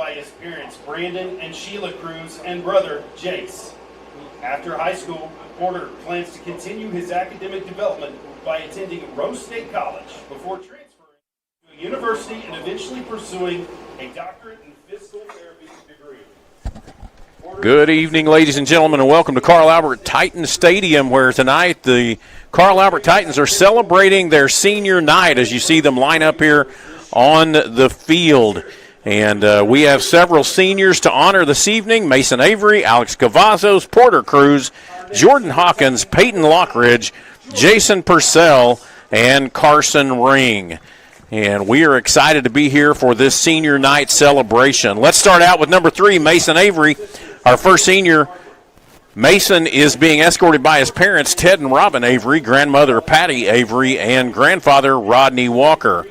by his parents, Brandon and Sheila Cruz, and brother, Jace. After high school, Porter plans to continue his academic development by attending Rose State College before transferring to a university and eventually pursuing a doctorate in physical therapy degree. Good evening, ladies and gentlemen, and welcome to Carl Albert Titan Stadium, where tonight the Carl Albert Titans are celebrating their senior night as you see them line up here on the field. And we have several seniors to honor this evening: Mason Avery, Alex Cavazos, Porter Cruz, Jordan Hawkins, Peyton Lockridge, Jason Purcell, and Carson Ring. And we are excited to be here for this senior night celebration. Let's start out with number 3, Mason Avery, our first senior. Mason is being escorted by his parents, Ted and Robin Avery, grandmother Patty Avery, and grandfather Rodney Walker.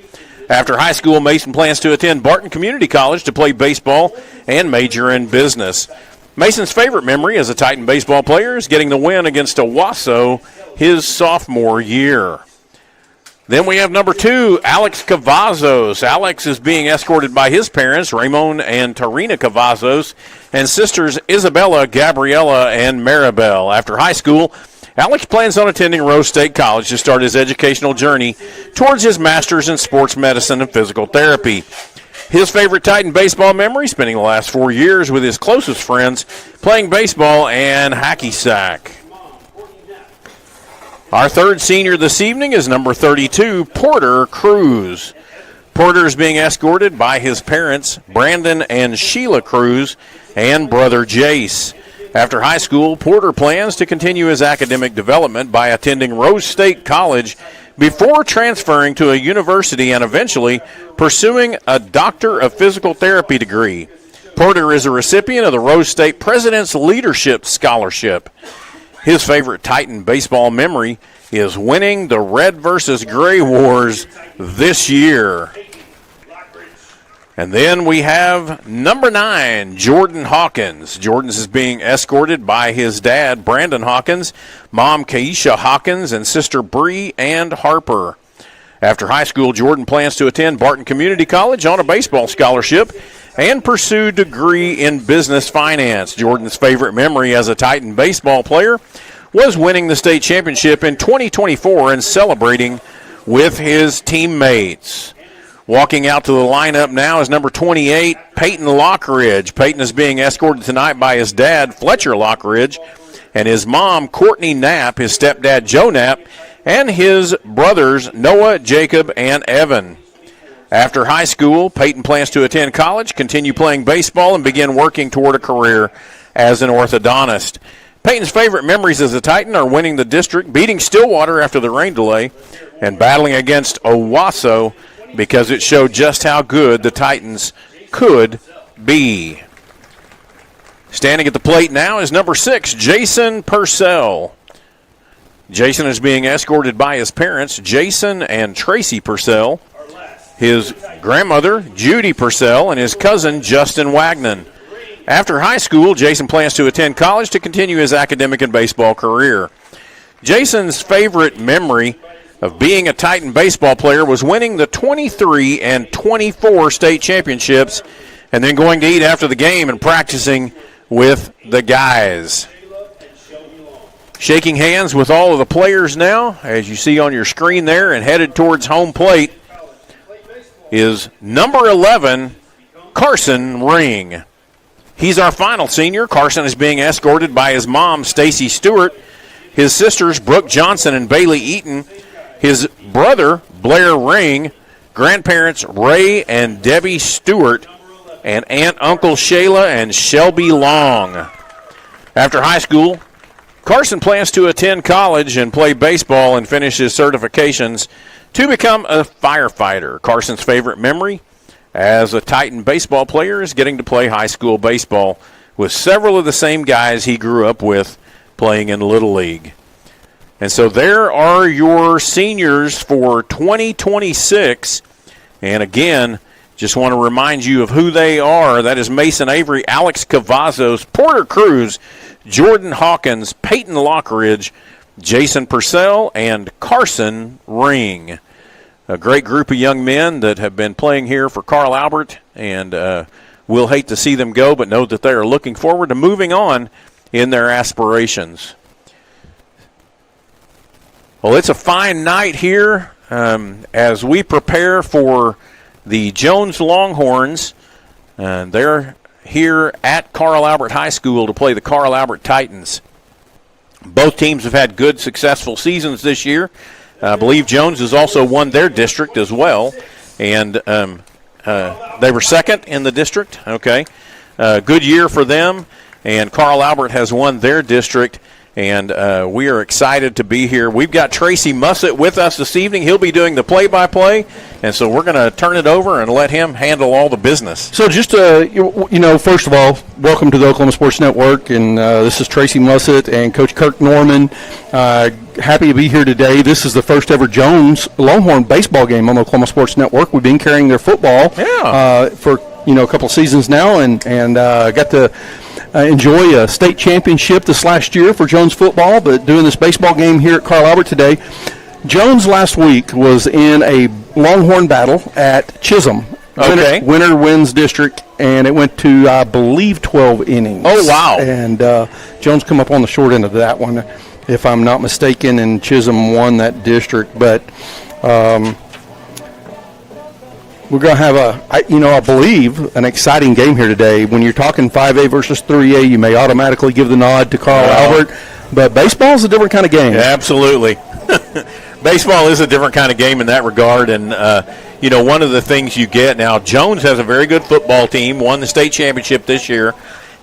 After high school, Mason plans to attend Barton Community College to play baseball and major in business. Mason's favorite memory as a Titan baseball player is getting the win against Owasso his sophomore year. Then we have number 2, Alex Cavazos. Alex is being escorted by his parents, Ramon and Tarina Cavazos, and sisters Isabella, Gabriella, and Maribel. After high school, Alex plans on attending Rose State College to start his educational journey towards his master's in sports medicine and physical therapy. His favorite Titan baseball memory, spending the last 4 years with his closest friends, playing baseball and hacky sack. Our third senior this evening is number 32, Porter Cruz. Porter is being escorted by his parents, Brandon and Sheila Cruz, and brother Jace. After high school, Porter plans to continue his academic development by attending Rose State College before transferring to a university and eventually pursuing a Doctor of Physical Therapy degree. Porter is a recipient of the Rose State President's Leadership Scholarship. His favorite Titan baseball memory is winning the Red versus Gray Wars this year. And then we have number 9, Jordan Hawkins. Jordan is being escorted by his dad, Brandon Hawkins, mom, Keisha Hawkins, and sister Bree and Harper. After high school, Jordan plans to attend Barton Community College on a baseball scholarship and pursue a degree in business finance. Jordan's favorite memory as a Titan baseball player was winning the state championship in 2024 and celebrating with his teammates. Walking out to the lineup now is number 28, Peyton Lockridge. Peyton is being escorted tonight by his dad, Fletcher Lockridge, and his mom, Courtney Knapp, his stepdad, Joe Knapp, and his brothers, Noah, Jacob, and Evan. After high school, Peyton plans to attend college, continue playing baseball, and begin working toward a career as an orthodontist. Peyton's favorite memories as a Titan are winning the district, beating Stillwater after the rain delay, and battling against Owasso, because it showed just how good the Titans could be. Standing at the plate now is number 6, Jason Purcell. Jason is being escorted by his parents, Jason and Tracy Purcell, his grandmother, Judy Purcell, and his cousin, Justin Wagnon. After high school, Jason plans to attend college to continue his academic and baseball career. Jason's favorite memory of being a Titan baseball player was winning the 23 and 24 state championships and then going to eat after the game and practicing with the guys. Shaking hands with all of the players now, as you see on your screen there, and headed towards home plate is number 11, Carson Ring. He's our final senior. Carson is being escorted by his mom, Stacy Stewart, his sisters, Brooke Johnson and Bailey Eaton, his brother, Blair Ring, grandparents, Ray and Debbie Stewart, and Aunt Uncle Shayla and Shelby Long. After high school, Carson plans to attend college and play baseball and finish his certifications to become a firefighter. Carson's favorite memory as a Titan baseball player is getting to play high school baseball with several of the same guys he grew up with playing in Little League. And so there are your seniors for 2026. And again, just want to remind you of who they are. That is Mason Avery, Alex Cavazos, Porter Cruz, Jordan Hawkins, Peyton Lockridge, Jason Purcell, and Carson Ring. A great group of young men that have been playing here for Carl Albert, and we'll hate to see them go, but know that they are looking forward to moving on in their aspirations. Well, it's a fine night here as we prepare for the Jones Longhorns. They're here at Carl Albert High School to play the Carl Albert Titans. Both teams have had good, successful seasons this year. I believe Jones has also won their district as well, and they were second in the district. Okay, good year for them, and Carl Albert has won their district. And we are excited to be here. We've got Tracy Mussett with us this evening. He'll be doing the play-by-play, and so we're going to turn it over and let him handle all the business. So just, first of all, welcome to the Oklahoma Sports Network, and this is Tracy Mussett and Coach Kirk Norman. Happy to be here today. This is the first ever Jones Longhorn baseball game on the Oklahoma Sports Network. We've been carrying their football for a couple seasons now, and got to enjoy a state championship this last year for Jones football, but doing this baseball game here at Carl Albert today. Jones last week was in a Longhorn battle at Chisholm. Okay. Winner wins district, and it went to, I believe, 12 innings. Oh, wow. And Jones come up on the short end of that one, if I'm not mistaken, and Chisholm won that district. But we're going to have I believe, an exciting game here today. When you're talking 5A versus 3A, you may automatically give the nod to Carl Albert, but baseball is a different kind of game. Yeah, absolutely. Baseball is a different kind of game in that regard, and one of the things you get now, Jones has a very good football team, won the state championship this year,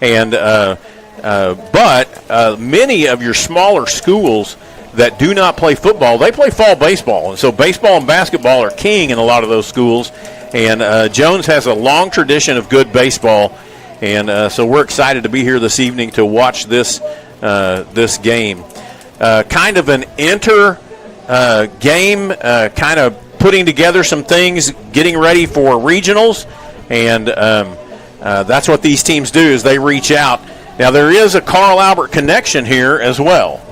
and but many of your smaller schools that do not play football, they play fall baseball, and so baseball and basketball are king in a lot of those schools. And Jones has a long tradition of good baseball, and so we're excited to be here this evening to watch this game. Kind of an game, kind of putting together some things, getting ready for regionals, and that's what these teams do is they reach out. Now, there is a Carl Albert connection here as well.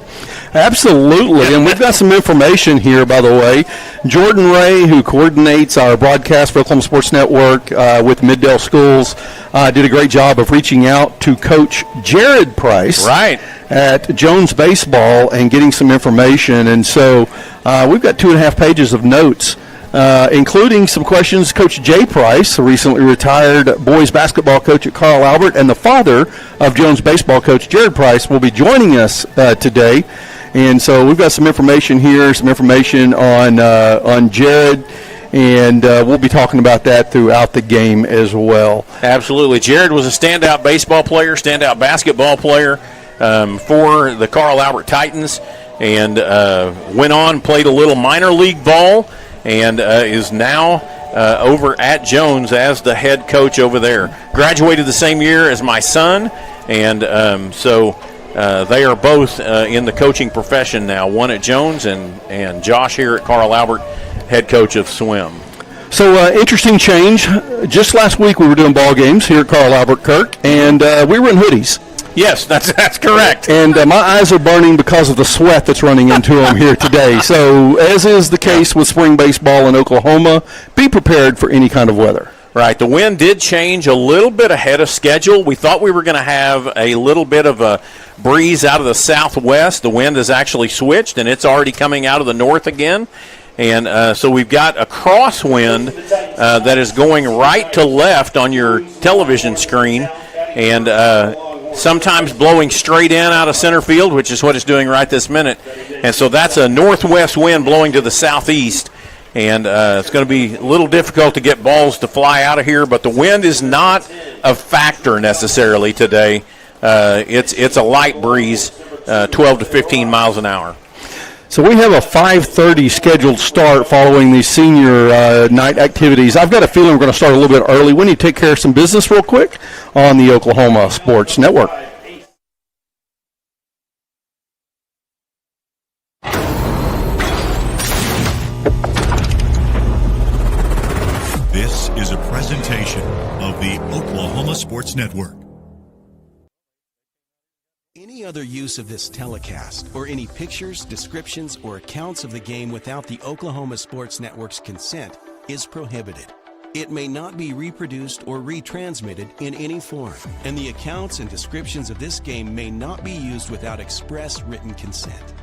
Absolutely, and we've got some information here, by the way. Jordan Ray, who coordinates our broadcast for Oklahoma Sports Network with Middale Schools, did a great job of reaching out to Coach Jared Price at Jones Baseball and getting some information. And so we've got 2.5 pages of notes, including some questions. Coach Jay Price, a recently retired boys basketball coach at Carl Albert, and the father of Jones baseball coach Jared Price, will be joining us today. And so we've got some information here, some information on Jared, and we'll be talking about that throughout the game as well. Absolutely. Jared was a standout baseball player, standout basketball player for the Carl Albert Titans, and went on, played a little minor league ball, and is now over at Jones as the head coach over there. Graduated the same year as my son, and so they are both in the coaching profession now, one at Jones and Josh here at Carl Albert, head coach of swim. So interesting change. Just last week we were doing ball games here at Carl Albert, Kirk, and we were in hoodies. Yes, that's correct. And my eyes are burning because of the sweat that's running into them here today. So as is the case with spring baseball in Oklahoma, be prepared for any kind of weather. Right. The wind did change a little bit ahead of schedule. We thought we were going to have a little bit of a breeze out of the southwest. The wind has actually switched, and it's already coming out of the north again. And so we've got a crosswind that is going right to left on your television screen, and sometimes blowing straight in out of center field, which is what it's doing right this minute. And so that's a northwest wind blowing to the southeast. And it's going to be a little difficult to get balls to fly out of here, but the wind is not a factor necessarily today. It's a light breeze, 12 to 15 miles an hour. So we have a 5:30 scheduled start following these senior night activities. I've got a feeling we're going to start a little bit early. We need to take care of some business real quick on the Oklahoma Sports Network. This is a presentation of the Oklahoma Sports Network. Any other use of this telecast or any pictures, descriptions, or accounts of the game without the Oklahoma Sports Network's consent is prohibited. It may not be reproduced or retransmitted in any form, and the accounts and descriptions of this game may not be used without express written consent.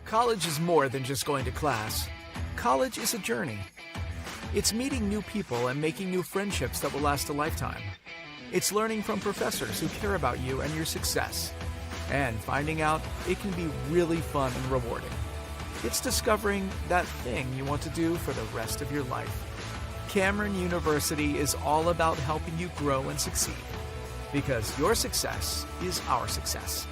College is more than just going to class. College is a journey. It's meeting new people and making new friendships that will last a lifetime. It's learning from professors who care about you and your success. And finding out it can be really fun and rewarding. It's discovering that thing you want to do for the rest of your life. Cameron University is all about helping you grow and succeed. Because your success is our success.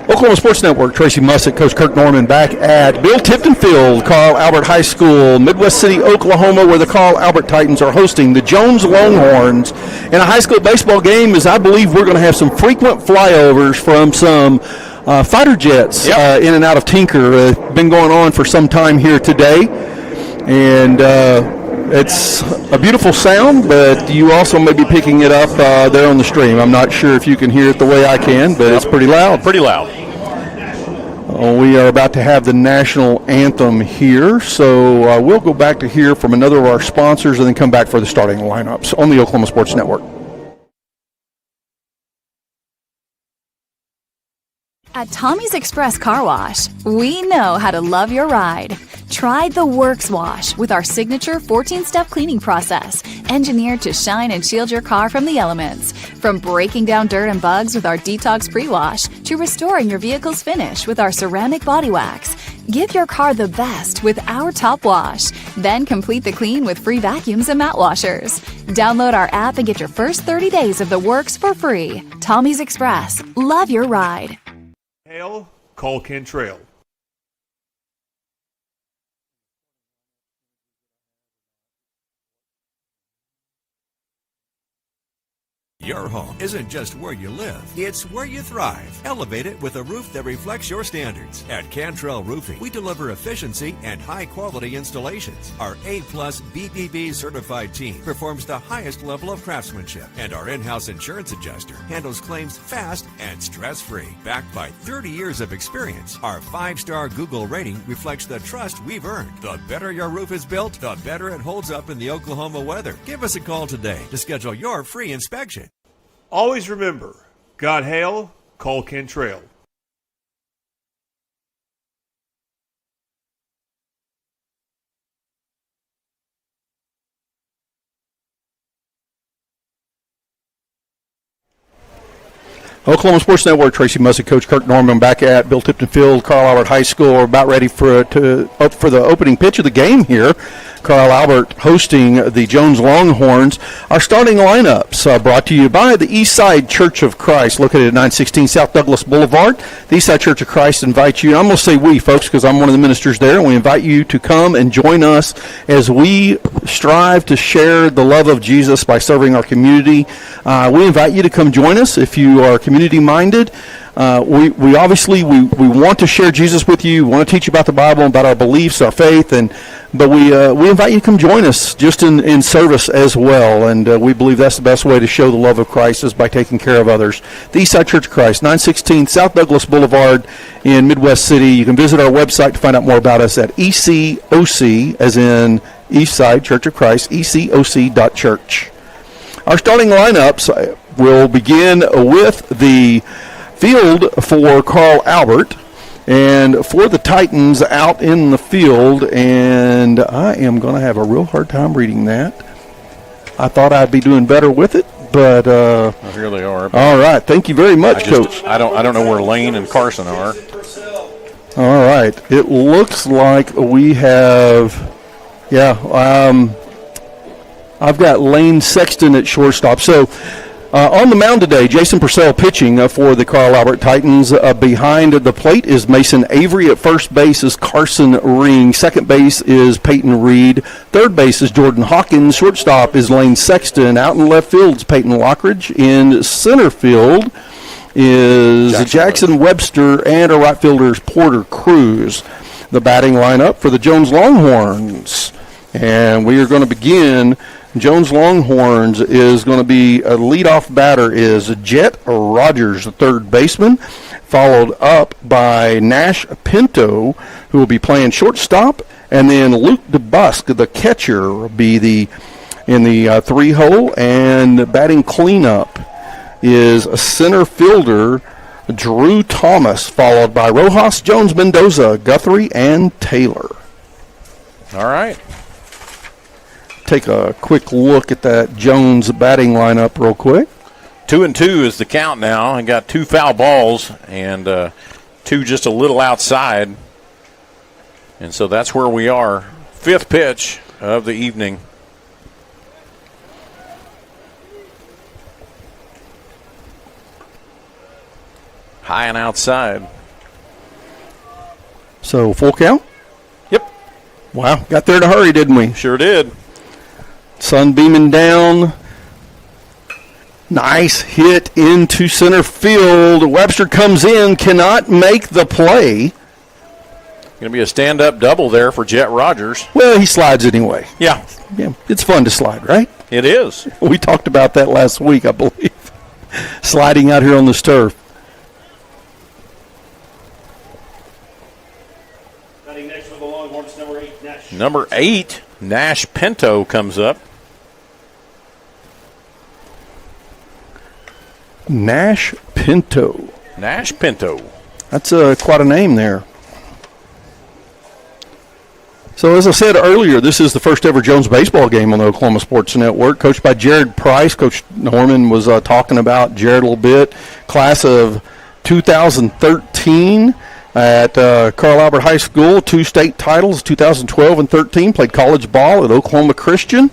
Oklahoma Sports Network, Tracy Mussick, Coach Kirk Norman back at Bill Tipton Field, Carl Albert High School, Midwest City, Oklahoma, where the Carl Albert Titans are hosting the Jones Longhorns in a high school baseball game. As I believe we're going to have some frequent flyovers from some fighter jets in and out of Tinker. Been going on for some time here today, and it's a beautiful sound, but you also may be picking it up there on the stream. I'm not sure if you can hear it the way I can, but it's pretty loud. Pretty loud. We are about to have the national anthem here, so we'll go back to hear from another of our sponsors and then come back for the starting lineups on the Oklahoma Sports Network. At Tommy's Express Car Wash, we know how to love your ride. Try the Works Wash with our signature 14-step cleaning process, engineered to shine and shield your car from the elements. From breaking down dirt and bugs with our Detox Pre-Wash to restoring your vehicle's finish with our ceramic body wax. Give your car the best with our Top Wash. Then complete the clean with free vacuums and mat washers. Download our app and get your first 30 days of the works for free. Tommy's Express. Love your ride. Hail, call Cantrell. Your home isn't just where you live, it's where you thrive. Elevate it with a roof that reflects your standards. At Cantrell Roofing, we deliver efficiency and high-quality installations. Our A-plus BBB certified team performs the highest level of craftsmanship, and our in-house insurance adjuster handles claims fast and stress-free. Backed by 30 years of experience, our 5-star Google rating reflects the trust we've earned. The better your roof is built, the better it holds up in the Oklahoma weather. Give us a call today to schedule your free inspection. Always remember, God hail, call Cantrell. Oklahoma Sports Network, Tracy Mussick, Coach Kirk Norman back at Bill Tipton Field, Carl Albert High School. We're about ready for the opening pitch of the game here. Carl Albert hosting the Jones Longhorns. Our starting lineups brought to you by the Eastside Church of Christ, located at 916 South Douglas Boulevard. The Eastside Church of Christ invites you, and I'm going to say we, folks, because I'm one of the ministers there, and we invite you to come and join us as we strive to share the love of Jesus by serving our community. We invite you to come join us if you are community-minded. We obviously want to share Jesus with you. We want to teach you about the Bible, about our beliefs, our faith, but we invite you to come join us just in service as well. And we believe that's the best way to show the love of Christ is by taking care of others. The Eastside Church of Christ, 916 South Douglas Boulevard in Midwest City. You can visit our website to find out more about us at ECOC, as in Eastside Church of Christ, ECOC.church. Our starting lineups will begin with the field for Carl Albert. And for the Titans out in the field, and I am going to have a real hard time reading that. I thought I'd be doing better with it, but Here they are. all right. Thank you very much, Coach. I don't know where Lane and Carson are. All right. It looks like we have, I've got Lane Sexton at shortstop. So on the mound today, Jason Purcell pitching for the Carl Albert Titans. Behind the plate is Mason Avery. At first base is Carson Ring. Second base is Peyton Reed. Third base is Jordan Hawkins. Shortstop is Lane Sexton. Out in left field is Peyton Lockridge. In center field is Jackson Webster, and a right fielder is Porter Cruz. The batting lineup for the Jones Longhorns. And we are going to begin. Jones Longhorns is going to be a leadoff batter is Jet Rogers, the third baseman, followed up by Nash Pinto, who will be playing shortstop, and then Luke DeBusk, the catcher, will be in the 3-hole, and batting cleanup is a center fielder, Drew Thomas, followed by Rojas, Jones, Mendoza, Guthrie, and Taylor. All right. Take a quick look at that Jones batting lineup real quick. 2-2 is the count now. I got 2 foul balls and 2 just a little outside. And so that's where we are. 5th pitch of the evening. High and outside. So full count? Yep. Wow, got there in a hurry, didn't we? Sure did. Sun beaming down. Nice hit into center field. Webster comes in, cannot make the play. Going to be a stand-up double there for Jet Rogers. Well, he slides anyway. Yeah. Yeah, it's fun to slide, right? It is. We talked about that last week, I believe. Sliding out here on this turf. Next for the Longhorns, number 8, Nash. Number 8, Nash Pinto comes up. Nash Pinto. Nash Pinto. That's quite a name there. So as I said earlier, this is the first ever Jones baseball game on the Oklahoma Sports Network, coached by Jared Price. Coach Norman was talking about Jared a little bit. Class of 2013 at Carl Albert High School, 2 state titles, 2012 and 13. Played college ball at Oklahoma Christian.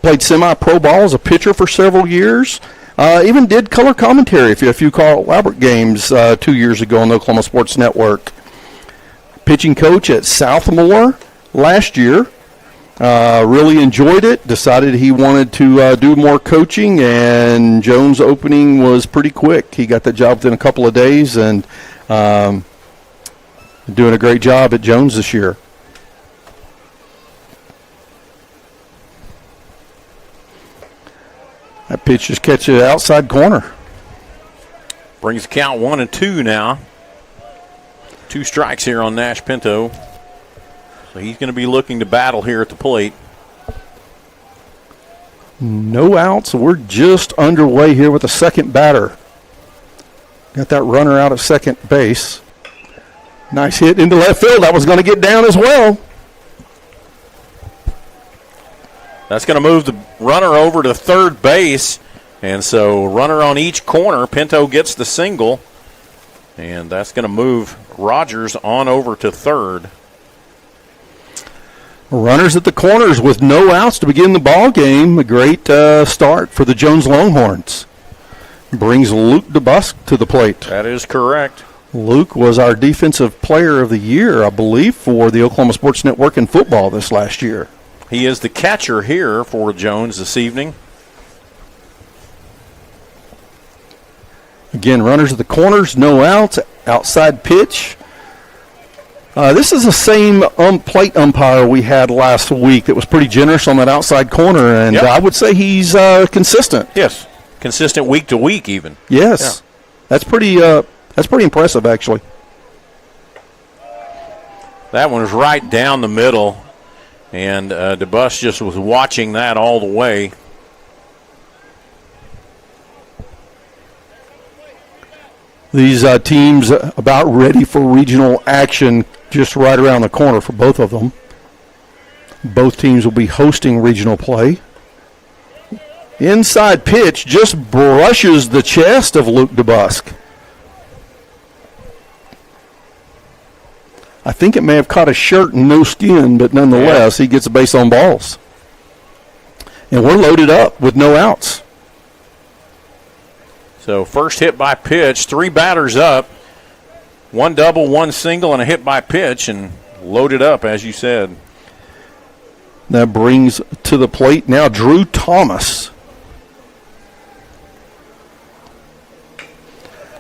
Played semi-pro ball as a pitcher for several years. Even did color commentary for a few Carl Albert games 2 years ago on the Oklahoma Sports Network. Pitching coach at Southmore last year. Really enjoyed it. Decided he wanted to do more coaching, and Jones' opening was pretty quick. He got that job within a couple of days, and doing a great job at Jones this year. That pitch just catches the outside corner. Brings the count 1-2 now. 2 strikes here on Nash Pinto. So he's going to be looking to battle here at the plate. No outs. We're just underway here with the second batter. Got that runner out at second base. Nice hit into left field. That was going to get down as well. That's going to move the runner over to third base. And so runner on each corner. Pinto gets the single. And that's going to move Rogers on over to third. Runners at the corners with no outs to begin the ball game. A great start for the Jones Longhorns. Brings Luke DeBusk to the plate. That is correct. Luke was our defensive player of the year, I believe, for the Oklahoma Sports Network in football this last year. He is the catcher here for Jones this evening. Again, runners at the corners, no outs, outside pitch. This is the same plate umpire we had last week that was pretty generous on that outside corner, and yep. I would say he's consistent. Yes, consistent week to week even. Yes, yeah. That's pretty impressive, actually. That one was right down the middle, and DeBusk just was watching that all the way. These teams about ready for regional action just right around the corner for both of them. Both teams will be hosting regional play. Inside pitch just brushes the chest of Luke DeBusk. I think it may have caught a shirt and no skin, but nonetheless, he gets a base on balls. And we're loaded up with no outs. So first hit by pitch, 3 batters up, 1 double, 1 single, and a hit by pitch, and loaded up, as you said. That brings to the plate now Drew Thomas.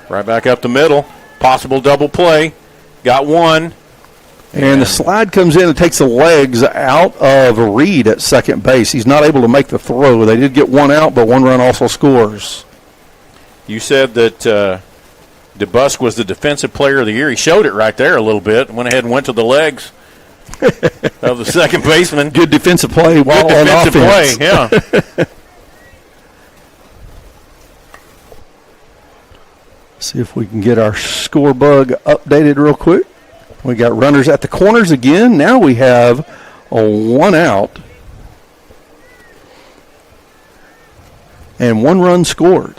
Right back up the middle, possible double play, got 1. And the slide comes in and takes the legs out of Reed at second base. He's not able to make the throw. They did get 1 out, but 1 run also scores. You said that DeBusk was the defensive player of the year. He showed it right there a little bit. Went ahead and went to the legs of the second baseman. Good defensive play while on offense. Play, yeah. See if we can get our score bug updated real quick. We got runners at the corners again. Now we have a 1 out and 1 run scored.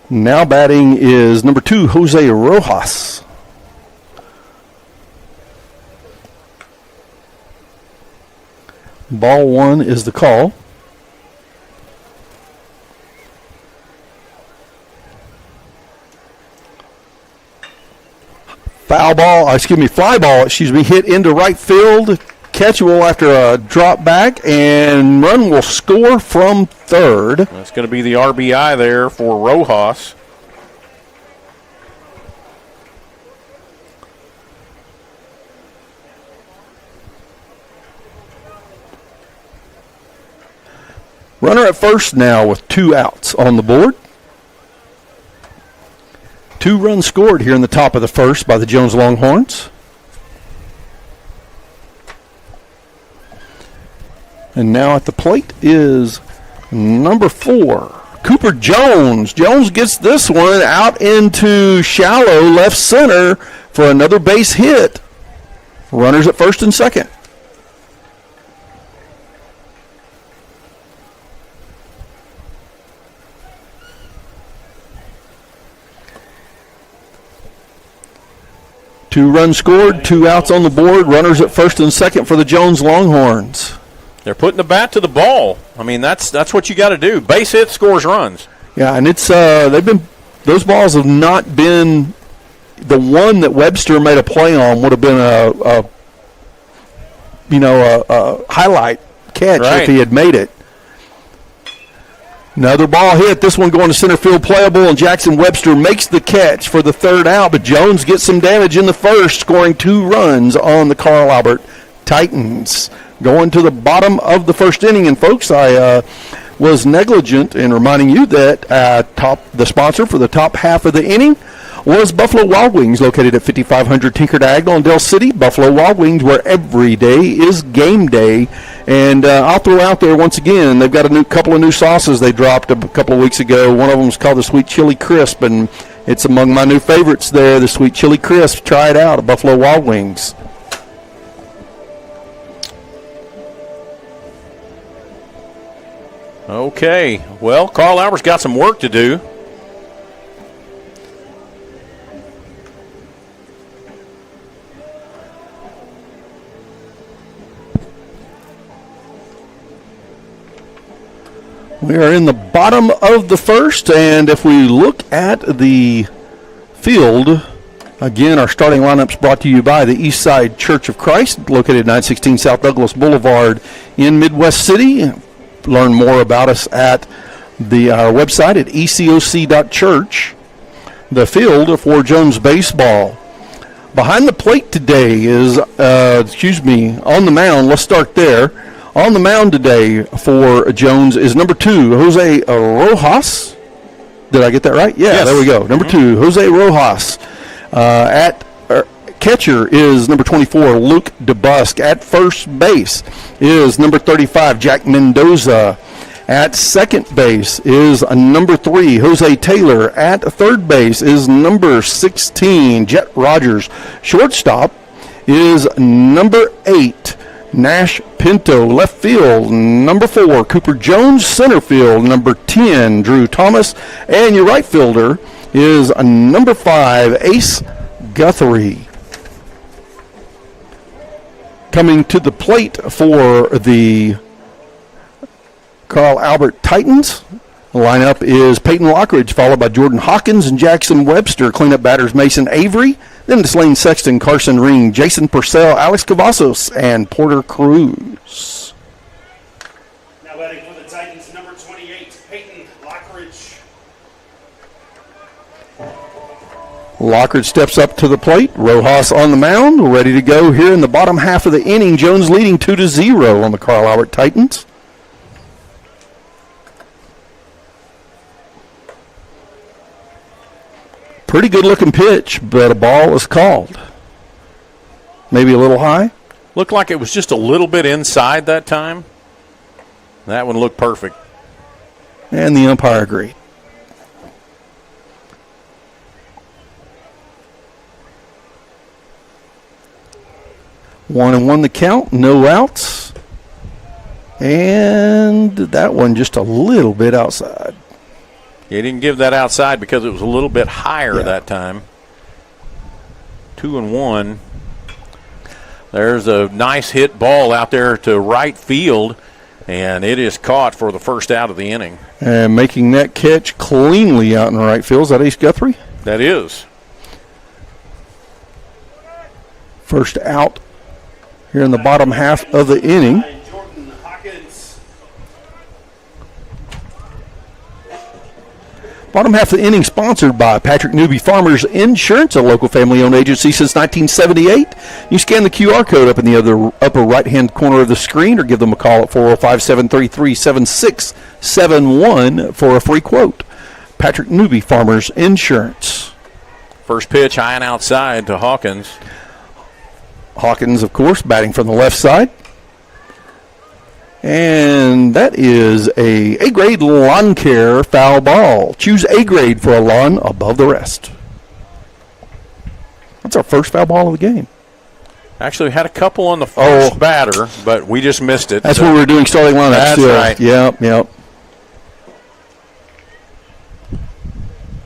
Now batting is number 2, Jose Rojas. Ball 1 is the call. Fly ball, hit into right field. Catchable after a drop back, and run will score from third. That's going to be the RBI there for Rojas. Runner at first now with 2 outs on the board. 2 runs scored here in the top of the first by the Jones Longhorns. And now at the plate is number 4, Cooper Jones. Jones gets this one out into shallow left center for another base hit. Runners at first and second. Two runs scored, 2 outs on the board, runners at first and second for the Jones Longhorns. They're putting the bat to the ball. I mean, that's what you got to do. Base hit scores runs. Yeah, and it's those balls have not been the one that Webster made a play on would have been a highlight catch if he had made it. Another ball hit, this one going to center field playable, and Jackson Webster makes the catch for the 3rd out, but Jones gets some damage in the first, scoring 2 runs on the Carl Albert Titans. Going to the bottom of the first inning, and folks, I was negligent in reminding you that the sponsor for the top half of the inning was Buffalo Wild Wings, located at 5500 Tinker Diagonal in Del City. Buffalo Wild Wings, where every day is game day. And I'll throw out there once again, they've got a couple of new sauces they dropped a couple of weeks ago. One of them is called the Sweet Chili Crisp, and it's among my new favorites there, the Sweet Chili Crisp. Try it out at Buffalo Wild Wings. Okay, well, Carl Albert's got some work to do. We are in the bottom of the first, and if we look at the field, again, our starting lineups brought to you by the Eastside Church of Christ, located at 916 South Douglas Boulevard in Midwest City. Learn more about us at our website at ecoc.church. The field for Jones baseball. Behind the plate today is, on the mound. Let's start there. On the mound today for Jones is number 2, Jose Rojas. Did I get that right? Yeah, yes. There we go. Number 2, Jose Rojas. Catcher is number 24, Luke DeBusk. At first base is number 35, Jack Mendoza. At second base is number 3, Jose Taylor. At third base is number 16, Jet Rogers. Shortstop is number 8, Nash Pinto. Left field, number 4, Cooper Jones. Center field, number 10, Drew Thomas. And your right fielder is number 5, Ace Guthrie. Coming to the plate for the Carl Albert Titans. The lineup is Peyton Lockridge, followed by Jordan Hawkins and Jackson Webster. Cleanup batters Mason Avery. Then it's Lane Sexton, Carson Ring, Jason Purcell, Alex Cavazos, and Porter Cruz. Now batting for the Titans, number 28, Peyton Lockridge. Lockridge steps up to the plate. Rojas on the mound, ready to go here in the bottom half of the inning. Jones leading 2-0 on the Carl Albert Titans. Pretty good looking pitch, but a ball is called. Maybe a little high. Looked like it was just a little bit inside that time. That one looked perfect. And the umpire agreed. One and one the count, no outs. And that one just a little bit outside. He didn't give that outside because it was a little bit higher that time. 2-1. There's a nice hit ball out there to right field, and it is caught for the first out of the inning. And making that catch cleanly out in right field. Is that Ace Guthrie? That is. First out here in the bottom half of the inning. Jordan Hawkins. Bottom half of the inning sponsored by Patrick Newby Farmers Insurance, a local family-owned agency since 1978. You scan the QR code up in the upper right-hand corner of the screen or give them a call at 405-733-7671 for a free quote. Patrick Newby Farmers Insurance. First pitch high and outside to Hawkins. Hawkins, of course, batting from the left side. And that is a A-grade lawn care foul ball. Choose A-grade for a lawn above the rest. That's our first foul ball of the game. Actually, we had a couple on the first batter, but we just missed it. That's what we were doing starting lineup. That's still. right. Yep.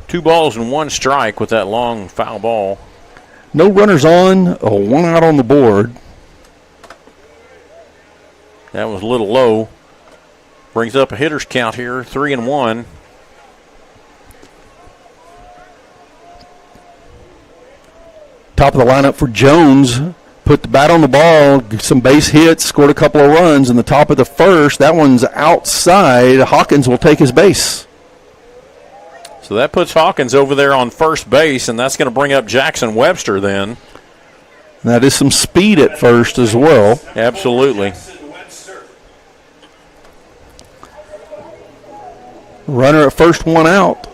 2 balls and 1 strike with that long foul ball. No runners on, 1 out on the board. That was a little low. Brings up a hitter's count here, 3-1. Top of the lineup for Jones. Put the bat on the ball, some base hits, scored a couple of runs in the top of the first. That one's outside. Hawkins will take his base. So that puts Hawkins over there on first base, and that's going to bring up Jackson Webster then. That is some speed at first as well. Absolutely. Runner at first, 1 out.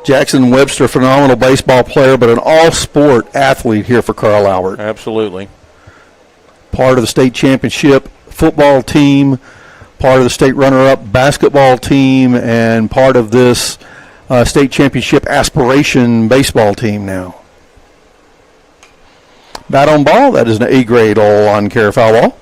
Jackson Webster, phenomenal baseball player, but an all-sport athlete here for Carl Albert. Absolutely. Part of the state championship football team, part of the state runner-up basketball team, and part of this state championship aspiration baseball team now. Bat on ball, that is an A-grade all-on care foul ball.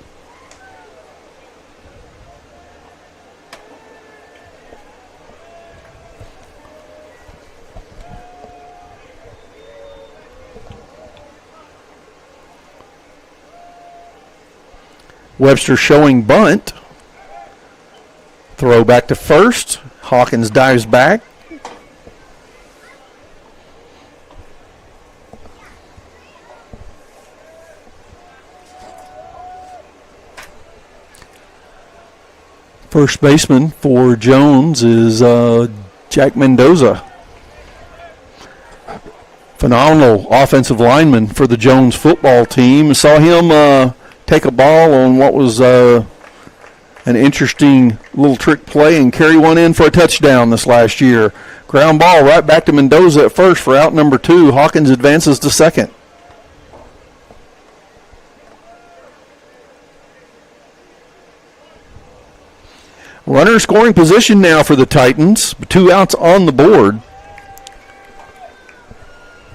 Webster showing bunt. Throw back to first. Hawkins dives back. First baseman for Jones is Jack Mendoza. Phenomenal offensive lineman for the Jones football team. Saw him take a ball on what was an interesting little trick play and carry one in for a touchdown this last year. Ground ball right back to Mendoza at first for out number 2. Hawkins advances to second. Runner scoring position now for the Titans. 2 outs on the board.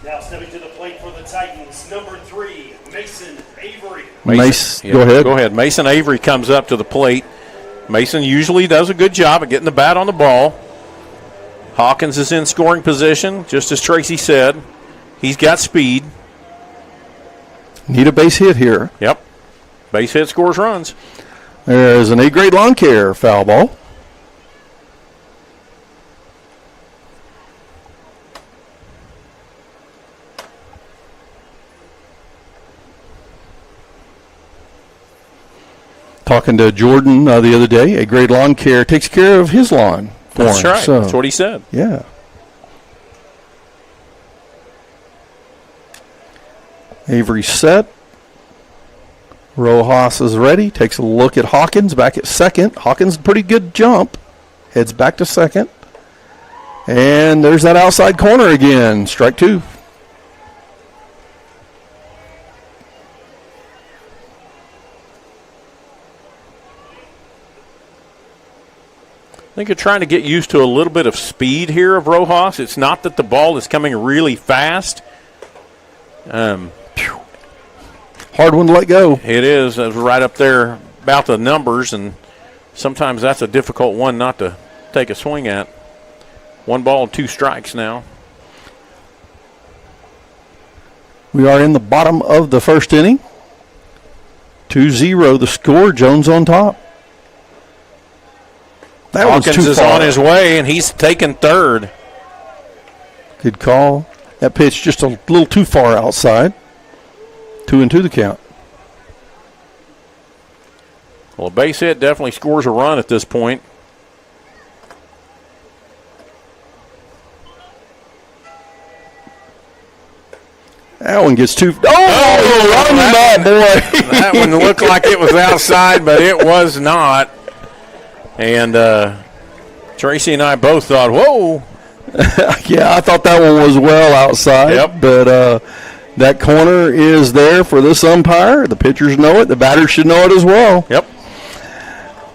Now stepping to the plate for the Titans, number 3, Mason Avery. Mason, go ahead. Go ahead. Mason Avery comes up to the plate. Mason usually does a good job of getting the bat on the ball. Hawkins is in scoring position, just as Tracy said. He's got speed. Need a base hit here. Yep. Base hit scores runs. There's an A-grade lawn care foul ball. Talking to Jordan the other day, A-grade lawn care takes care of his lawn for That's him. right. So, That's what he said. yeah. Avery set. Rojas is ready. Takes a look at Hawkins back at second. Hawkins, pretty good jump. Heads back to second. And there's that outside corner again. Strike 2. I think you're trying to get used to a little bit of speed here of Rojas. It's not that the ball is coming really fast. Hard one to let go. It is. It was right up there about the numbers, and sometimes that's a difficult one not to take a swing at. 1 ball, 2 strikes now. We are in the bottom of the first inning. 2-0 the score. Jones on top. That one's Hawkins too is far. on his way, and he's taking third. Good call. That pitch just a little too far outside. 2-2 the count. Well, a base hit definitely scores a run at this point. That one gets too. Oh, run that boy. That one looked like it was outside, but it was not. And Tracy and I both thought, whoa. Yeah, I thought that one was well outside. Yep. But that corner is there for this umpire. The pitchers know it. The batters should know it as well. Yep.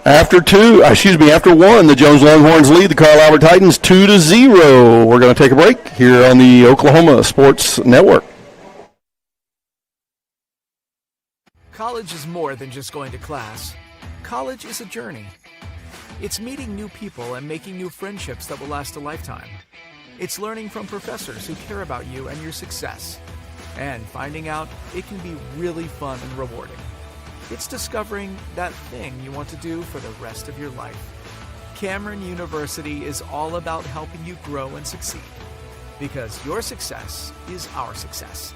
After 1, the Jones Longhorns lead the Carl Albert Titans 2-0. We're going to take a break here on the Oklahoma Sports Network. College is more than just going to class. College is a journey. It's meeting new people and making new friendships that will last a lifetime. It's learning from professors who care about you and your success. And finding out it can be really fun and rewarding. It's discovering that thing you want to do for the rest of your life. Cameron University is all about helping you grow and succeed. Because your success is our success.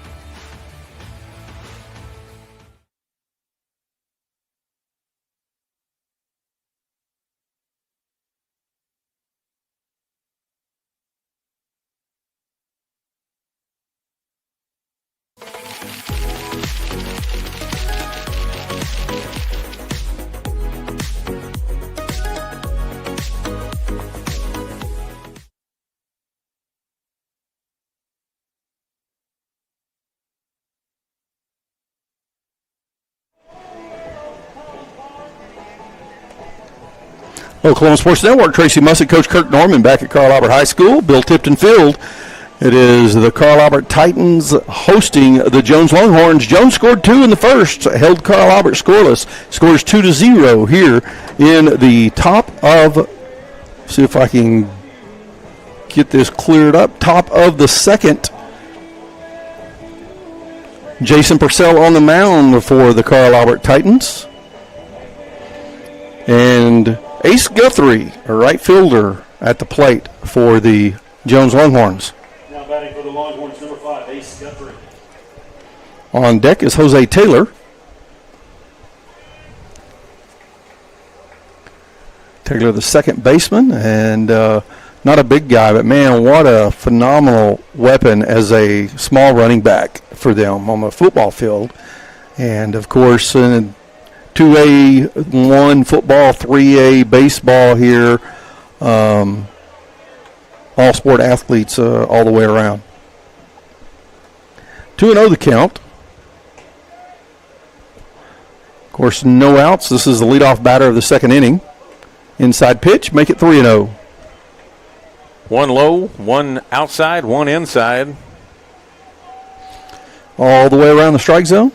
Oklahoma Sports Network, Tracy Mussett, Coach Kirk Norman back at Carl Albert High School, Bill Tipton Field. It is the Carl Albert Titans hosting the Jones Longhorns. Jones scored 2 in the first, held Carl Albert scoreless. Scores 2-0 here in the top of, see if I can get this cleared up, top of the second. Jason Purcell on the mound for the Carl Albert Titans. And Ace Guthrie, a right fielder, at the plate for the Jones Longhorns. Now batting for the Longhorns, number 5, Ace Guthrie. On deck is Jose Taylor. Taylor, the second baseman, and not a big guy, but man, what a phenomenal weapon as a small running back for them on the football field. And of course, 2A1 football, 3A baseball here. All sport athletes all the way around. 2-0 the count. Of course, no outs. This is the leadoff batter of the second inning. Inside pitch, make it 3-0. One low, one outside, one inside. All the way around the strike zone.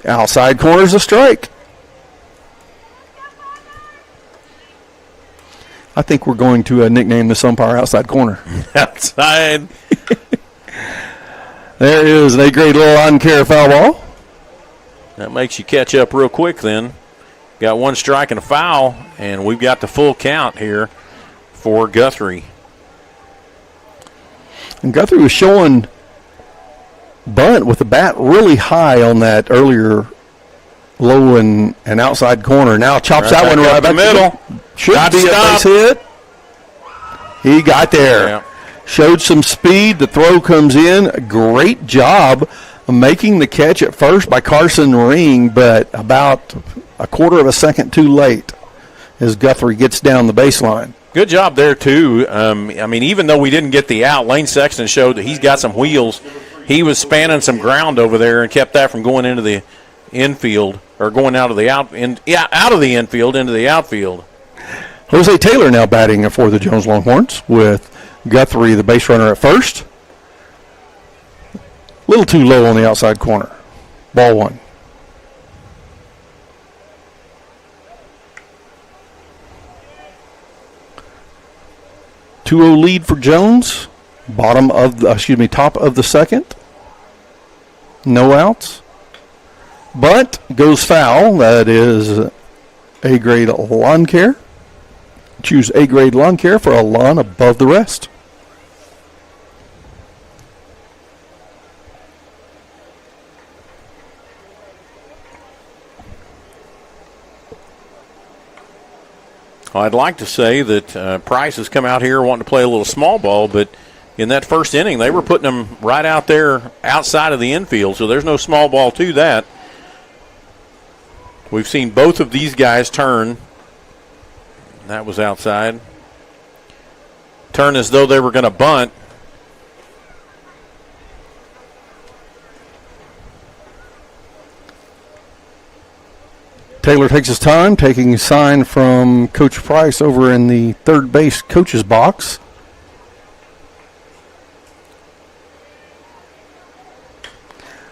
Outside corner's a strike. I think we're going to nickname this umpire outside corner. Outside. There is an A-grade lawn care foul ball. That makes you catch up real quick then. Got one strike and a foul, and we've got the full count here for Guthrie. And Guthrie was showing bunt with the bat really high on that earlier low and outside corner. Now chops that one right back the middle. Should Got be a base hit. He got there. Yeah. Showed some speed. The throw comes in. A great job of making the catch at first by Carson Ring, but about a quarter of a second too late as Guthrie gets down the baseline. Good job there, too. Even though we didn't get the out, Lane Sexton showed that he's got some wheels. He was spanning some ground over there and kept that from going into the infield, or going out of the out of the infield into the outfield. Jose Taylor now batting for the Jones Longhorns with Guthrie, the base runner, at first. A little too low on the outside corner. Ball one. Two-0 lead for Jones. Top of the second. No outs. But goes foul. That is A-grade lawn care. Choose A-grade lawn care for a lawn above the rest. I'd like to say that Price has come out here wanting to play a little small ball, but in that first inning, they were putting them right out there outside of the infield, so there's no small ball to that. We've seen both of these guys turn. That was outside. Turn as though they were going to bunt. Taylor takes his time, taking a sign from Coach Price over in the third base coach's box.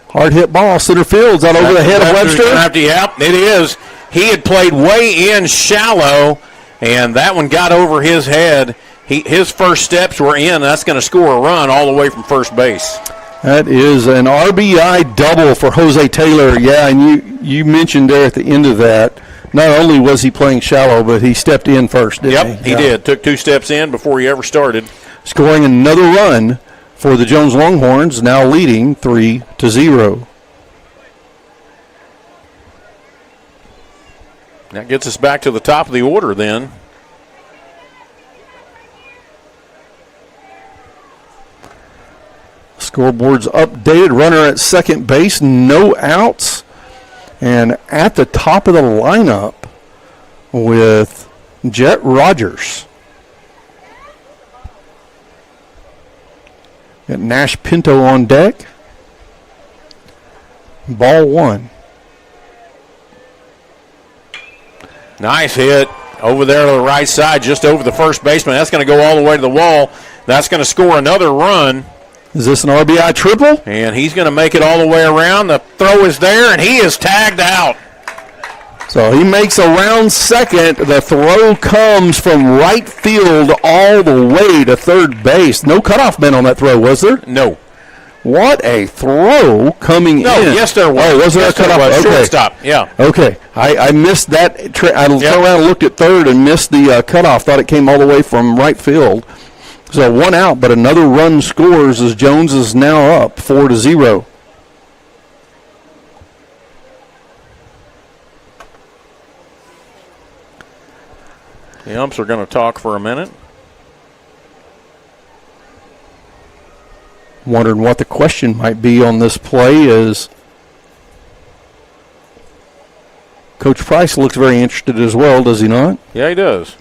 Hard hit ball, center field's out over the head of Webster. Yep, it is. He had played way in shallow, and that one got over his head. His first steps were in. That's going to score a run all the way from first base. That is an RBI double for Jose Taylor. Yeah, and you mentioned there at the end of that, not only was he playing shallow, but he stepped in first, didn't he? He did. Took 2 steps in before he ever started. Scoring another run for the Jones Longhorns, now leading 3-0. That gets us back to the top of the order then. Scoreboard's updated. Runner at second base, no outs. And at the top of the lineup with Jet Rogers. Got Nash Pinto on deck. Ball one. Nice hit over there to the right side, just over the first baseman. That's going to go all the way to the wall. That's going to score another run. Is this an RBI triple? And he's going to make it all the way around. The throw is there, and he is tagged out. So he makes a round second. The throw comes from right field all the way to third base. No cutoff man on that throw, was there? No. What a throw coming in. No, yes, there was. Oh, was there a cutoff? Okay. Okay. Shortstop, yeah. Okay. I missed that. I turned around and looked at third and missed the cutoff. Thought it came all the way from right field. So one out, but another run scores as Jones is now up 4-0. The umps are going to talk for a minute. Wondering what the question might be on this play is Coach Price looks very interested as well, does he not? Yeah, he does.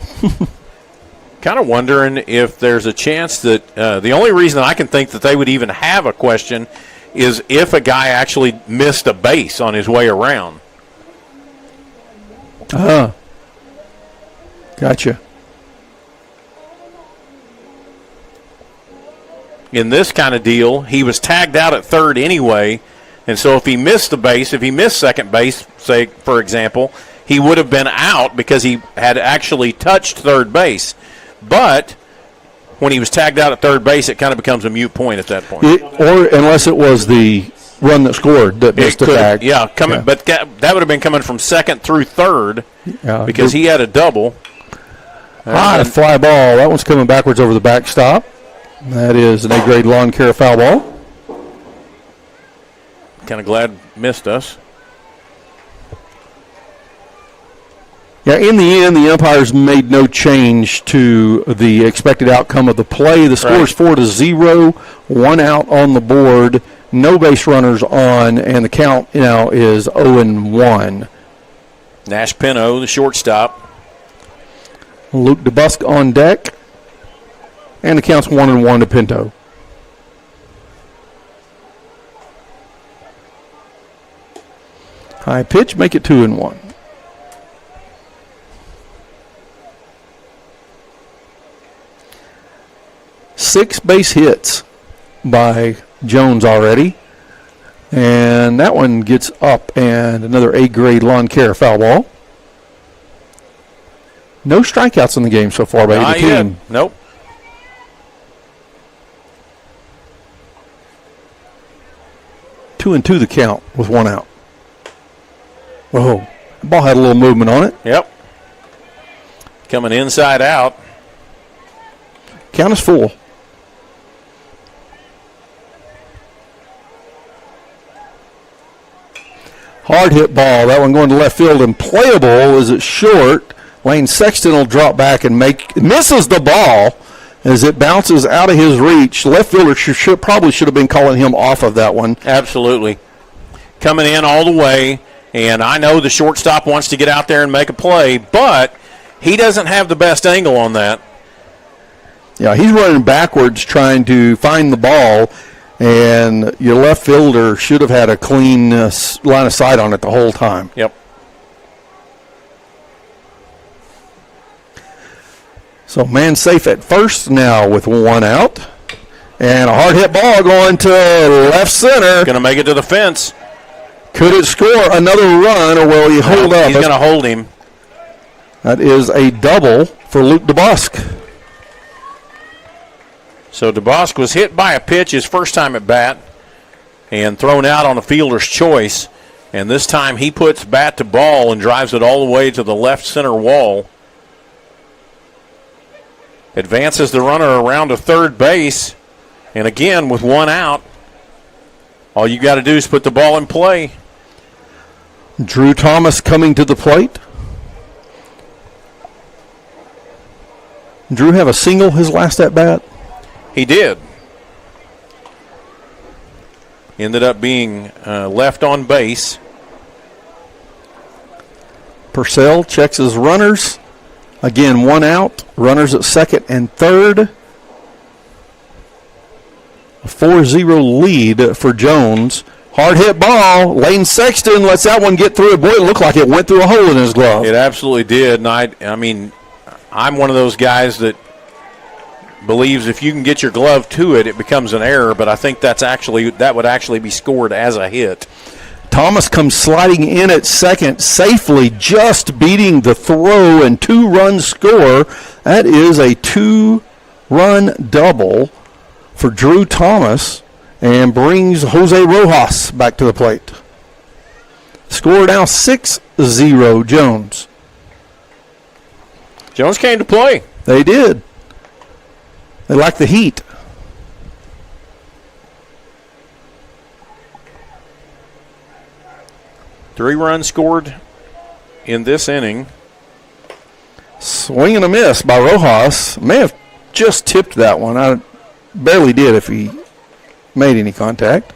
Kind of wondering if there's a chance that the only reason I can think that they would even have a question is if a guy actually missed a base on his way around. Gotcha. In this kind of deal, he was tagged out at third anyway, and so if he missed the base, if he missed second base, say, for example, he would have been out because he had actually touched third base. But when he was tagged out at third base, it kind of becomes a moot point at that point. Or unless it was the run that scored that missed the tag. Yeah, but that would have been coming from second through third because he had a double. A fly ball. That one's coming backwards over the backstop. That is an A-grade lawn care foul ball. Kind of glad missed us. Yeah, in the end, the umpires made no change to the expected outcome of the play. The score is 4-0, 1 out on the board, no base runners on, and the count now is 0-1. Nash Pino, the shortstop. Luke DeBusk on deck, and the count's 1-1 to Pinto. High pitch, make it 2-1. Six base hits by Jones already. And that one gets up, and another A-grade lawn care foul ball. No strikeouts in the game so far by either team. Nope. Two and two the count with 1 out. Whoa. The ball had a little movement on it. Yep. Coming inside out. Count is full. Hard hit ball. That one going to left field and playable. Is it short? Lane Sexton will drop back and misses the ball as it bounces out of his reach. Left fielder probably should have been calling him off of that one. Absolutely. Coming in all the way, and I know the shortstop wants to get out there and make a play, but he doesn't have the best angle on that. Yeah, he's running backwards trying to find the ball, and your left fielder should have had a clean line of sight on it the whole time. Yep. So man safe at first now with 1 out. And a hard hit ball going to left center. Going to make it to the fence. Could it score another run, or will he hold up? He's going to hold him. That is a double for Luke DeBusk. So DeBusk was hit by a pitch his first time at bat and thrown out on a fielder's choice. And this time he puts bat to ball and drives it all the way to the left center wall. Advances the runner around to third base. And again, with 1 out, all you got to do is put the ball in play. Drew Thomas coming to the plate. Drew have a single his last at bat? He did. Ended up being left on base. Purcell checks his runners. Again, 1 out. Runners at second and third. A 4-0 lead for Jones. Hard hit ball. Lane Sexton lets that one get through. Boy, it looked like it went through a hole in his glove. It absolutely did. And I mean, I'm one of those guys that believes if you can get your glove to it, it becomes an error. But I think that would actually be scored as a hit. Thomas comes sliding in at second, safely just beating the throw and 2-run score. That is a 2-run double for Drew Thomas and brings Jose Rojas back to the plate. Score now 6-0 Jones. Jones came to play. They did. They like the heat. Three runs scored in this inning. Swing and a miss by Rojas. May have just tipped that one. I barely did if he made any contact.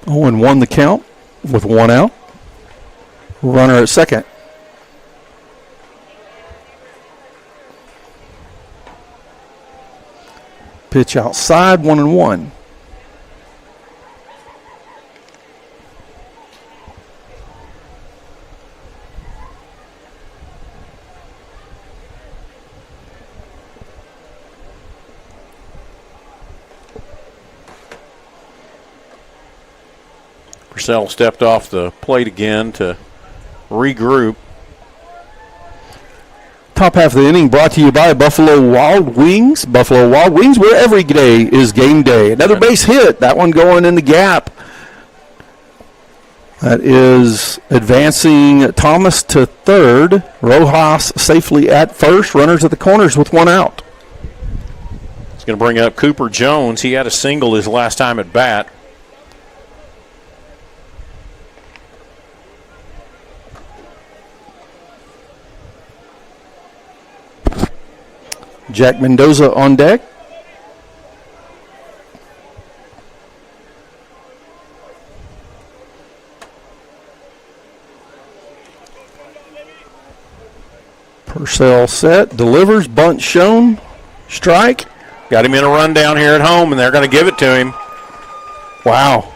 Owen won the count with 1 out. Runner at second. Pitch outside, 1-1. Purcell stepped off the plate again to regroup. Top half of the inning brought to you by Buffalo Wild Wings. Buffalo Wild Wings, where every day is game day. Another base hit. That one going in the gap. That is advancing Thomas to third. Rojas safely at first. Runners at the corners with one out. It's going to bring up Cooper Jones. He had a single his last time at bat. Jack Mendoza on deck. Purcell set, delivers, bunt shown, strike. Got him in a rundown here at home, and they're going to give it to him. Wow.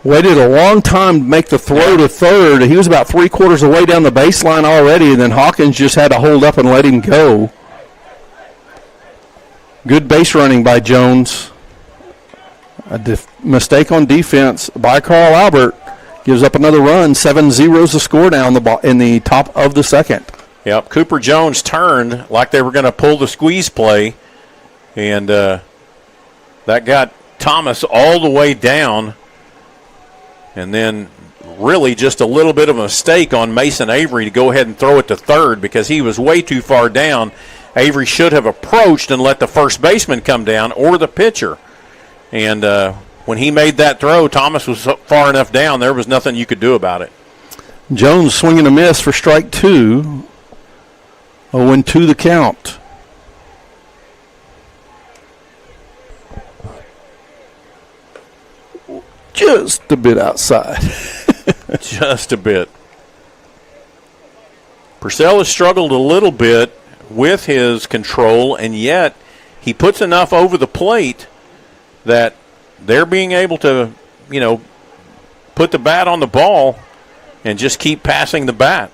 Waited a long time to make the throw to third. He was about 3/4 of the way down the baseline already, and then Hawkins just had to hold up and let him go. Good base running by Jones. A mistake on defense by Carl Albert gives up another run. 7-0 the score down in the top of the second. Yep, Cooper Jones turned like they were going to pull the squeeze play, and that got Thomas all the way down, and then really just a little bit of a mistake on Mason Avery to go ahead and throw it to third because he was way too far down. Avery should have approached and let the first baseman come down or the pitcher. And when he made that throw, Thomas was far enough down, there was nothing you could do about it. Jones swinging a miss for strike two. 0-2 the count. Just a bit outside. Just a bit. Purcell has struggled a little bit with his control, and yet he puts enough over the plate that they're being able to, put the bat on the ball and just keep passing the bat.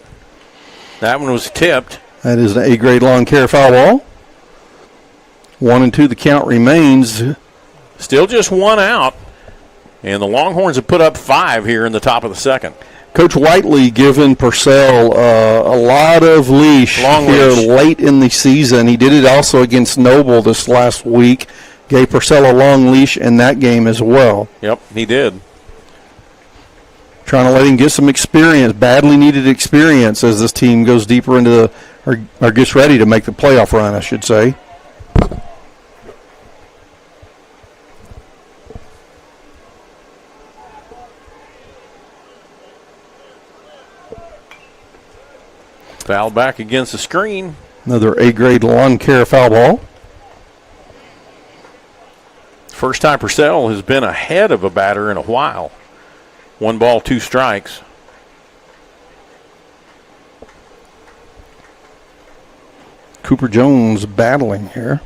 That one was tipped. That is an A-grade lawn care foul ball. 1-2 the count remains. Still just one out, and the Longhorns have put up 5 here in the top of the second. Coach Whiteley giving Purcell a lot of leash here late in the season. He did it also against Noble this last week. Gave Purcell a long leash in that game as well. Yep, he did. Trying to let him get some experience, badly needed experience as this team goes deeper into or gets ready to make the playoff run, I should say. Foul back against the screen. Another A-grade lawn care foul ball. First time Purcell has been ahead of a batter in a while. 1 ball, 2 strikes. Cooper Jones battling here.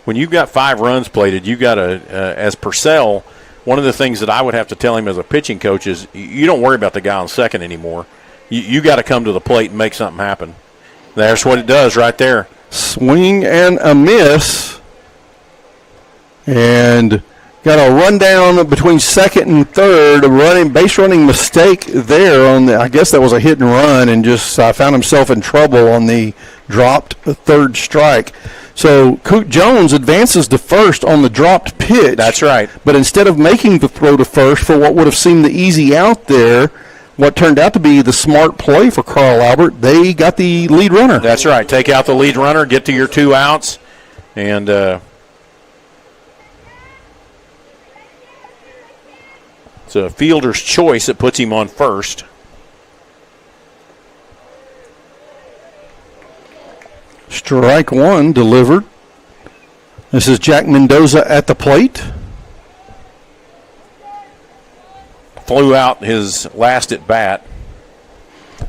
When you've got 5 runs plated, you got to, as Purcell, one of the things that I would have to tell him as a pitching coach is you don't worry about the guy on second anymore. You got to come to the plate and make something happen. That's what it does right there. Swing and a miss. And got a rundown between second and third. A base running mistake there on I guess that was a hit and run, and just found himself in trouble on the dropped third strike. So Coot Jones advances to first on the dropped pitch. That's right. But instead of making the throw to first for what would have seemed the easy out there, what turned out to be the smart play for Carl Albert, they got the lead runner. That's right. Take out the lead runner, get to your 2 outs, and it's a fielder's choice that puts him on first. Strike 1 delivered. This is Jack Mendoza at the plate. Flew out his last at bat.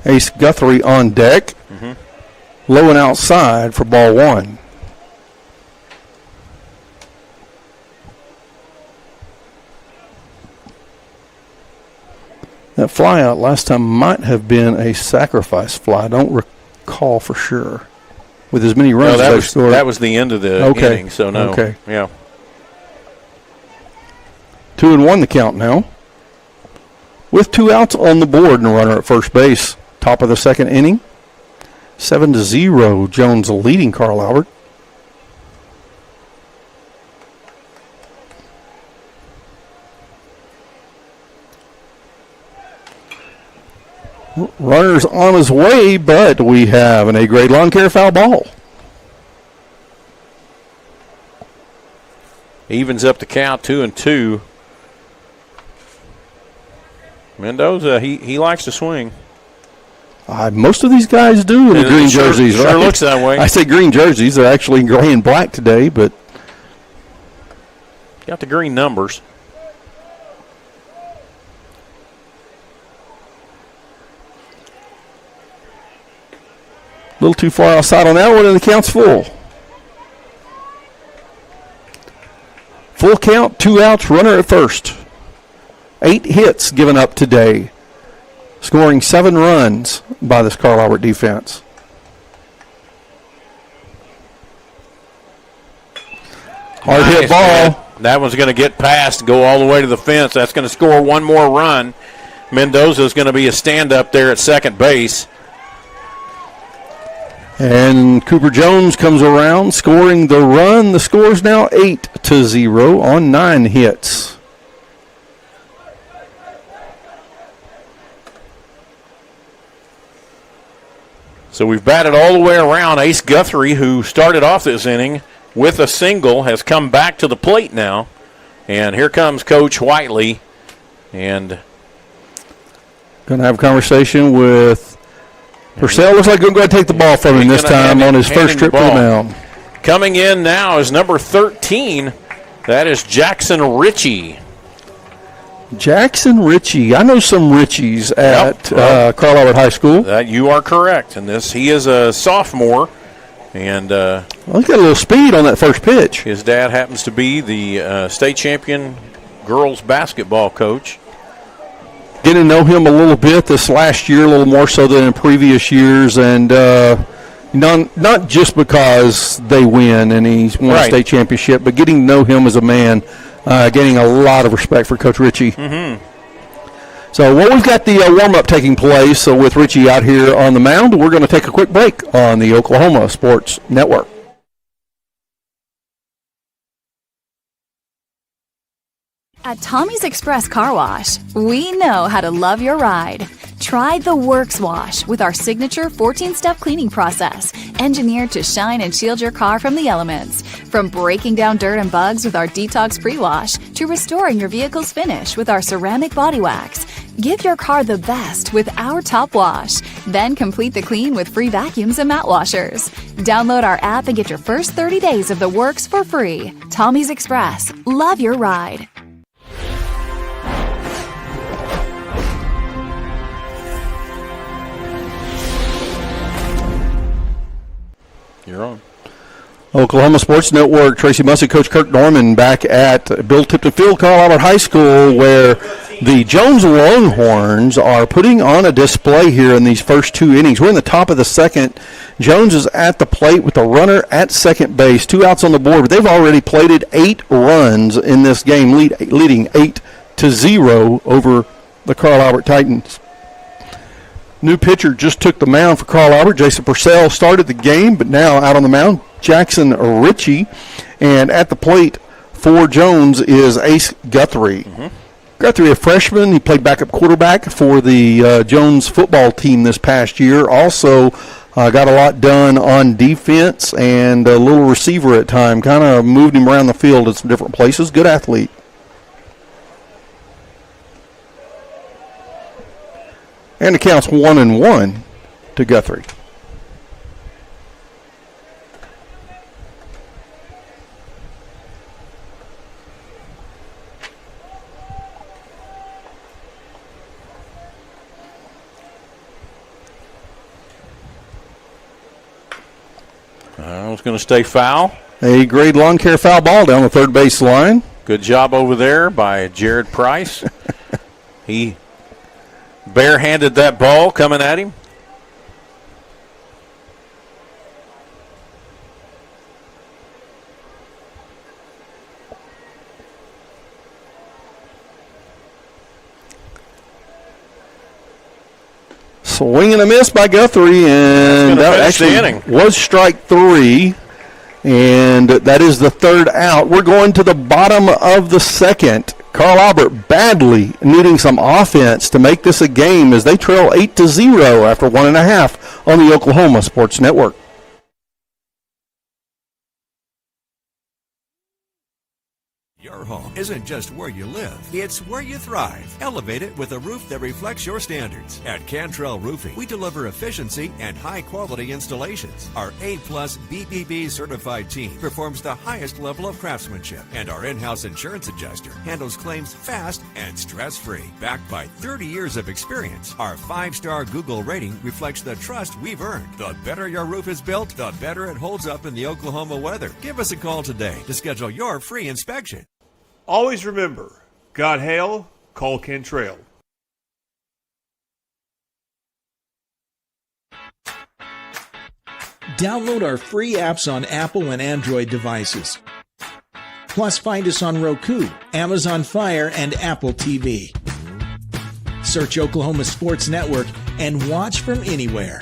Ace Guthrie on deck. Low and outside for ball 1. That fly out last time might have been a sacrifice fly. I don't recall for sure. With as many runs as they scored. That was the end of the inning, so no. Okay. Yeah. 2-1 the count now. with 2 outs on the board and a runner at first base. Top of the second inning. 7-0, Jones leading Carl Albert. Runner's on his way, but we have an A-grade lawn care foul ball. Evens up the count, 2-2. Mendoza, he likes to swing. Most of these guys do in the green jerseys, sure right? Looks that way. I say green jerseys. They're actually gray and black today, but got the green numbers. a little too far outside on that one, and the count's full. Full count, 2 outs, runner at first. 8 hits given up today, scoring 7 runs by this Carl Albert defense. Hard hit ball. That one's going to get past and go all the way to the fence. That's going to score one more run. Mendoza's going to be a stand-up there at second base. And Cooper Jones comes around, scoring the run. The score is now 8-0 on 9 hits. So we've batted all the way around. Ace Guthrie, who started off this inning with a single, has come back to the plate now. And here comes Coach Whiteley. And going to have a conversation with Purcell. Looks like we're going to take the ball from him this time on his first trip to the mound. Coming in now is number 13. That is Jackson Ritchie. Jackson Ritchie. I know some Ritchies at Carl Albert High School. You are correct. And he is a sophomore. And well, he's got a little speed on that first pitch. His dad happens to be the state champion girls basketball coach. Getting to know him a little bit this last year, a little more so than in previous years, and not just because they win and he's won a state championship, but getting to know him as a man, getting a lot of respect for Coach Ritchie. Mm-hmm. So, we've got the warm-up taking place with Ritchie out here on the mound. We're going to take a quick break on the Oklahoma Sports Network. At Tommy's Express Car Wash, we know how to love your ride. Try the Works Wash with our signature 14-step cleaning process, engineered to shine and shield your car from the elements. From breaking down dirt and bugs with our Detox Pre-Wash to restoring your vehicle's finish with our ceramic body wax. Give your car the best with our Top Wash. Then complete the clean with free vacuums and mat washers. Download our app and get your first 30 days of the Works for free. Tommy's Express. Love your ride. You're on. Oklahoma Sports Network, Tracy Mussey, Coach Kirk Norman back at Bill Tipton Field, Carl Albert High School, where the Jones Longhorns are putting on a display here in these first 2 innings. We're in the top of the second. Jones is at the plate with the runner at second base, 2 outs on the board, but they've already plated 8 runs in this game, leading 8-0 over the Carl Albert Titans. New pitcher just took the mound for Carl Albert. Jason Purcell started the game, but now out on the mound, Jackson Ritchie. And at the plate for Jones is Ace Guthrie. Mm-hmm. Guthrie, a freshman. He played backup quarterback for the Jones football team this past year. Also got a lot done on defense and a little receiver at time. Kind of moved him around the field at some different places. Good athlete. And the count's 1-1 to Guthrie. I was going to stay foul. A grade lawn care foul ball down the third base line. Good job over there by Jared Price. He barehanded that ball coming at him. swing and a miss by Guthrie, and that actually was strike 3, and that is the third out. We're going to the bottom of the second. Carl Albert badly needing some offense to make this a game as they trail 8-0 after 1.5 on the Oklahoma Sports Network. Your home isn't just where you live, it's where you thrive. Elevate it with a roof that reflects your standards. At Cantrell Roofing, we deliver efficiency and high-quality installations. Our A-plus BBB certified team performs the highest level of craftsmanship, and our in-house insurance adjuster handles claims fast and stress-free. Backed by 30 years of experience, our 5-star Google rating reflects the trust we've earned. The better your roof is built, the better it holds up in the Oklahoma weather. Give us a call today to schedule your free inspection. Always remember, God hail, call Cantrell. Download our free apps on Apple and Android devices. Plus, find us on Roku, Amazon Fire, and Apple TV. Search Oklahoma Sports Network and watch from anywhere.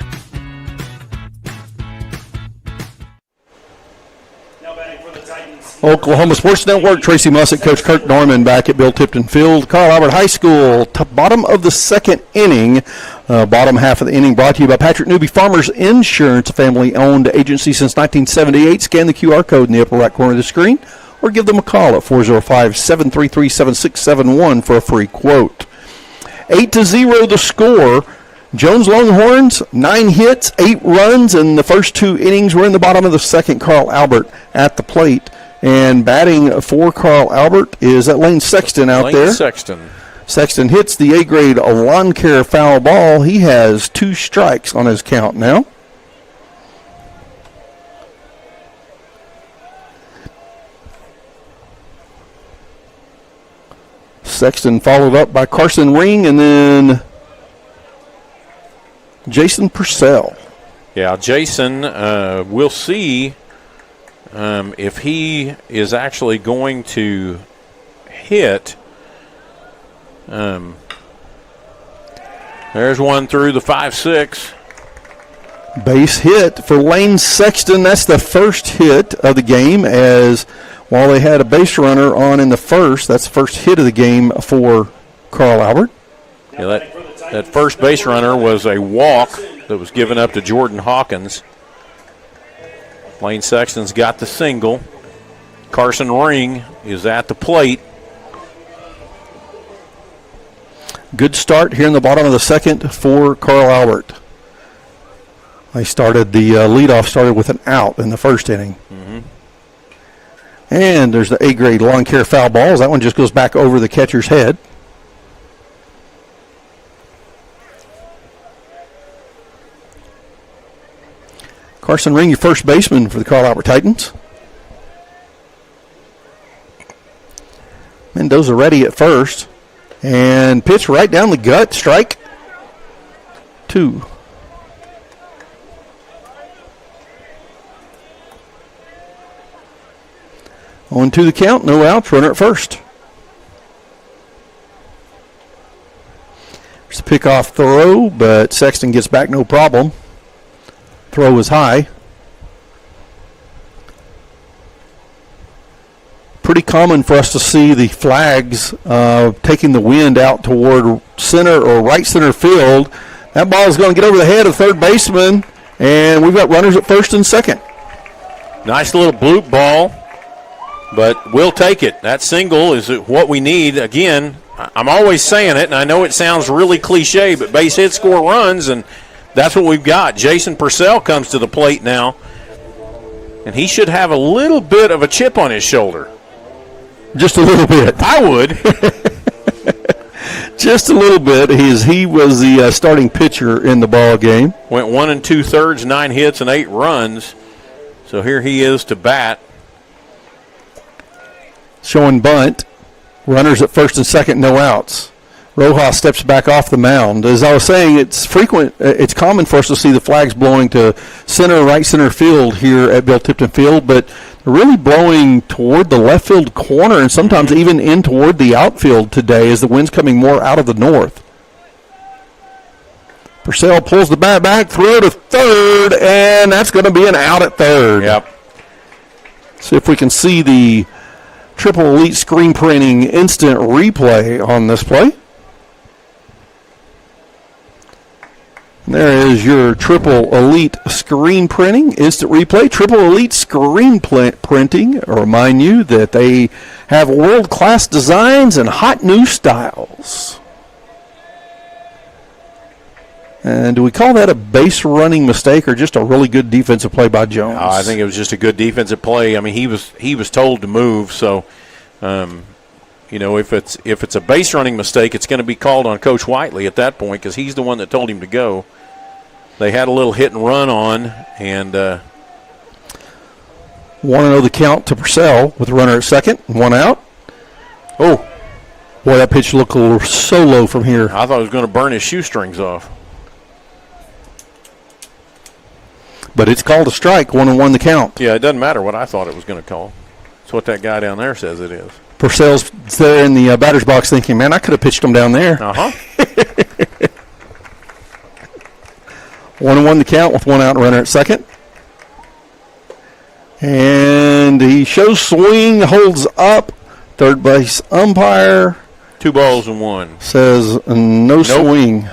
Oklahoma Sports Network, Tracy Mussick, Coach Kirk Norman back at Bill Tipton Field, Carl Albert High School. Bottom of the second inning, bottom half of the inning brought to you by Patrick Newby Farmers Insurance, a family-owned agency since 1978. Scan the QR code in the upper right corner of the screen or give them a call at 405-733-7671 for a free quote. 8-0 the score. Jones Longhorns, 9 hits, 8 runs, and the first 2 innings were in the bottom of the second. Carl Albert at the plate. And batting for Carl Albert is that Lane Sexton out there. Sexton. Sexton hits the A-grade lawn care foul ball. He has 2 strikes on his count now. Sexton followed up by Carson Ring and then Jason Purcell. Yeah, Jason, we'll see if he is actually going to hit. There's one through the 5-6. Base hit for Lane Sexton. That's the first hit of the game, as while they had a base runner on in the first, that's the first hit of the game for Carl Albert. Yeah, that first base runner was a walk that was given up to Jordan Hawkins. Lane Sexton's got the single. Carson Ring is at the plate. Good start here in the bottom of the second for Carl Albert. They started, the leadoff started with an out in the first inning. Mm-hmm. And there's the A-grade lawn care foul balls. That one just goes back over the catcher's head. Carson Ring, your first baseman for the Carl Albert Titans. Mendoza ready at first. And pitch right down the gut. Strike 2. On to the count. No outs. Runner at first. There's a pickoff throw, but Sexton gets back no problem. Throw is high. Pretty common for us to see the flags taking the wind out toward center or right center field. That ball is going to get over the head of third baseman, and we've got runners at first and second. Nice little bloop ball, but we'll take it. That single is what we need. Again, I'm always saying it, and I know it sounds really cliche, but base hits score runs, and that's what we've got. Jason Purcell comes to the plate now, and he should have a little bit of a chip on his shoulder. Just a little bit. I would. Just a little bit. He was the starting pitcher in the ball game. Went 1 2/3, 9 hits, and 8 runs. So here he is to bat. Showing bunt. Runners at first and second, no outs. Rojas steps back off the mound. As I was saying, it's common for us to see the flags blowing to center, right center field here at Bill Tipton Field, but they're really blowing toward the left field corner and sometimes even in toward the outfield today as the wind's coming more out of the north. Purcell pulls the bat back, throw to third, and that's going to be an out at third. Yep. See if we can see the Triple Elite screen printing instant replay on this play. And there is your Triple Elite screen printing instant replay. Triple Elite screen printing, I remind you that they have world-class designs and hot new styles. And do we call that a base running mistake or just a really good defensive play by Jones? I think it was just a good defensive play. I mean, he was told to move, so if it's a base running mistake, it's going to be called on Coach Whiteley at that point because he's the one that told him to go. They had a little hit and run on, and 1-0 the count to Purcell with a runner at second, 1 out. Oh, boy, that pitch looked a little so low from here. I thought it was going to burn his shoestrings off. But it's called a strike, 1-1 the count. Yeah, it doesn't matter what I thought it was going to call. It's what that guy down there says it is. Purcell's there in the batter's box thinking, man, I could have pitched him down there. 1-1 the count with 1 out and runner at second. And he shows swing, holds up. Third base umpire. 2 balls and 1. Says no swing.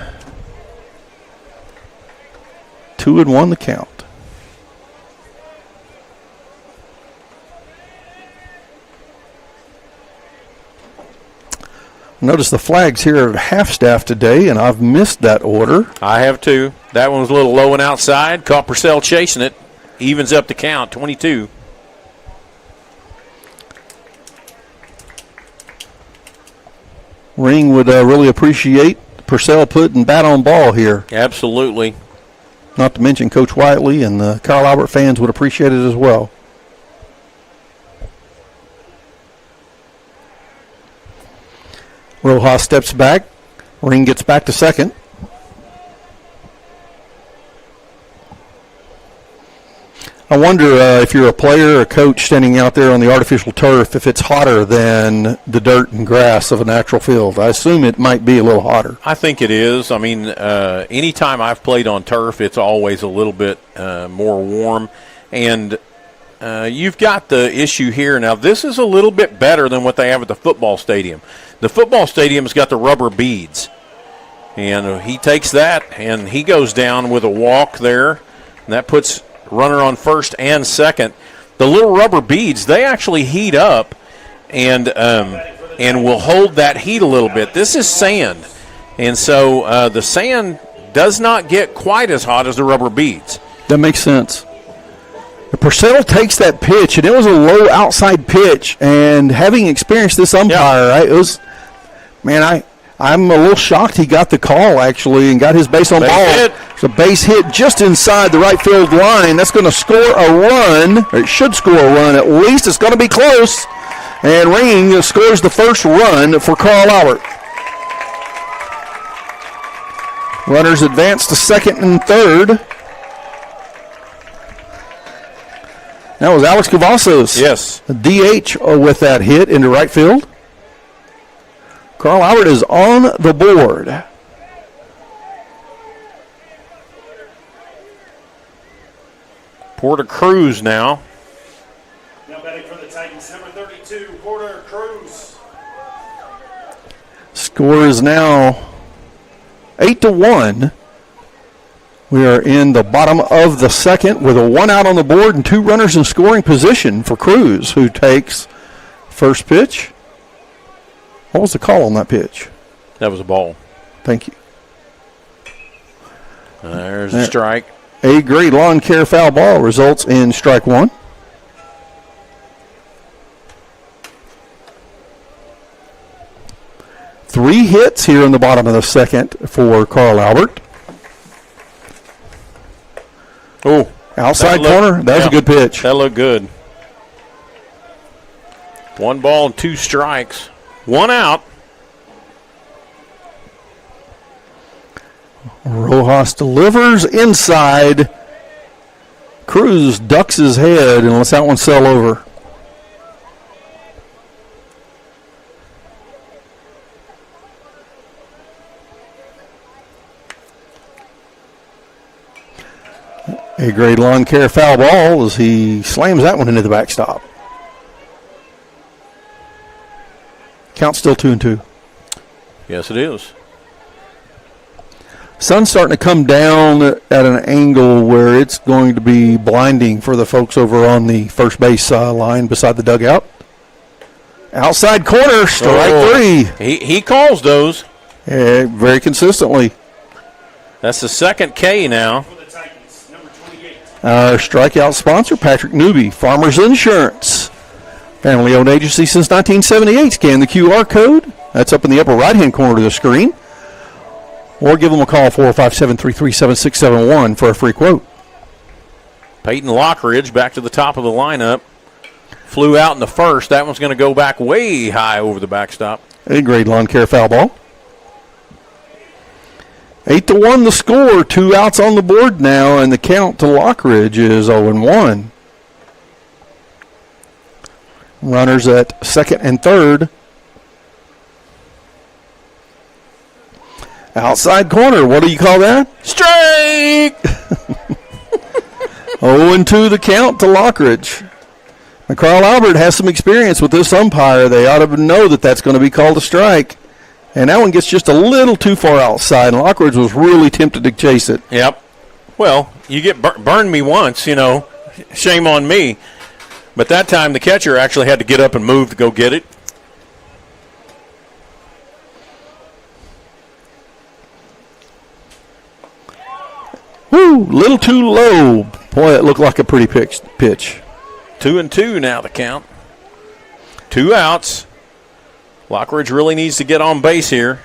2-1 the count. Notice the flags here at half staff today, and I've missed that order. I have too. That one was a little low and outside. Caught Purcell chasing it. Evens up the count, 22. Ring would really appreciate Purcell putting bat on ball here. Absolutely. Not to mention Coach Whiteley and the Carl Albert fans would appreciate it as well. Rojas steps back. Ring gets back to second. I wonder if you're a player or a coach standing out there on the artificial turf, if it's hotter than the dirt and grass of a natural field. I assume it might be a little hotter. I think it is. I mean, anytime I've played on turf, it's always a little bit more warm. And you've got the issue here. Now, this is a little bit better than what they have at the football stadium. The football stadium's got the rubber beads. And he takes that, and he goes down with a walk there. And that puts runner on first and second. The little rubber beads, they actually heat up and will hold that heat a little bit. This is sand. And so the sand does not get quite as hot as the rubber beads. That makes sense. Purcell takes that pitch, and it was a low outside pitch. And having experienced this umpire, I'm a little shocked he got the call, actually, and got his base on ball. It's a base hit just inside the right field line. That's going to score a run, or it should score a run at least. It's going to be close. And Ring scores the first run for Carl Albert. Runners advance to second and third. That was Alex Cavazos. Yes. A DH with that hit into right field. Carl Albert is on the board. Porter Cruz now. Now batting for the Titans, number 32, Porter Cruz. Score is now 8-1. We are in the bottom of the second with a 1 out on the board and 2 runners in scoring position for Cruz, who takes first pitch. What was the call on that pitch? That was a ball. Thank you. There's a strike. A great lawn care foul ball results in strike 1. Three hits here in the bottom of the second for Carl Albert. Oh, outside corner. That was a good pitch. That looked good. 1 ball and 2 strikes. 1 out. Rojas delivers inside. Cruz ducks his head and lets that one sail over. A great lawn care foul ball as he slams that one into the backstop. Count still 2-2. Yes, it is. Sun's starting to come down at an angle where it's going to be blinding for the folks over on the first base line beside the dugout. Outside corner, strike 3. He calls those. Yeah, very consistently. That's the second K now. For the Titans, number 28. Our strikeout sponsor, Patrick Newby, Farmers Insurance. Family-owned agency since 1978. Scan the QR code. That's up in the upper right-hand corner of the screen. Or give them a call, 457-337-6671 for a free quote. Peyton Lockridge back to the top of the lineup. Flew out in the first. That one's going to go back way high over the backstop. A great lawn care foul ball. 8-1 the score. 2 outs on the board now, and the count to Lockridge is 0-1. Runners at second and third. Outside corner. What do you call that? Strike! 0-2 the count to Lockridge. Now, Carl Albert has some experience with this umpire. They ought to know that that's going to be called a strike. And that one gets just a little too far outside, and Lockridge was really tempted to chase it. Yep. Well, you get burned me once, you know. Shame on me. But that time the catcher actually had to get up and move to go get it. Woo, little too low. Boy, it looked like a pretty pitch. 2-2 now the count. 2 outs. Lockridge really needs to get on base here.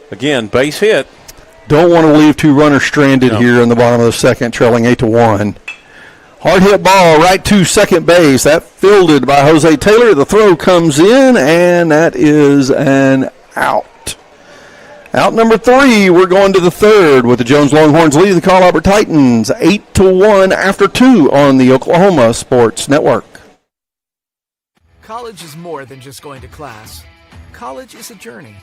Again, base hit. Don't want to leave 2 runners stranded here in the bottom of the second, trailing 8-1. Hard hit ball right to second base. That fielded by Jose Taylor. The throw comes in, and that is an out. Out number 3, we're going to the third with the Jones Longhorns leading the Carl Albert Titans 8-1 after 2 on the Oklahoma Sports Network. College is more than just going to class. College is a journey.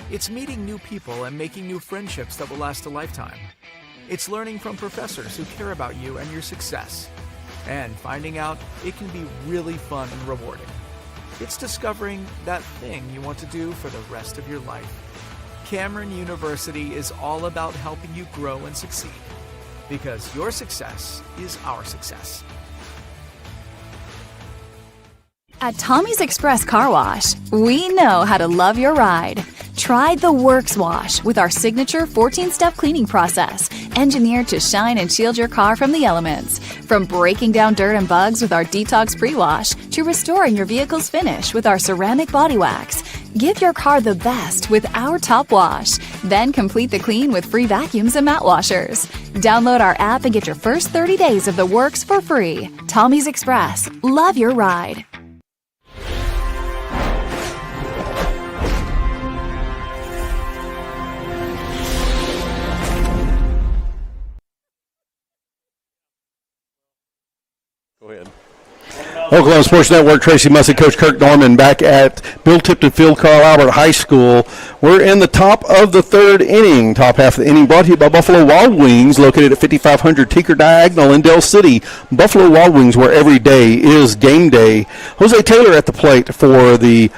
It's meeting new people and making new friendships that will last a lifetime. It's learning from professors who care about you and your success. And finding out it can be really fun and rewarding. It's discovering that thing you want to do for the rest of your life. Cameron University is all about helping you grow and succeed. Because your success is our success. At Tommy's Express Car Wash, we know how to love your ride. Try the Works Wash with our signature 14-step cleaning process, engineered to shine and shield your car from the elements. From breaking down dirt and bugs with our Detox Pre-Wash to restoring your vehicle's finish with our ceramic body wax. Give your car the best with our Top Wash. Then complete the clean with free vacuums and mat washers. Download our app and get your first 30 days of the works for free. Tommy's Express. Love your ride. Go ahead. Oklahoma Sports Network, Tracy Mussey, Coach Kirk Norman back at Bill Tipton Field, Carl Albert High School. We're in the top of the third inning. Top half of the inning brought to you by Buffalo Wild Wings, located at 5500 Tinker Diagonal in Del City. Buffalo Wild Wings, where every day is game day. Jose Taylor at the plate for the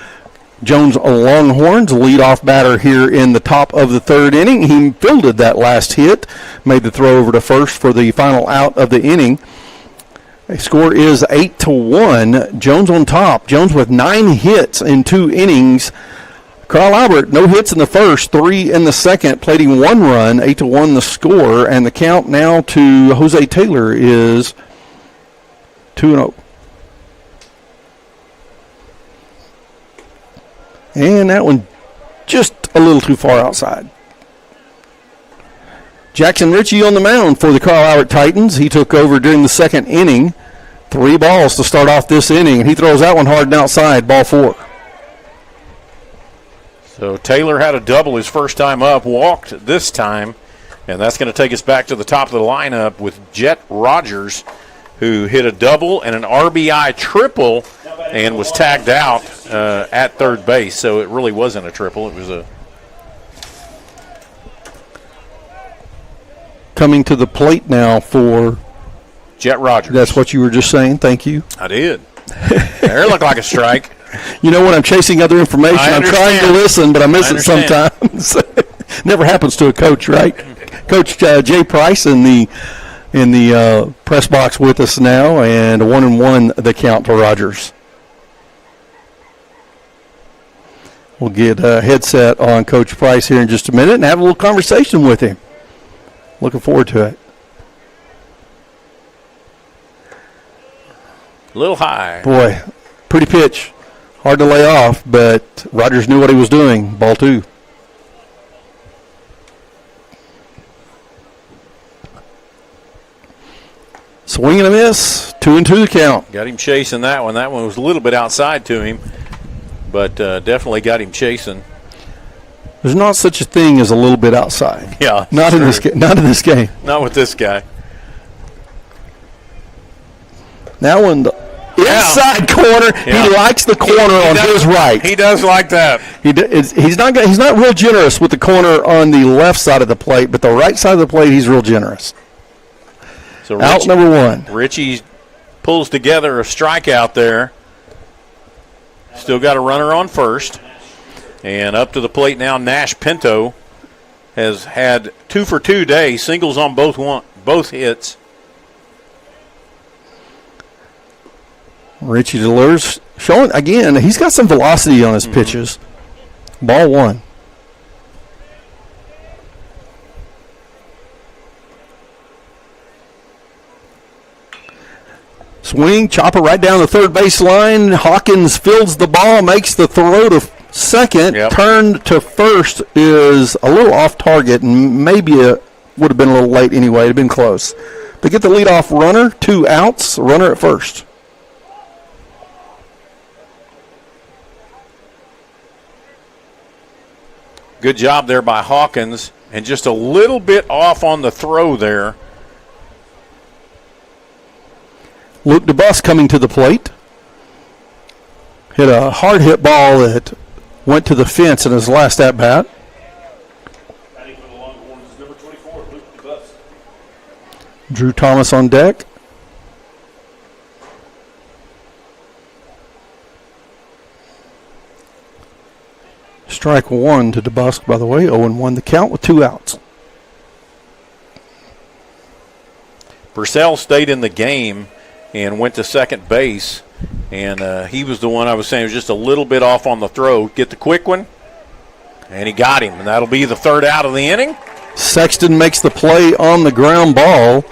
Jones Longhorns, leadoff batter here in the top of the third inning. He fielded that last hit, made the throw over to first for the final out of the inning. The score is 8-1. Jones on top. Jones with 9 hits in 2 innings. Carl Albert, no hits in the first, 3 in the second, plating 1 run, 8-1 the score, and the count now to Jose Taylor is 2-0. And that one just a little too far outside. Jackson Ritchie on the mound for the Carl Albert Titans. He took over during the second inning. 3 balls to start off this inning, and he throws that one hard and outside, ball 4. So Taylor had a double his first time up, walked this time, and that's going to take us back to the top of the lineup with Jet Rogers, who hit a double and an RBI triple and was tagged out at third base. So it really wasn't a triple. It was a coming to the plate now for Jet Rogers. That's what you were just saying. Thank you. I did. There looked like a strike. You know, when I'm chasing other information, I'm trying to listen, but I miss it sometimes. Never happens to a coach, right? Coach Jay Price in the press box with us now, and 1-1 the count for Rogers. We'll get a headset on Coach Price here in just a minute and have a little conversation with him. Looking forward to it. A little high. Boy, pretty pitch. Hard to lay off, but Rogers knew what he was doing. Ball 2. Swing and a miss. 2-2 the count. Got him chasing that one. That one was a little bit outside to him, but definitely got him chasing. There's not such a thing as a little bit outside. Yeah. Not in this Not in this game. Not with this guy. That one, the inside corner. Yeah. He likes the corner on his right. He does like that. He's not real generous with the corner on the left side of the plate, but the right side of the plate, he's real generous. So out number 1. Richie pulls together a strikeout there. Still got a runner on first. And up to the plate now, Nash Pinto has had 2 for 2 day, singles on both hits. Richie DeLure's showing, again, he's got some velocity on his pitches. Ball 1. Swing, chopper right down the third base line. Hawkins fields the ball, makes the throw to second. Yep. Turn to first is a little off target, and maybe it would have been a little late anyway. It had been close. They get the leadoff runner, 2 outs, runner at first. Good job there by Hawkins, and just a little bit off on the throw there. Luke DeBus coming to the plate. Hit a hard hit ball that went to the fence in his last at bat. Batting for the Longhorns is number 24, Luke DeBus. Drew Thomas on deck. Strike 1 to DeBusk, by the way. 0-1 the count with 2 outs. Purcell stayed in the game and went to second base, and he was the one I was saying was just a little bit off on the throw. Get the quick one, and he got him, and that'll be the 3rd out of the inning. Sexton makes the play on the ground ball,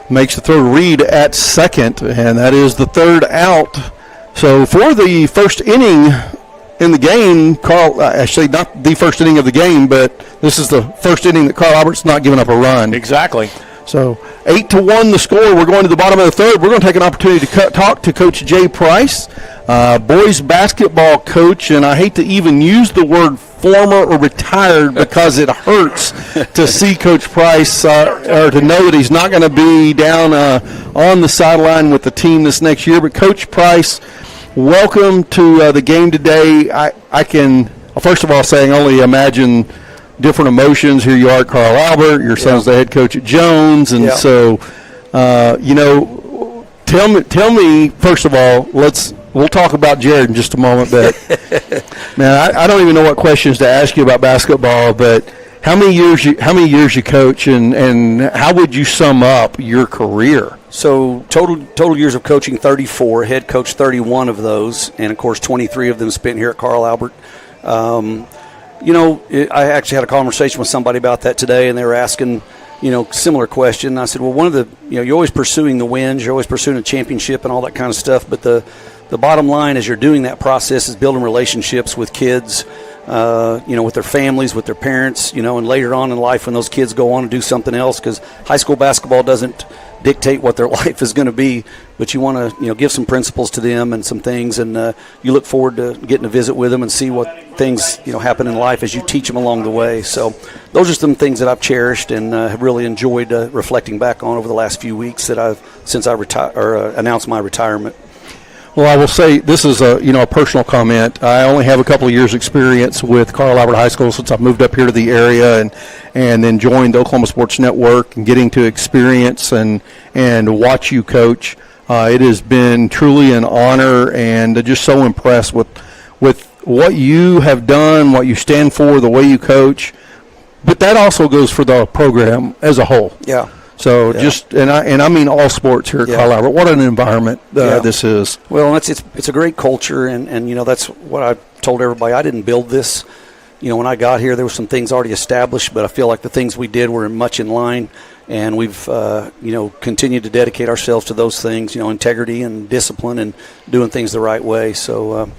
makes the throw to Reed at second, and that is the 3rd out. So for the first inning in the game, Carl, actually not the first inning of the game, but this is the first inning that Carl Albert's not giving up a run. Exactly. So 8-1 the score. We're going to the bottom of the 3rd. We're going to take an opportunity to talk to Coach Jay Price, boys basketball coach, and I hate to even use the word former or retired because it hurts to see Coach Price or to know that he's not going to be down on the sideline with the team this next year. But Coach Price, welcome to the game today. I can, first of all, saying only imagine different emotions. Here you are, Carl Albert. Your son's the head coach at Jones, and so tell me first of all. We'll talk about Jared in just a moment. But man, I don't even know what questions to ask you about basketball. But how many years you coach, and how would you sum up your career? So total years of coaching, 34. Head coach, 31 of those, and of course 23 of them spent here at Carl Albert. I actually had a conversation with somebody about that today, and they were asking, similar question. And I said, well, one of the, you're always pursuing the wins, you're always pursuing a championship and all that kind of stuff, but the bottom line as you're doing that process is building relationships with kids, with their families, with their parents, and later on in life when those kids go on to do something else, because high school basketball doesn't dictate what their life is going to be, but you want to give some principles to them and some things, and you look forward to getting to visit with them and see what things happen in life as you teach them along the way. So those are some things that I've cherished and have really enjoyed reflecting back on over the last few weeks that since I announced my retirement. Well, I will say this is a personal comment. I only have a couple of years' experience with Carl Albert High School since I moved up here to the area and then joined the Oklahoma Sports Network and getting to experience and watch you coach. It has been truly an honor and just so impressed with what you have done, what you stand for, the way you coach. But that also goes for the program as a whole. Yeah. So just I mean all sports here at Carl Albert. What an environment this is. Well, it's a great culture, and that's what I told everybody. I didn't build this. When I got here, there were some things already established, but I feel like the things we did were much in line, and we've continued to dedicate ourselves to those things. Integrity and discipline and doing things the right way. So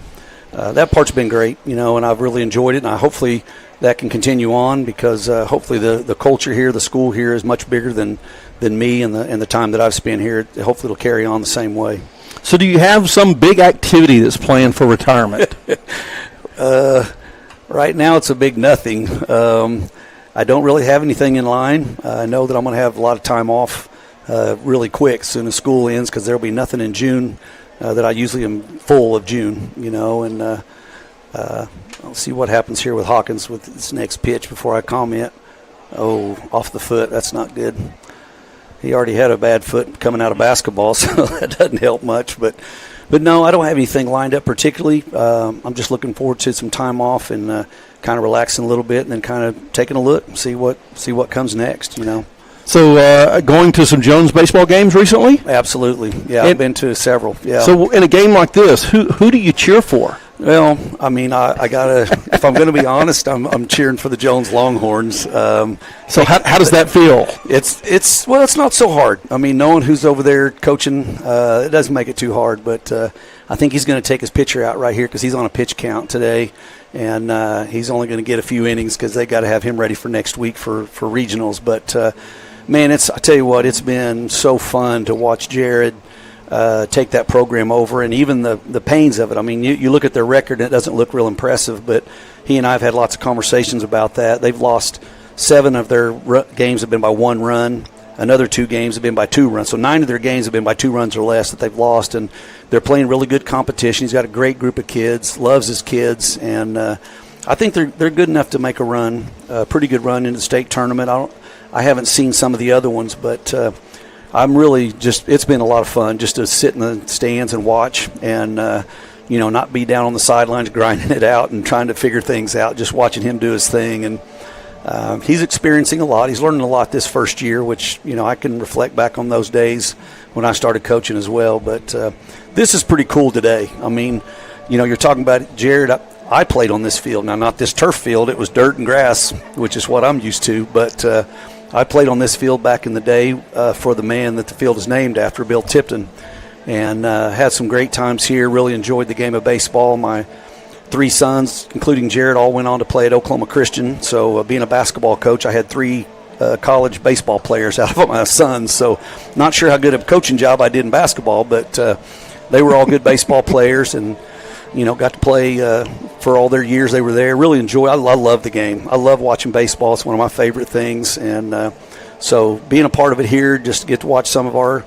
that part's been great. And I've really enjoyed it, and hopefully that can continue on because hopefully the culture here, the school here is much bigger than me and the time that I've spent here. Hopefully it'll carry on the same way. So do you have some big activity that's planned for retirement? Right now it's a big nothing. I don't really have anything in line. I know that I'm going to have a lot of time off really quick as soon as school ends because there will be nothing in June that I usually am full of June, and I'll see what happens here with Hawkins with this next pitch before I comment. Oh, off the foot. That's not good. He already had a bad foot coming out of basketball, so that doesn't help much. But no, I don't have anything lined up particularly. I'm just looking forward to some time off and kind of relaxing a little bit and then kind of taking a look and see what comes next, So going to some Jones baseball games recently? Absolutely. Yeah, I've been to several. Yeah. So in a game like this, who do you cheer for? Well, I mean, I gotta. If I'm going to be honest, I'm cheering for the Jones Longhorns. So how does that feel? It's not so hard. I mean, knowing who's over there coaching, it doesn't make it too hard. But I think he's going to take his pitcher out right here because he's on a pitch count today, and he's only going to get a few innings because they got to have him ready for next week for regionals. But man, I tell you what, it's been so fun to watch Jared take that program over, and even the pains of it. I mean, you look at their record, and it doesn't look real impressive, but he and I have had lots of conversations about that. They've lost 7 of their games have been by 1 run. Another 2 games have been by 2 runs. So 9 of their games have been by 2 runs or less that they've lost, and they're playing really good competition. He's got a great group of kids, loves his kids, and I think they're good enough to make a run, a pretty good run in the state tournament. I haven't seen some of the other ones, but I'm really it's been a lot of fun just to sit in the stands and watch and, not be down on the sidelines grinding it out and trying to figure things out, just watching him do his thing. And he's experiencing a lot. He's learning a lot this first year, which, I can reflect back on those days when I started coaching as well. But this is pretty cool today. I mean, you're talking about Jared. I played on this field. Now, not this turf field. It was dirt and grass, which is what I'm used to. But I played on this field back in the day for the man that the field is named after, Bill Tipton, and had some great times here. Really enjoyed the game of baseball. My 3 sons, including Jared, all went on to play at Oklahoma Christian. So being a basketball coach, I had 3 college baseball players out of my sons. So not sure how good a coaching job I did in basketball, but they were all good baseball players and, got to play for all their years they were there. Really enjoy. I love the game. I love watching baseball. It's one of my favorite things. And so being a part of it here, just to get to watch some of our,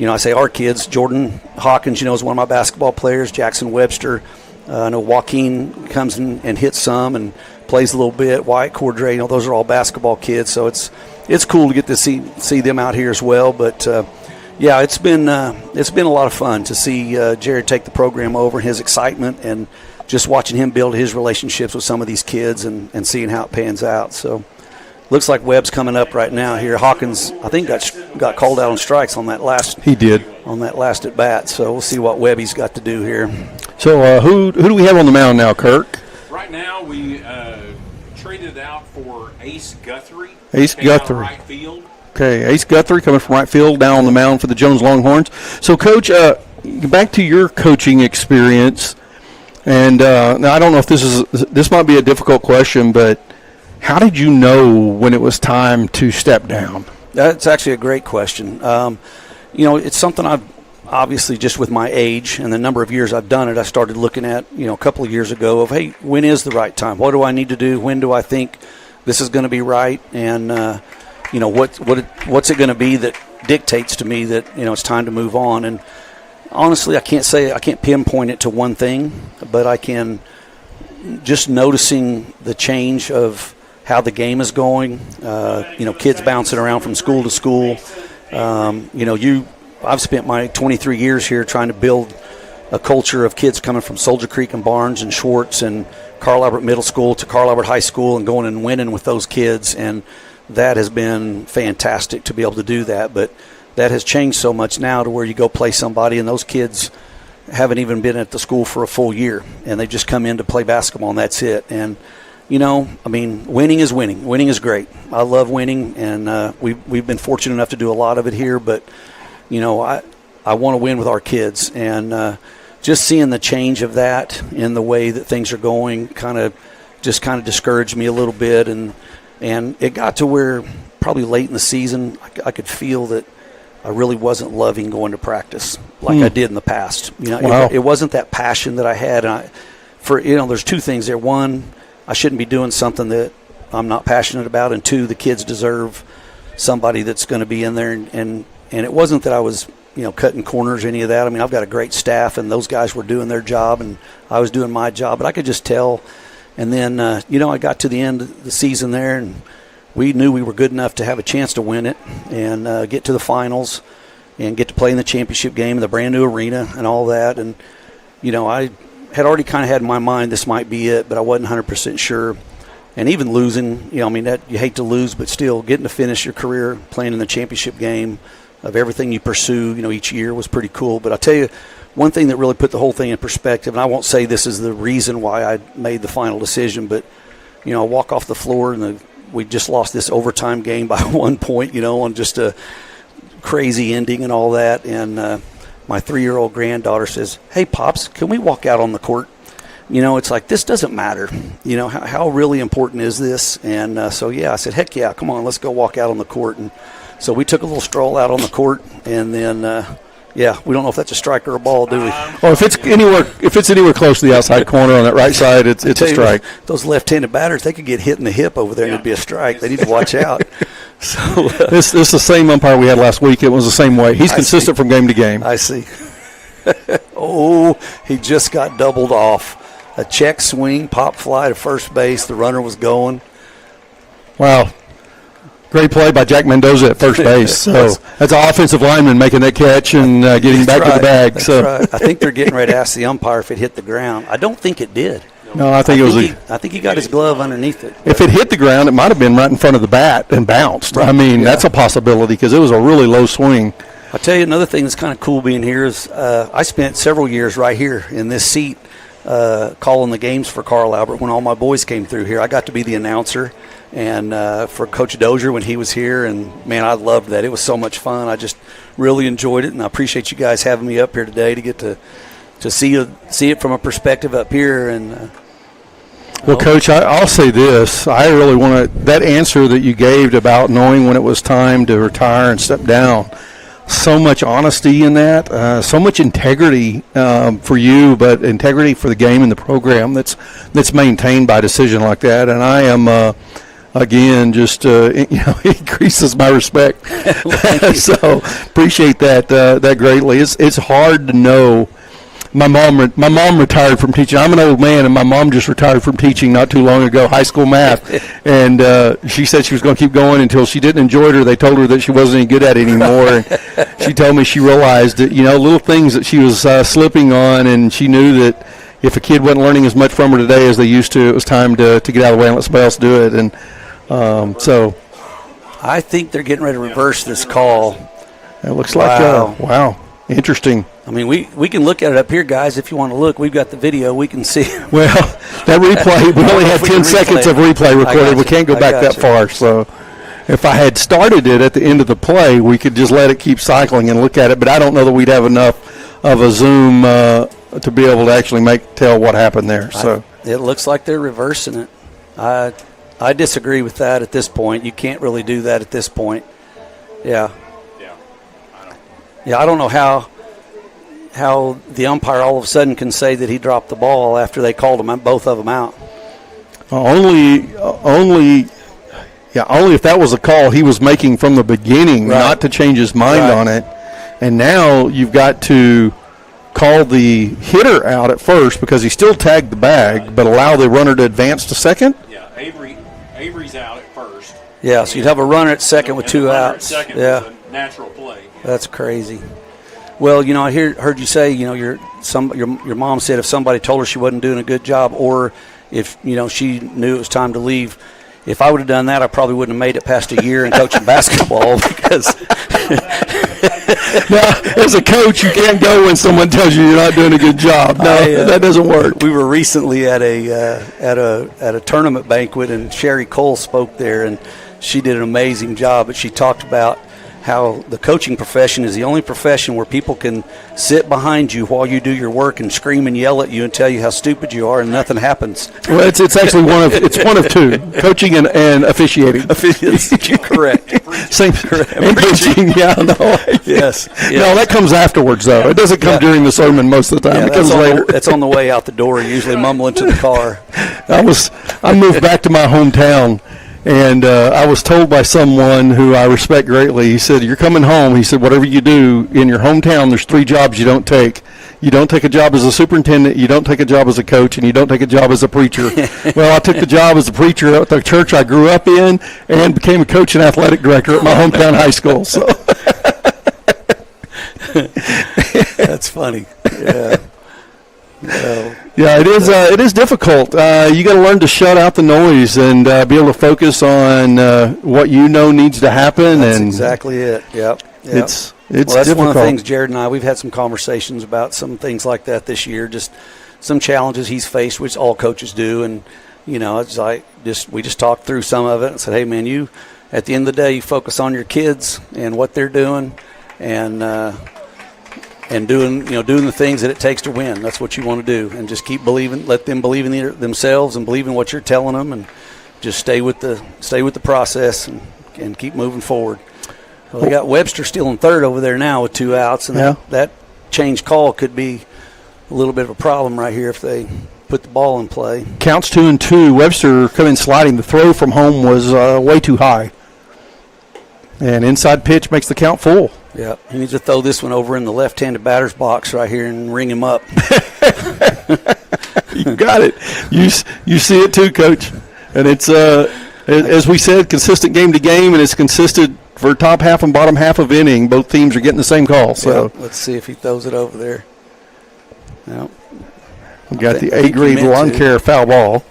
I say our kids. Jordan Hawkins, is one of my basketball players. Jackson Webster. I know Joaquin comes in and hits some and plays a little bit. Wyatt Cordray, those are all basketball kids. So it's cool to get to see them out here as well. But yeah, it's been a lot of fun to see Jared take the program over, his excitement, and just watching him build his relationships with some of these kids and seeing how it pans out. So looks like Webb's coming up right now here. Hawkins, I think, got called out on strikes on that last. He did on that last at bat. So we'll see what Webby's got to do here. So who do we have on the mound now, Kirk? Right now we traded out for Ace Guthrie. Ace Guthrie. Right field. Okay, Ace Guthrie coming from right field down on the mound for the Jones Longhorns. So, Coach, back to your coaching experience, and now I don't know if this might be a difficult question, but how did you know when it was time to step down? That's actually a great question. It's something I've obviously just with my age and the number of years I've done it, I started looking at, a couple of years ago of, hey, when is the right time? What do I need to do? When do I think this is going to be right? And what's it going to be that dictates to me that it's time to move on? And Honestly, I can't pinpoint it to one thing, but I can just noticing the change of how the game is going. Kids bouncing around from school to school. I've spent my 23 years here trying to build a culture of kids coming from Soldier Creek and Barnes and Schwartz and Carl Albert Middle School to Carl Albert High School and going and winning with those kids, and that has been fantastic to be able to do that. But that has changed so much now to where you go play somebody and those kids haven't even been at the school for a full year, and they just come in to play basketball and that's it. And winning is winning. Winning is great. I love winning, and we've been fortunate enough to do a lot of it here. But I want to win with our kids, and just seeing the change of that in the way that things are going kind of discouraged me a little bit, and it got to where probably late in the season I could feel that I really wasn't loving going to practice like I did in the past. Wow. It wasn't that passion that I had. And there's two things there. One, I shouldn't be doing something that I'm not passionate about, and two, the kids deserve somebody that's going to be in there. And it wasn't that I was cutting corners or any of that. I mean, I've got a great staff, and those guys were doing their job, and I was doing my job. But I could just tell. And then, I got to the end of the season there, and we knew we were good enough to have a chance to win it and get to the finals and get to play in the championship game in the brand new arena and all that. And, I had already kind of had in my mind this might be it, but I wasn't 100% sure. And even losing, that you hate to lose, but still getting to finish your career playing in the championship game of everything you pursue, each year was pretty cool. But I'll tell you, one thing that really put the whole thing in perspective, and I won't say this is the reason why I made the final decision, but, I walk off the floor and we just lost this overtime game by 1 point, on just a crazy ending and all that. And my 3-year-old granddaughter says, "Hey, Pops, can we walk out on the court?" It's like, this doesn't matter. How really important is this? And I said, heck yeah, come on, let's go walk out on the court. And so we took a little stroll out on the court, and then, we don't know if that's a strike or a ball, do we? Well, if it's anywhere close to the outside corner on that right side, it's a strike. Those left-handed batters, they could get hit in the hip over there, and it'd be a strike. They need to watch out. So this is the same umpire we had last week. It was the same way. He's consistent from game to game. I see. Oh, he just got doubled off. A check swing, pop fly to first base. The runner was going. Wow. Great play by Jack Mendoza at first base. So that's an offensive lineman making that catch and getting back to the bag. That's right. I think they're getting ready to ask the umpire if it hit the ground. I don't think it did. No, I think I think he got his glove underneath it. If it hit the ground, it might have been right in front of the bat and bounced. Right. I mean, that's a possibility because it was a really low swing. I'll tell you another thing that's kind of cool being here is I spent several years right here in this seat calling the games for Carl Albert when all my boys came through here. I got to be the announcer and for Coach Dozier when he was here, and man, I loved that. It was so much fun. I just really enjoyed it, and I appreciate you guys having me up here today to get to see it from a perspective up here. And well, Coach, I'll say this. I really want to – that answer that you gave about knowing when it was time to retire and step down, so much honesty in that, so much integrity for you, but integrity for the game and the program that's maintained by a decision like that. And I am again, just increases my respect. So appreciate that greatly. It's hard to know. My mom retired from teaching. I'm an old man, and my mom just retired from teaching not too long ago, high school math. And she said she was going to keep going until she didn't enjoy it, or they told her that she wasn't any good at it anymore. And she told me she realized that, little things that she was slipping on, and she knew that if a kid wasn't learning as much from her today as they used to, it was time to get out of the way and let somebody else do it. And so I think they're getting ready to reverse this call. It looks like wow. Interesting. I mean, we can look at it up here, guys. If you want to look, we've got the video. We can see. Well, that replay, we only have 10 seconds of replay recorded. We can't go back that far. So if I had started it at the end of the play, we could just let it keep cycling and look at it. But I don't know that we'd have enough of a zoom to be able to actually tell what happened there. So it looks like they're reversing it. I disagree with that at this point. You can't really do that at this point. Yeah. Yeah, I don't know how the umpire all of a sudden can say that he dropped the ball after they called him, both of them out. Only if that was a call he was making from the beginning, not to change his mind on it. And now you've got to call the hitter out at first because he still tagged the bag, but allow the runner to advance to second? Yeah, Avery's out at first. Yeah, so you'd have a runner at second with 2 outs. Second yeah, was a natural play. That's crazy. Well, I heard you say, your mom said if somebody told her she wasn't doing a good job, or if she knew it was time to leave. If I would have done that, I probably wouldn't have made it past a year in coaching basketball because. Now, as a coach, you can't go when someone tells you you're not doing a good job. No, that doesn't work. We were recently at a tournament banquet, and Sherry Cole spoke there, and she did an amazing job. But she talked about how the coaching profession is the only profession where people can sit behind you while you do your work and scream and yell at you and tell you how stupid you are, and nothing happens. Well, it's actually one of two: coaching and officiating. Correct. Same. And preaching. Yeah. No. Yes. No, that comes afterwards, though. It doesn't come during the sermon most of the time. Yeah, it comes later. That's on the way out the door, usually mumbling to the car. I moved back to my hometown. And I was told by someone who I respect greatly, he said, "You're coming home." He said, "Whatever you do in your hometown, there's 3 jobs you don't take. You don't take a job as a superintendent, you don't take a job as a coach, and you don't take a job as a preacher." Well, I took the job as a preacher at the church I grew up in and became a coach and athletic director at my hometown high school. So That's funny. Yeah. Yeah, it is difficult. You got to learn to shut out the noise and be able to focus on what needs to happen. That's and exactly it. Yep. It's that's difficult. one of the things Jared and I, we've had some conversations about some things like that this year, just some challenges he's faced, which all coaches do. And, it's like we just talked through some of it and said, hey, man, you at the end of the day, you focus on your kids and what they're doing and doing the things that it takes to win. That's what you want to do, and just keep believing. Let them believe in themselves and believe in what you're telling them, and just stay with the process and keep moving forward. Well, they got Webster still in third over there now with 2 outs, and that change call could be a little bit of a problem right here if they put the ball in play. Counts 2-2. Webster coming sliding. The throw from home was way too high, and inside pitch makes the count full. Yeah, he needs to throw this one over in the left-handed batter's box right here and ring him up. You got it. You see it too, Coach. And it's, as we said, consistent game to game, and it's consistent for top half and bottom half of inning. Both teams are getting the same call. So let's see if he throws it over there. Yep. We got the A-grade lawn care foul ball.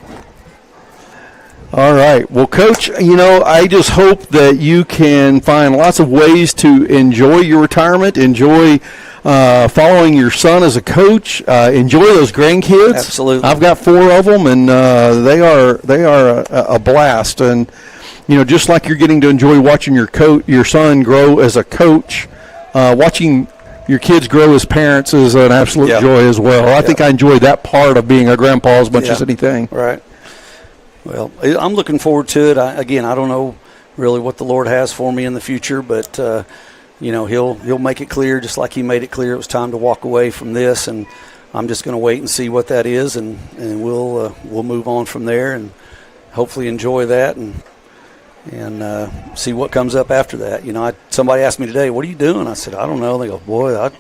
All right. Well, Coach, I just hope that you can find lots of ways to enjoy your retirement, enjoy following your son as a coach, enjoy those grandkids. Absolutely. I've got 4 of them, and they are a blast. And, just like you're getting to enjoy watching your son grow as a coach, watching your kids grow as parents is an absolute joy as well. I think I enjoy that part of being a grandpa as much as anything. Right. Well, I'm looking forward to it. I don't know really what the Lord has for me in the future, but He'll make it clear, just like He made it clear it was time to walk away from this, and I'm just going to wait and see what that is, and we'll move on from there, and hopefully enjoy that, and see what comes up after that. Somebody asked me today, "What are you doing?" I said, "I don't know." They go, "Boy,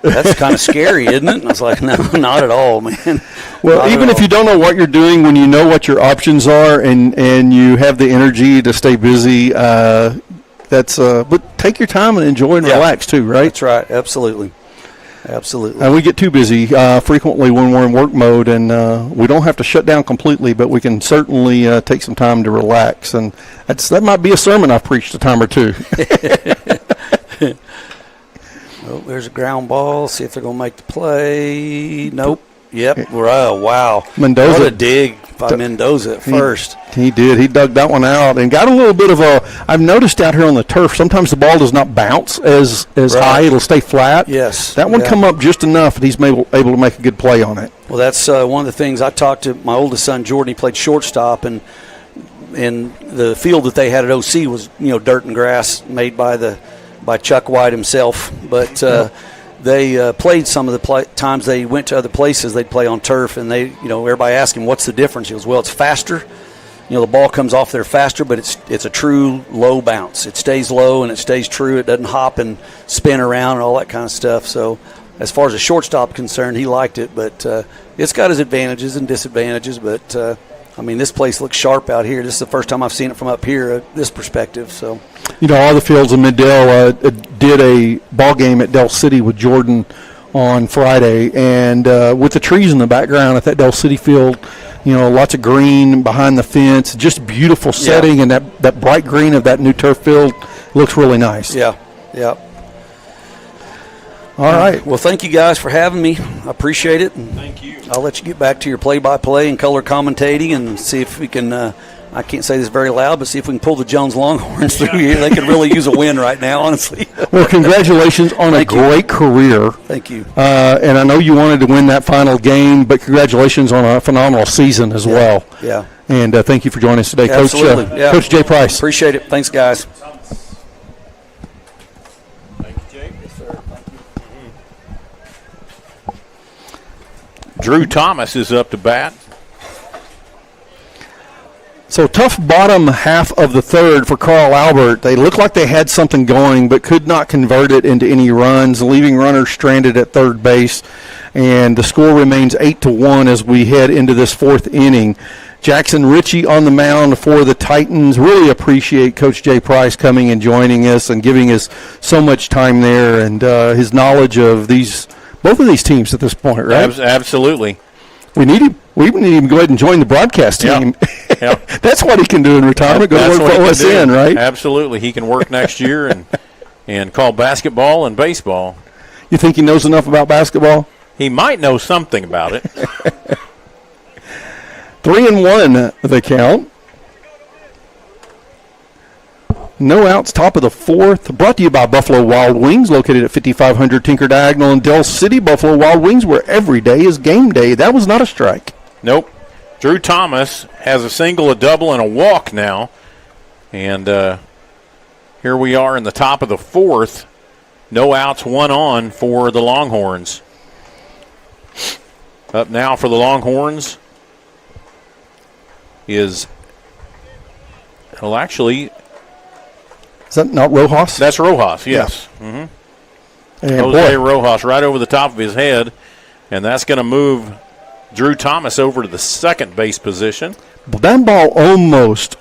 that's kind of scary, isn't it?" And I was like, "No, not at all, man." Well, even if you don't know what you're doing, when you know what your options are and you have the energy to stay busy, but take your time and enjoy and relax too, right? That's right. Absolutely. We get too busy frequently when we're in work mode, and we don't have to shut down completely, but we can certainly take some time to relax. And that might be a sermon I've preached a time or two. Oh, there's a ground ball. See if they're going to make the play. Nope. Yep. Wow. Mendoza. What a dig by Mendoza at first. He did. He dug that one out and got a little bit of I've noticed out here on the turf, sometimes the ball does not bounce as high. It'll stay flat. Yes. That one come up just enough, and he's able to make a good play on it. Well, that's one of the things. I talked to my oldest son, Jordan. He played shortstop, and the field that they had at OC was, dirt and grass made by Chuck White himself. But they played some of the times they went to other places, they'd play on turf, and everybody asked him, "What's the difference?" He goes, "Well, it's faster. The ball comes off there faster, but it's a true low bounce. It stays low and it stays true. It doesn't hop and spin around and all that kind of stuff." So as far as a shortstop concerned, he liked it. But it's got its advantages and disadvantages. But, this place looks sharp out here. This is the first time I've seen it from up here, this perspective. So, all the fields in Mid-Del did a ball game at Del City with Jordan on Friday. And with the trees in the background at that Del City field, lots of green behind the fence, just beautiful setting, and that bright green of that new turf field looks really nice. Yeah. All right. Well, thank you guys for having me. I appreciate it. And thank you. I'll let you get back to your play-by-play and color commentating and see if we can, I can't say this very loud, but see if we can pull the Jones Longhorns through here. They could really use a win right now, honestly. Well, congratulations on a great career. Thank you. And I know you wanted to win that final game, but congratulations on a phenomenal season as well. Yeah. And thank you for joining us today, Absolutely. Coach Jay Price. Appreciate it. Thanks, guys. Drew Thomas is up to bat. So tough bottom half of the third for Carl Albert. They looked like they had something going but could not convert it into any runs, leaving runners stranded at third base. And the score remains 8-1 as we head into this fourth inning. Jackson Ritchie on the mound for the Titans. Really appreciate Coach Jay Price coming and joining us and giving us so much time there and his knowledge of both of these teams at this point, right? Absolutely. We need him. We need him to go ahead and join the broadcast team. Yep. That's what he can do in retirement. Go to work for OSN, right? Absolutely. He can work next year and call basketball and baseball. You think he knows enough about basketball? He might know something about it. 3-1 the count. No outs, top of the fourth. Brought to you by Buffalo Wild Wings, located at 5500 Tinker Diagonal in Del City. Buffalo Wild Wings, where every day is game day. That was not a strike. Nope. Drew Thomas has a single, a double, and a walk now. And here we are in the top of the fourth. No outs, one on for the Longhorns. Up now for the Longhorns is, well, actually, is that not Rojas? That's Rojas, yes. Yeah. Mm-hmm. Jose Rojas right over the top of his head, and that's going to move Drew Thomas over to the second base position. That ball almost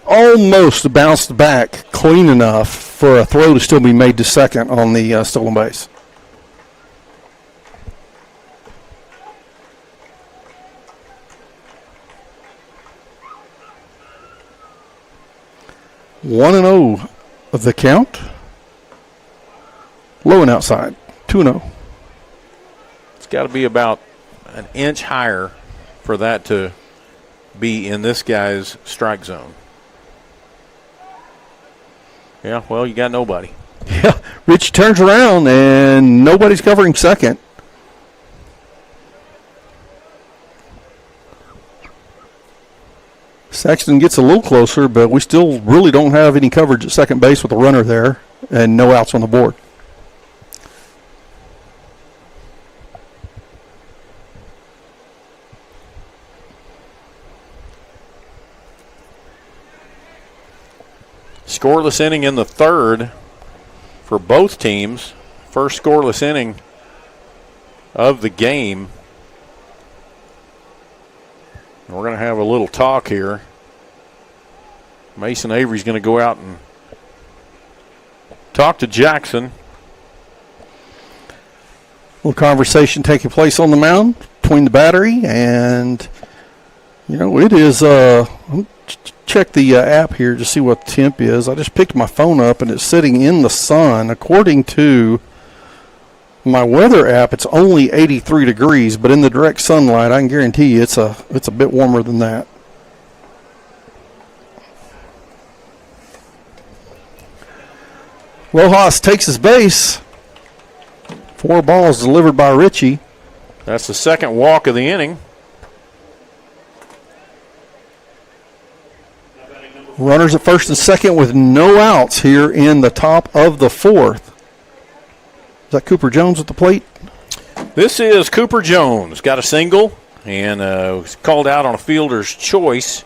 bounced back clean enough for a throw to still be made to second on the stolen base. One and 0 of the count. Low and outside. 2-0. It's got to be about an inch higher for that to be in this guy's strike zone. Yeah, well, you got nobody. Yeah, Rich turns around and nobody's covering second. Saxton gets a little closer, but we still really don't have any coverage at second base with a runner there and no outs on the board. Scoreless inning in the third for both teams. First scoreless inning of the game. We're going to have a little talk here. Mason Avery's going to go out and talk to Jackson. A little conversation taking place on the mound between the battery and, it is, check the app here to see what the temp is. I just picked my phone up and it's sitting in the sun. According to my weather app, it's only 83 degrees, but in the direct sunlight, I can guarantee you it's a bit warmer than that. Rojas takes his base. 4 balls delivered by Ritchie. That's the second walk of the inning. Runners at first and second with no outs here in the top of the fourth. Is that Cooper Jones at the plate? This is Cooper Jones. Got a single and was called out on a fielder's choice.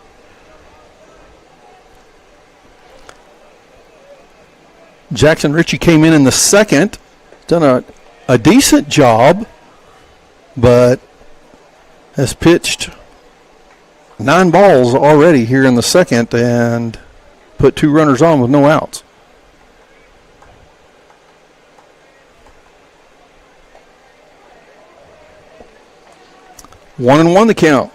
Jackson Ritchie came in the second. Done a decent job but has pitched 9 balls already here in the second and put 2 runners on with no outs. One and one the count.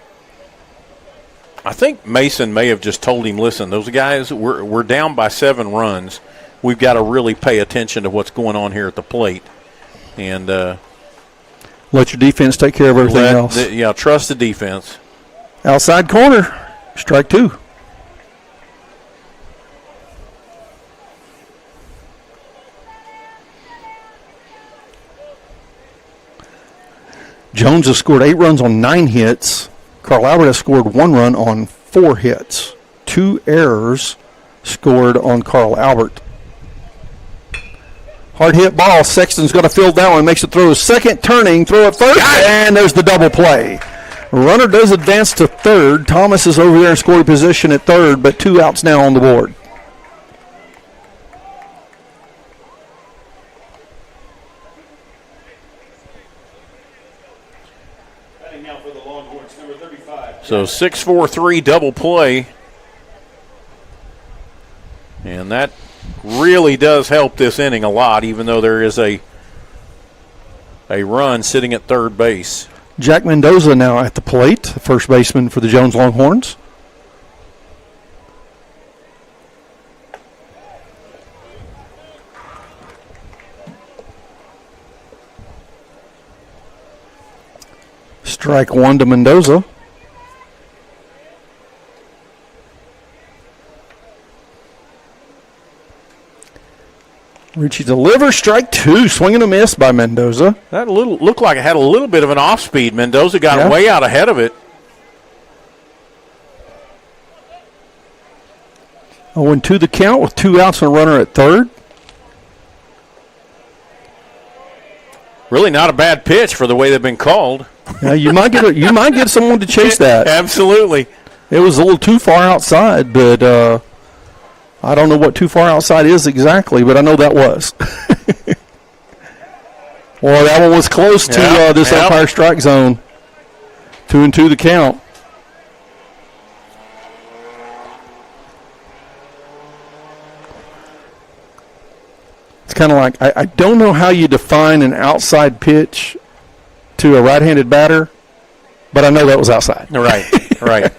I think Mason may have just told him, listen, those guys, we're down by 7 runs. We've got to really pay attention to what's going on here at the plate. And let your defense take care of everything else. Trust the defense. Outside corner, strike 2. Jones has scored 8 runs on 9 hits. Carl Albert has scored 1 run on 4 hits. 2 errors scored on Carl Albert. Hard hit ball. Sexton's going to field that one. Makes the throw. Second turning. Throw at first. And there's the double play. Runner does advance to third. Thomas is over there in scoring position at third, but 2 outs now on the board. So 6-4-3 double play. And that really does help this inning a lot, even though there is a run sitting at third base. Jack Mendoza now at the plate, the first baseman for the Jones Longhorns. Strike 1 to Mendoza. Richie delivers, strike 2, swing and a miss by Mendoza. That looked like it had a little bit of an off speed. Mendoza got way out ahead of it. 0-2 the count with 2 outs and a runner at third. Really not a bad pitch for the way they've been called. Yeah, you might get someone to chase that. Absolutely. It was a little too far outside, but I don't know what too far outside is exactly, but I know that was. Well, that one was close to this umpire strike zone. 2-2 the count. It's kind of like, I don't know how you define an outside pitch to a right-handed batter, but I know that was outside. Right.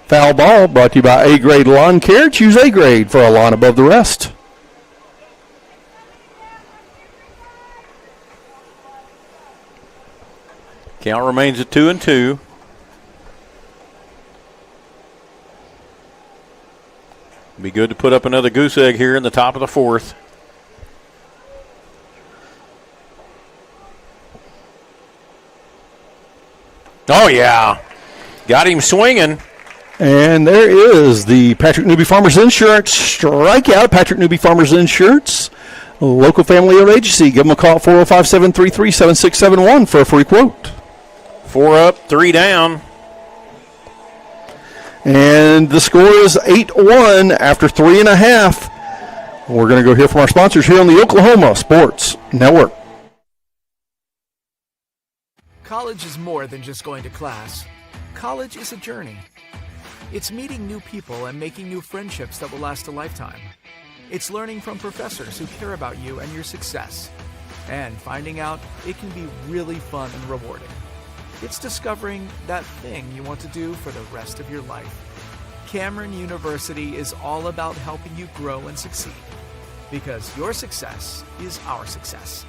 Foul ball brought to you by A-Grade Lawn Care. Choose A-Grade for a lawn above the rest. Count remains at 2-2. Be good to put up another goose egg here in the top of the 4th. Oh, yeah. Got him swinging. And there is the Patrick Newby Farmers Insurance strikeout. Patrick Newby Farmers Insurance, local family-owned agency. Give them a call at 405-733-7671 for a free quote. 4 up, 3 down. And the score is 8-1 after 3.5. We're going to go hear from our sponsors here on the Oklahoma Sports Network. College is more than just going to class. College is a journey. It's meeting new people and making new friendships that will last a lifetime. It's learning from professors who care about you and your success. And finding out it can be really fun and rewarding. It's discovering that thing you want to do for the rest of your life. Cameron University is all about helping you grow and succeed. Because your success is our success.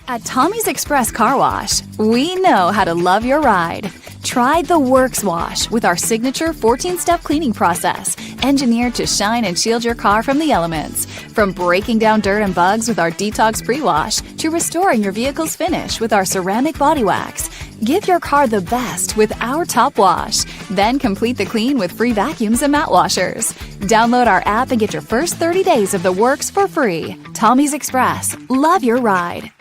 At Tommy's Express Car Wash, we know how to love your ride. Try the Works Wash with our signature 14-step cleaning process, engineered to shine and shield your car from the elements. From breaking down dirt and bugs with our Detox Pre-Wash to restoring your vehicle's finish with our ceramic body wax. Give your car the best with our Top Wash. Then complete the clean with free vacuums and mat washers. Download our app and get your first 30 days of the works for free. Tommy's Express. Love your ride.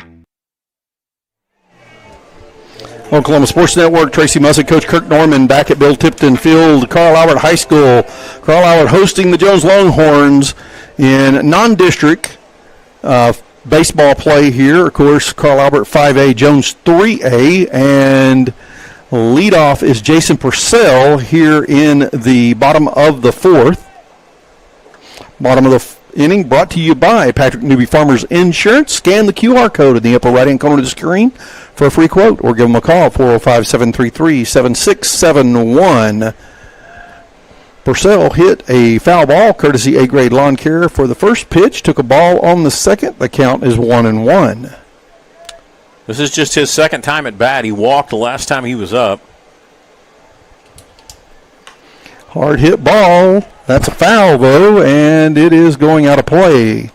Oklahoma Sports Network, Tracy Mussick, Coach Kirk Norman back at Bill Tipton Field, Carl Albert High School. Carl Albert hosting the Jones Longhorns in non-district baseball play here. Of course, Carl Albert 5A, Jones 3A, and leadoff is Jason Purcell here in the bottom of the fourth. Bottom of the inning brought to you by Patrick Newby Farmers Insurance. Scan the QR code in the upper right-hand corner of the screen for a free quote or give them a call, 405-733-7671. Purcell hit a foul ball, courtesy A-grade lawn care for the first pitch. Took a ball on the second. The count is 1-1. This is just his second time at bat. He walked the last time he was up. Hard hit ball. That's a foul, though, and it is going out of play.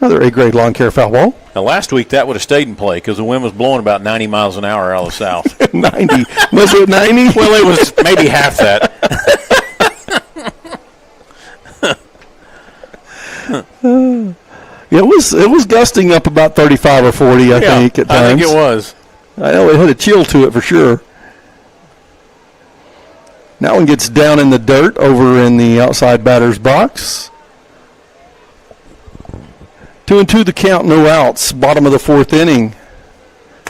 Another A-grade lawn care foul ball. Now, last week that would have stayed in play because the wind was blowing about 90 miles an hour out of the south. 90. Was it 90? Well, it was maybe half that. It was gusting up about 35 or 40, I think, at times. I think it was. I know it had a chill to it for sure. That one gets down in the dirt over in the outside batter's box. 2-2 the count, no outs. Bottom of the fourth inning.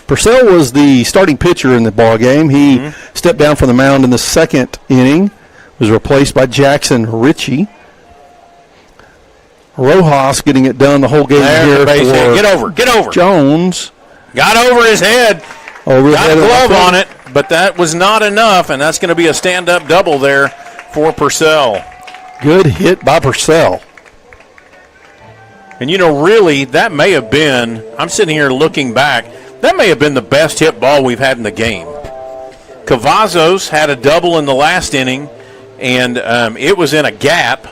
Purcell was the starting pitcher in the ball game. He stepped down from the mound in the second inning. Was replaced by Jackson Ritchie. Rojas getting it done the whole game here for Get over. Jones. Got over his head. Got a glove on it, but that was not enough, and that's going to be a stand-up double there for Purcell. Good hit by Purcell. And, really, that may have been, I'm sitting here looking back, that may have been the best hit ball we've had in the game. Cavazos had a double in the last inning, and it was in a gap.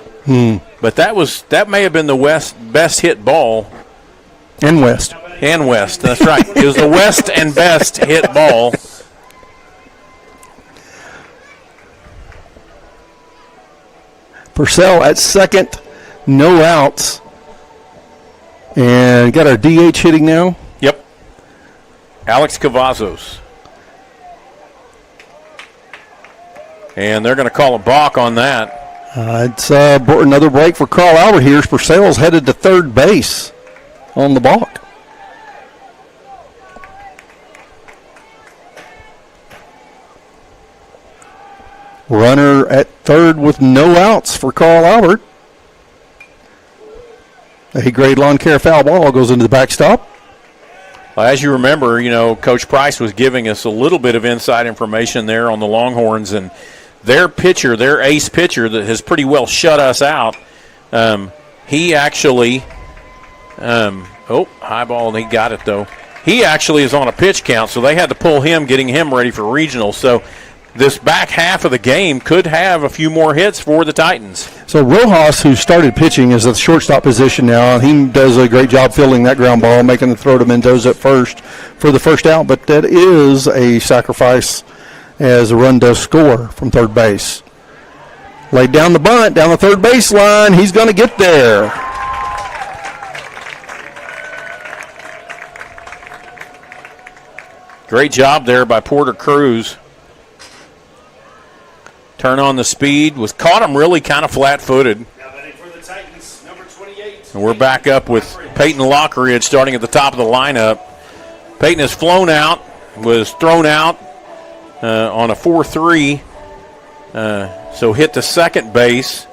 But that may have been the best hit ball. And West, that's right. It was the West and best hit ball. Purcell at second, no outs. And got our DH hitting now. Yep. Alex Cavazos. And they're going to call a balk on that. It's another break for Carl Albert here. Purcell's headed to third base on the balk. Runner at third with no outs for Carl Albert. A grade lawn care foul ball goes into the backstop. Well, as you remember, Coach Price was giving us a little bit of inside information there on the Longhorns, and their pitcher, their ace pitcher that has pretty well shut us out, he actually, high ball, and he got it though. He actually is on a pitch count, so they had to pull him, getting him ready for regional. So this back half of the game could have a few more hits for the Titans. So Rojas, who started pitching, is at the shortstop position now. He does a great job fielding that ground ball, making the throw to Mendoza at first for the first out, but that is a sacrifice as a run does score from third base. Laid down the bunt, down the third base line. He's going to get there. Great job there by Porter Cruz. Turn on the speed. Caught him really kind of flat-footed. Now batting for the Titans, number 28. And we're back up with Peyton Lockridge starting at the top of the lineup. Peyton has flown out, was thrown out on a 4-3. So hit the second base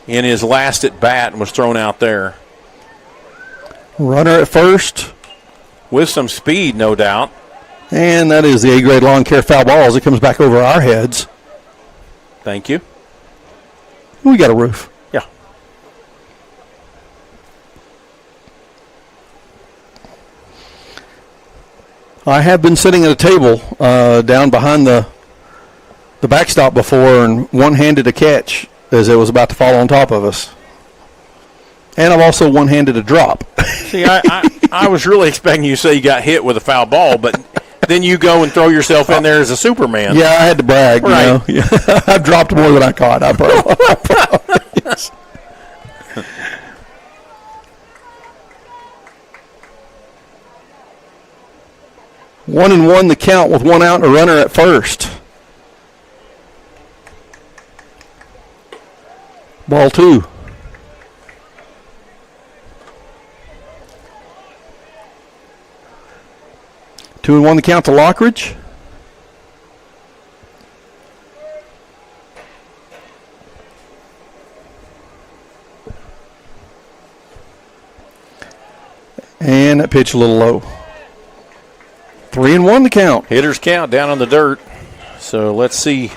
in his last at bat and was thrown out there. Runner at first. With some speed, no doubt. And that is the A-grade lawn care foul ball as it comes back over our heads. Thank you. We got a roof. Yeah. I have been sitting at a table down behind the backstop before and one-handed a catch as it was about to fall on top of us. And I've also one-handed a drop. See, I was really expecting you to say you got hit with a foul ball, but then you go and throw yourself in there as a Superman. Yeah, I had to brag. Right. You know? I've dropped more than I caught. I promise. One and one the count with one out and a runner at first. Ball two. 2-1 the count to Lockridge. And that pitch a little low. 3-1 the count. Hitters count down on the dirt. So let's see.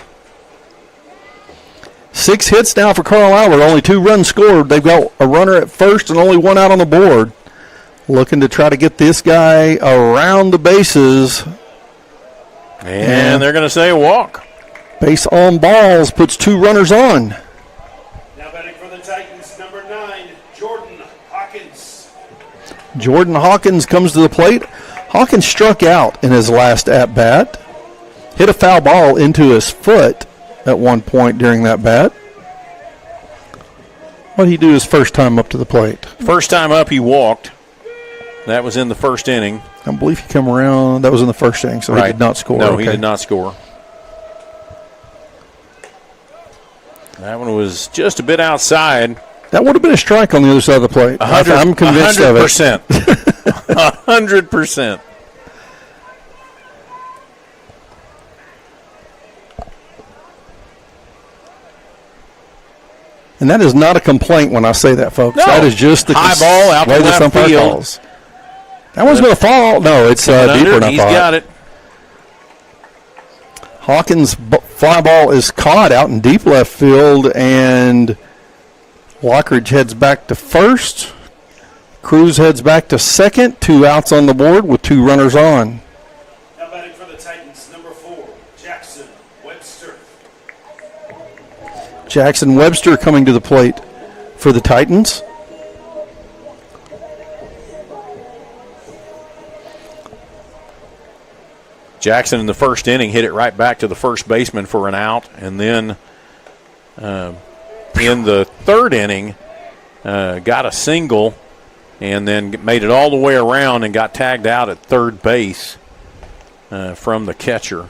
6 hits now for Carl Albert. Only 2 runs scored. They've got a runner at first and only 1 out on the board. Looking to try to get this guy around the bases. And they're going to say a walk. Base on balls puts 2 runners on. Now batting for the Titans, number 9, Jordan Hawkins. Jordan Hawkins comes to the plate. Hawkins struck out in his last at-bat. Hit a foul ball into his foot at one point during that bat. What did he do his first time up to the plate? First time up, he walked. That was in the first inning. I believe he came around. That was in the first inning, so right. He did not score. No, he did not score. That one was just a bit outside. That would have been a strike on the other side of the plate. I'm convinced 100%. of it. 100%. And that is not a complaint when I say that, folks. No. That is just the high ball out way to the left umpire field. calls. That one's going to fall. No, it's deeper than I He's thought. got it. Hawkins' fly ball is caught out in deep left field, and Lockridge heads back to first. Cruz heads back to second. 2 outs on the board with 2 runners on. Now batting for the Titans, number 4, Jackson Webster. Jackson Webster coming to the plate for the Titans. Jackson in the first inning hit it right back to the first baseman for an out, and then in the third inning got a single and then made it all the way around and got tagged out at third base from the catcher.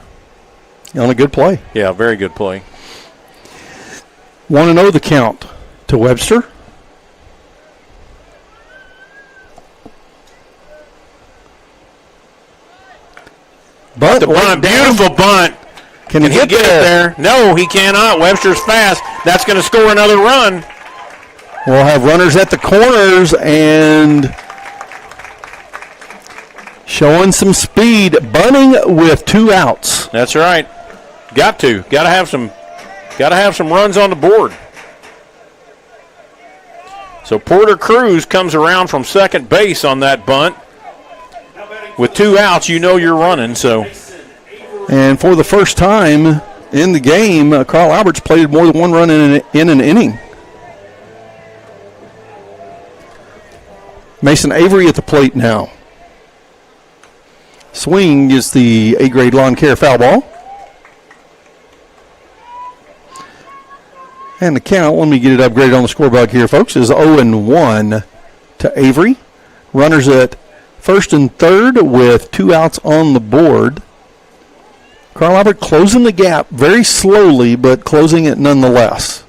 On a good play. Yeah, very good play. 1-0 the count to Webster. Bunt, The bunt, beautiful bunt. Can he Can he get get it there? No, he cannot. Webster's fast. That's going to score another run. We'll have runners at the corners and showing some speed. Bunting with 2 outs. That's right. Got to have some runs on the board. So Porter Cruz comes around from second base on that bunt. With 2 outs, you know you're running. So, And for the first time in the game, Carl Alberts played more than 1 run in an inning. Mason Avery at the plate now. Swing is the A-grade lawn care foul ball. And the count, let me get it upgraded on the scoreboard here, folks, is 0-1 to Avery. Runners at first and third with 2 outs on the board. Carl Albert closing the gap very slowly, but closing it nonetheless.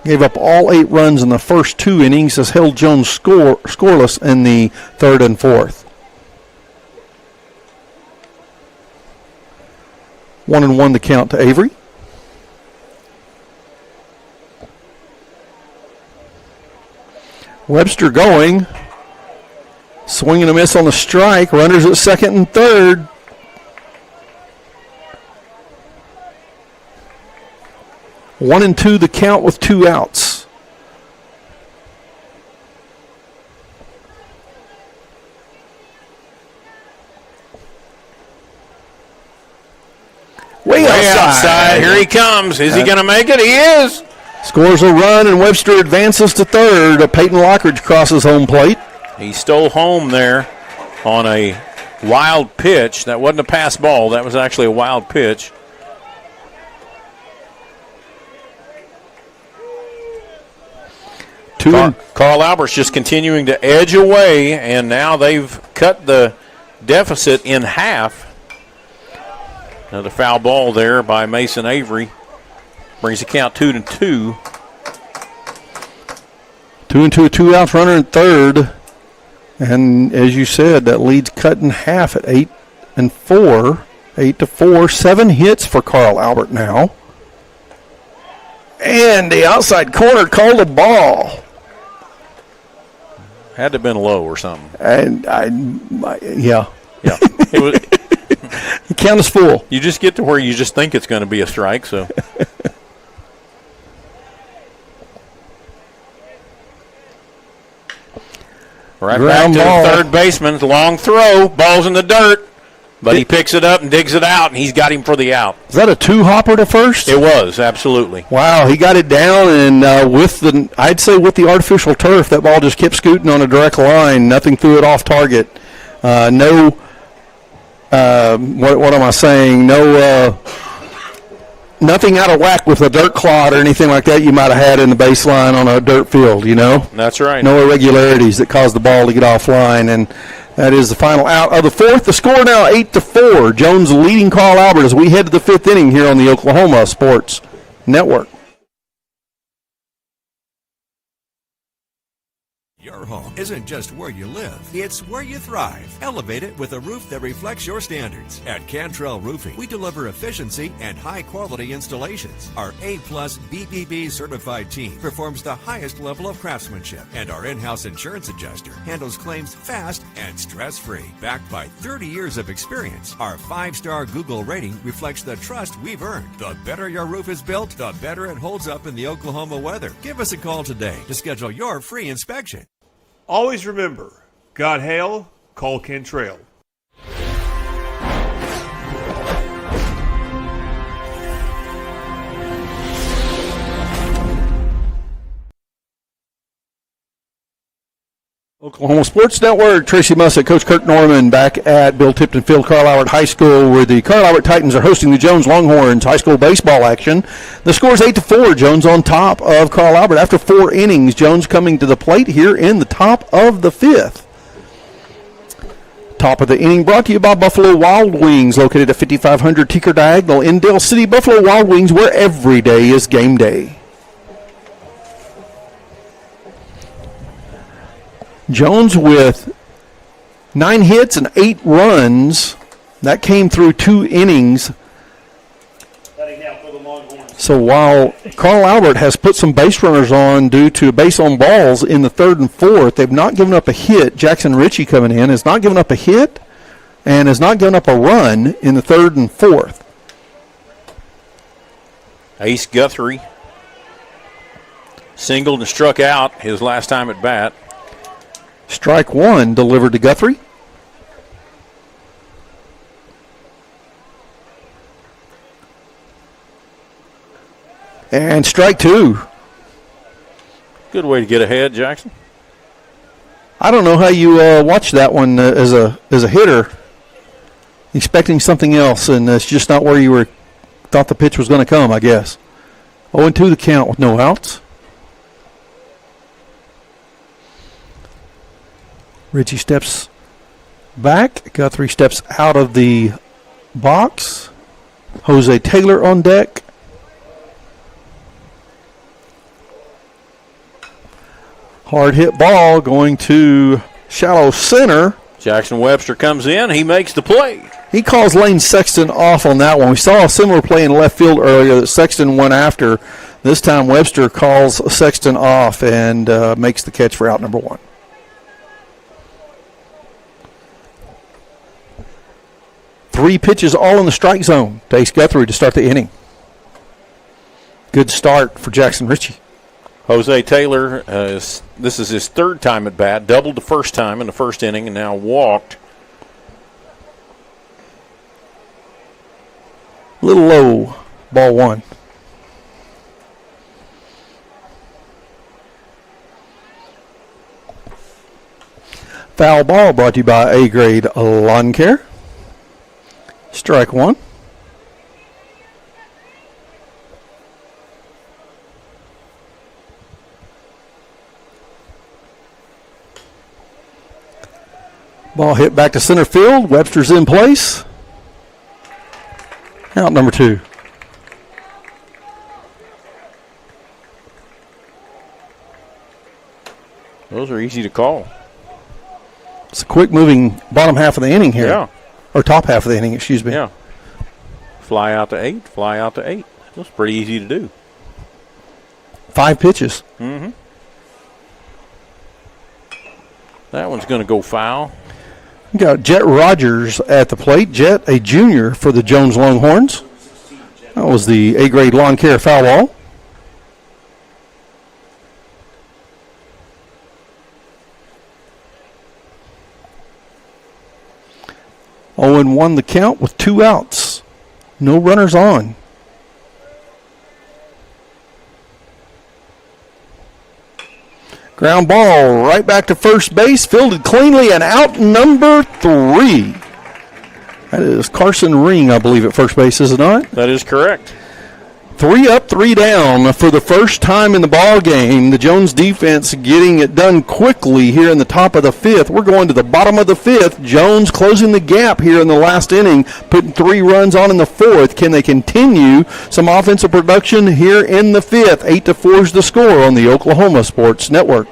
Gave up all 8 runs in the first 2 innings, has held Jones scoreless in the third and fourth. 1-1 the count to Avery. Webster going. Swing and a miss on the strike. Runners at second and third. One and 2 the count with 2 outs. Way outside. Here he comes. Is he going to make it? He is. Scores a run, and Webster advances to third. Peyton Lockridge crosses home plate. He stole home there on a wild pitch. That wasn't a pass ball. That was actually a wild pitch. Carl Alberts just continuing to edge away, and now they've cut the deficit in half. Another foul ball there by Mason Avery. Brings the count 2-2. 2-2, a 2 outs runner in third. And as you said, that lead's cut in half at 8-4. 8-4. 7 hits for Carl Albert now. And the outside corner called a ball. Had to have been low or something. And yeah. It was, the count is full. you just get to where you just think it's going to be a strike, so. Right Ground back to ball. the third baseman. Long throw. Ball's in the dirt. But he picks it up and digs it out, and he's got him for the out. Is that a 2-hopper to first? It was, absolutely. Wow, he got it down, and I'd say with the artificial turf, that ball just kept scooting on a direct line. Nothing threw it off target. What am I saying? Nothing out of whack with a dirt clod or anything like that you might have had in the baseline on a dirt field, you know? That's right. No irregularities that caused the ball to get offline, and that is the final out of the fourth. The score now 8-4. Jones leading Carl Albert as we head to the fifth inning here on the Oklahoma Sports Network. Your home isn't just where you live, it's where you thrive. Elevate it with a roof that reflects your standards. At Cantrell Roofing, we deliver efficiency and high-quality installations. Our A-plus BBB certified team performs the highest level of craftsmanship, and our in-house insurance adjuster handles claims fast and stress-free. Backed by 30 years of experience, our 5-star Google rating reflects the trust we've earned. The better your roof is built, the better it holds up in the Oklahoma weather. Give us a call today to schedule your free inspection. Always remember, God hail, call Cantrell. Oklahoma Sports Network, Tracy Mussett, Coach Kirk Norman back at Bill Tipton Field, Carl Albert High School, where the Carl Albert Titans are hosting the Jones Longhorns high school baseball action. The score is 8-4. Jones on top of Carl Albert after 4 innings. Jones coming to the plate here in the top of the fifth. Top of the inning brought to you by Buffalo Wild Wings, located at 5500 Tinker Diagonal in Dale City. Buffalo Wild Wings, where every day is game day. Jones with 9 hits and 8 runs. That came through 2 innings. So while Carl Albert has put some base runners on due to base on balls in the 3rd and 4th, they've not given up a hit. Jackson Ritchie coming in has not given up a hit and has not given up a run in the 3rd and 4th. Ace Guthrie singled and struck out his last time at bat. Strike 1 delivered to Guthrie. And strike 2. Good way to get ahead, Jackson. I don't know how you watch that one as a hitter, expecting something else, and it's just not where you thought the pitch was going to come, I guess. 0-2 the count with no outs. Ritchie steps back. Guthrie steps out of the box. Jose Taylor on deck. Hard hit ball going to shallow center. Jackson Webster comes in. He makes the play. He calls Lane Sexton off on that one. We saw a similar play in left field earlier that Sexton went after. This time Webster calls Sexton off and makes the catch for out number 1. Three pitches all in the strike zone to Ace Guthrie to start the inning. Good start for Jackson Ritchie. Jose Taylor, this is his 3rd time at bat, doubled the first time in the first inning and now walked. A little low, ball 1. Foul ball brought to you by A-Grade Lawn Care. Strike 1. Ball hit back to center field. Webster's in place. Out number 2. Those are easy to call. It's a quick-moving bottom half of the inning here. Yeah. Or top half of the inning, excuse me. Yeah. Fly out to 8, fly out to 8. That's pretty easy to do. 5 pitches. Mm-hmm. That one's going to go foul. We got Jet Rogers at the plate. Jet, a junior for the Jones Longhorns. That was the A-grade lawn care foul ball. Owen won the count with 2 outs. No runners on. Ground ball right back to first base, fielded cleanly, and out number 3. That is Carson Ring, I believe, at first base, is it not? That is correct. 3 up, 3 down for the first time in the ball game. The Jones defense getting it done quickly here in the top of the 5th. We're going to the bottom of the 5th. Jones closing the gap here in the last inning, putting 3 runs on in the 4th. Can they continue some offensive production here in the 5th? 8-4 is the score on the Oklahoma Sports Network.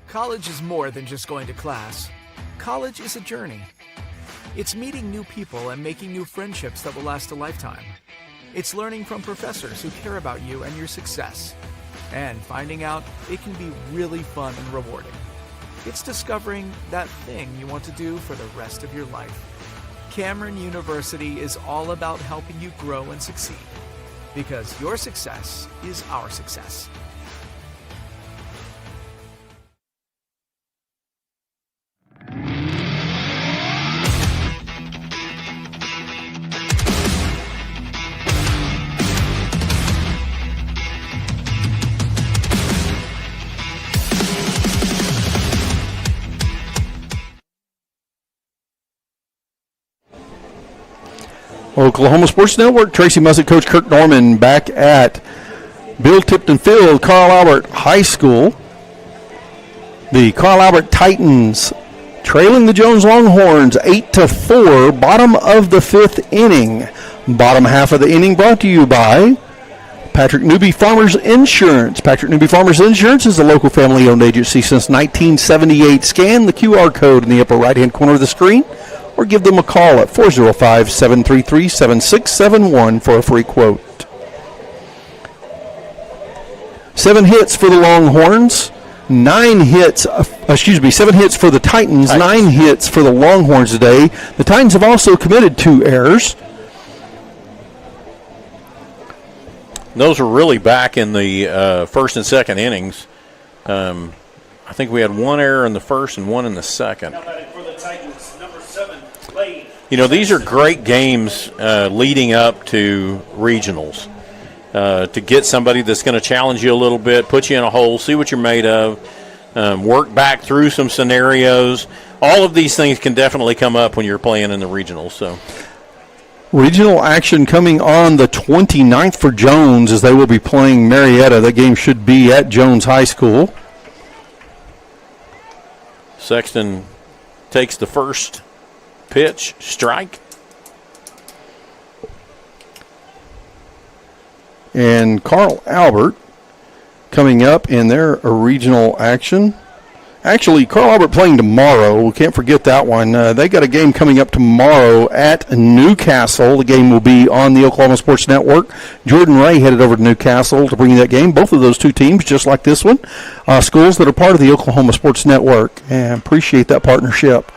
College is more than just going to class. College is a journey. It's meeting new people and making new friendships that will last a lifetime. It's learning from professors who care about you and your success. And finding out it can be really fun and rewarding. It's discovering that thing you want to do for the rest of your life. Cameron University is all about helping you grow and succeed. Because your success is our success. Oklahoma Sports Network, Tracy Mussett, Coach Kirk Norman back at Bill Tipton Field, Carl Albert High School. The Carl Albert Titans trailing the Jones Longhorns 8-4, bottom of the 5th inning. Bottom half of the inning brought to you by Patrick Newby Farmers Insurance. Patrick Newby Farmers Insurance is a local family-owned agency since 1978. Scan the QR code in the upper right-hand corner of the screen or give them a call at 405-733-7671 for a free quote. 7 hits for the Longhorns, 7 hits for the Titans, 9 hits for the Longhorns today. The Titans have also committed 2 errors. Those are really back in the first and second innings. I think we had 1 error in the first and 1 in the second. You know, these are great games leading up to regionals. To get somebody that's going to challenge you a little bit, put you in a hole, see what you're made of, work back through some scenarios. All of these things can definitely come up when you're playing in the regionals. So, regional action coming on the 29th for Jones as they will be playing Marietta. That game should be at Jones High School. Sexton takes the first pitch, strike. And Carl Albert coming up in their regional action. Actually, Carl Albert playing tomorrow. We can't forget that one. They got a game coming up tomorrow at Newcastle. The game will be on the Oklahoma Sports Network. Jordan Ray headed over to Newcastle to bring you that game. Both of those 2 teams, just like this one, schools that are part of the Oklahoma Sports Network. And appreciate that partnership.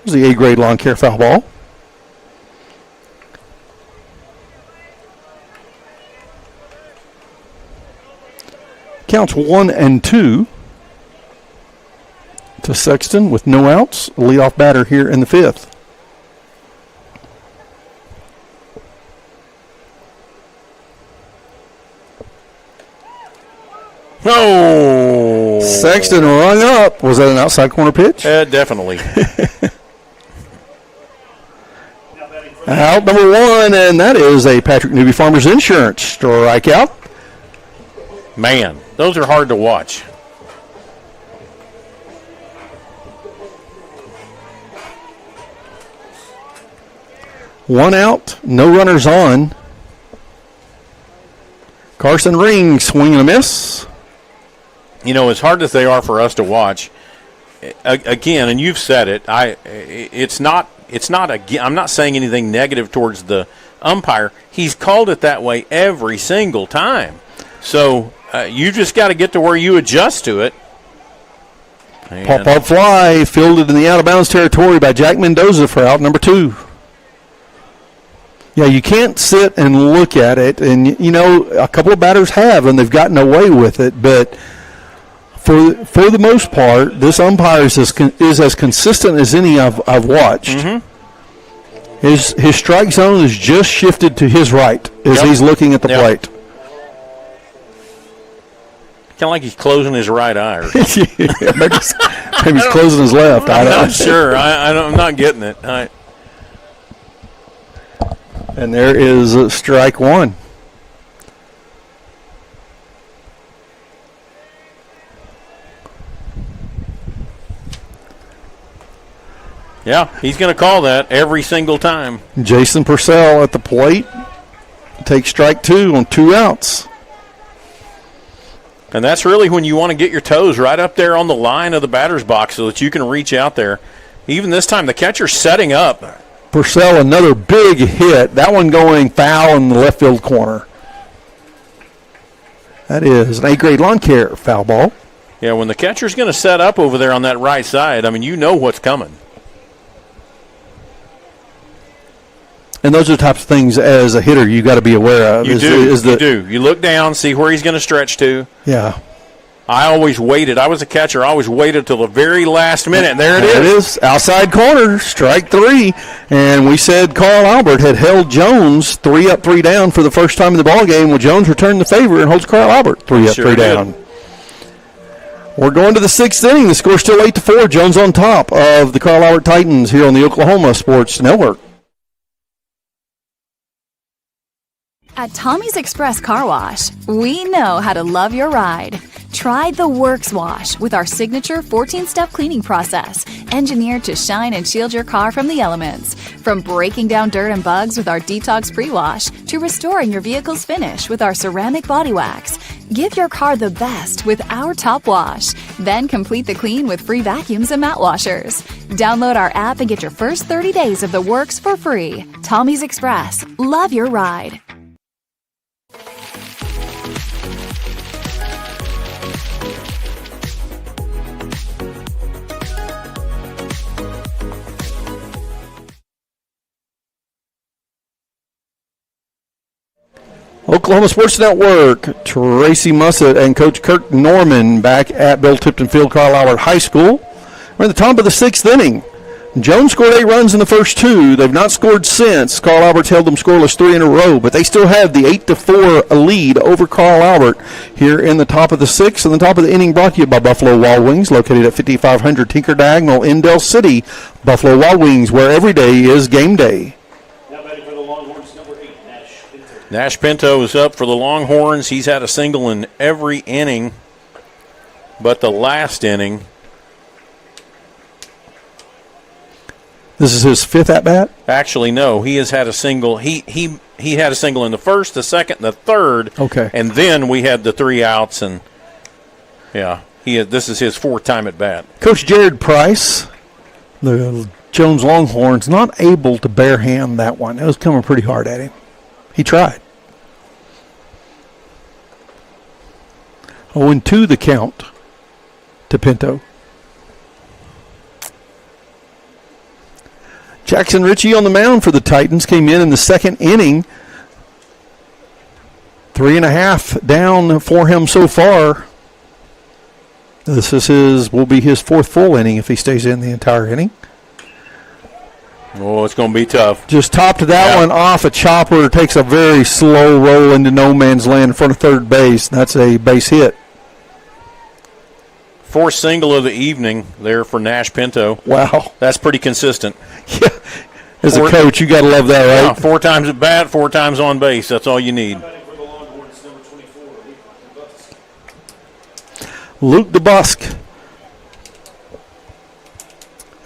This is the A-grade lawn care foul ball. Counts 1-2 to Sexton with no outs. Leadoff batter here in the 5th. Oh! Sexton rung up. Was that an outside corner pitch? Definitely. Out number 1, and that is a Patrick Newby Farmers Insurance strikeout. Man, those are hard to watch. One out, no runners on. Carson Ring swing and a miss. as hard as they are for us to watch, again, and you've said it, it's not I'm not saying anything negative towards the umpire. He's called it that way every single time. So you just got to get to where you adjust to it. Pop-up fly fielded in the out-of-bounds territory by Jack Mendoza for out number 2. Yeah, you can't sit and look at it, and, a couple of batters have, and they've gotten away with it, but for the most part, this umpire is as consistent as any I've watched. Mm-hmm. His strike zone is just shifted to his right as he's looking at the plate. Kind of like he's closing his right eye. Maybe he's closing his left. I'm not sure. I'm not getting it. And there is strike 1. Yeah, he's going to call that every single time. Jason Purcell at the plate takes strike 2 on 2 outs. And that's really when you want to get your toes right up there on the line of the batter's box so that you can reach out there. Even this time, the catcher's setting up. Purcell, another big hit. That one going foul in the left field corner. That is an A-grade lawn care foul ball. Yeah, when the catcher's going to set up over there on that right side, you know what's coming. And those are the types of things as a hitter you got to be aware of. You do. You look down, see where he's going to stretch to. Yeah. I always waited. I was a catcher. I always waited till the very last minute. And there it is. Outside corner, strike 3. And we said Carl Albert had held Jones 3 up, 3 down for the first time in the ballgame. Well, Jones returned the favor and holds Carl Albert 3 up, 3 down. We're going to the 6th inning. The score's still 8-4. Jones on top of the Carl Albert Titans here on the Oklahoma Sports Network. At Tommy's Express Car Wash, we know how to love your ride. Try the Works Wash with our signature 14-step cleaning process, engineered to shine and shield your car from the elements. From breaking down dirt and bugs with our Detox Pre-Wash to restoring your vehicle's finish with our ceramic body wax. Give your car the best with our Top Wash. Then complete the clean with free vacuums and mat washers. Download our app and get your first 30 days of the Works for free. Tommy's Express. Love your ride. Oklahoma Sports Network, Tracy Mussett and Coach Kirk Norman back at Bill Tipton Field, Carl Albert High School. We're in the top of the 6th inning. Jones scored 8 runs in the first 2. They've not scored since. Carl Albert's held them scoreless 3 in a row, but they still have the 8-4 lead over Carl Albert here in the top of the 6th. And the top of the inning brought to you by Buffalo Wild Wings, located at 5500 Tinker Diagonal in Del City. Buffalo Wild Wings, where every day is game day. Nash Pinto is up for the Longhorns. He's had a single in every inning but the last inning. This is his 5th at-bat? Actually, no. He has had a single. He had a single in the first, the second, and the third. Okay. And then we had the 3 outs, and, yeah, this is his 4th time at bat. Coach Jared Price, the Jones Longhorns, not able to barehand that one. It was coming pretty hard at him. He tried. 0-2 the count to Pinto. Jackson Ritchie on the mound for the Titans came in the 2nd inning. 3.5 down for him so far. This is will be his 4th full inning if he stays in the entire inning. Oh, it's going to be tough. Just topped that one off. A chopper takes a very slow roll into no man's land in front of third base. That's a base hit. 4th single of the evening there for Nash Pinto. Wow. That's pretty consistent. Yeah. As a coach, you got to love that, right? Yeah, 4 times at bat, 4 times on base. That's all you need. Luke DeBusk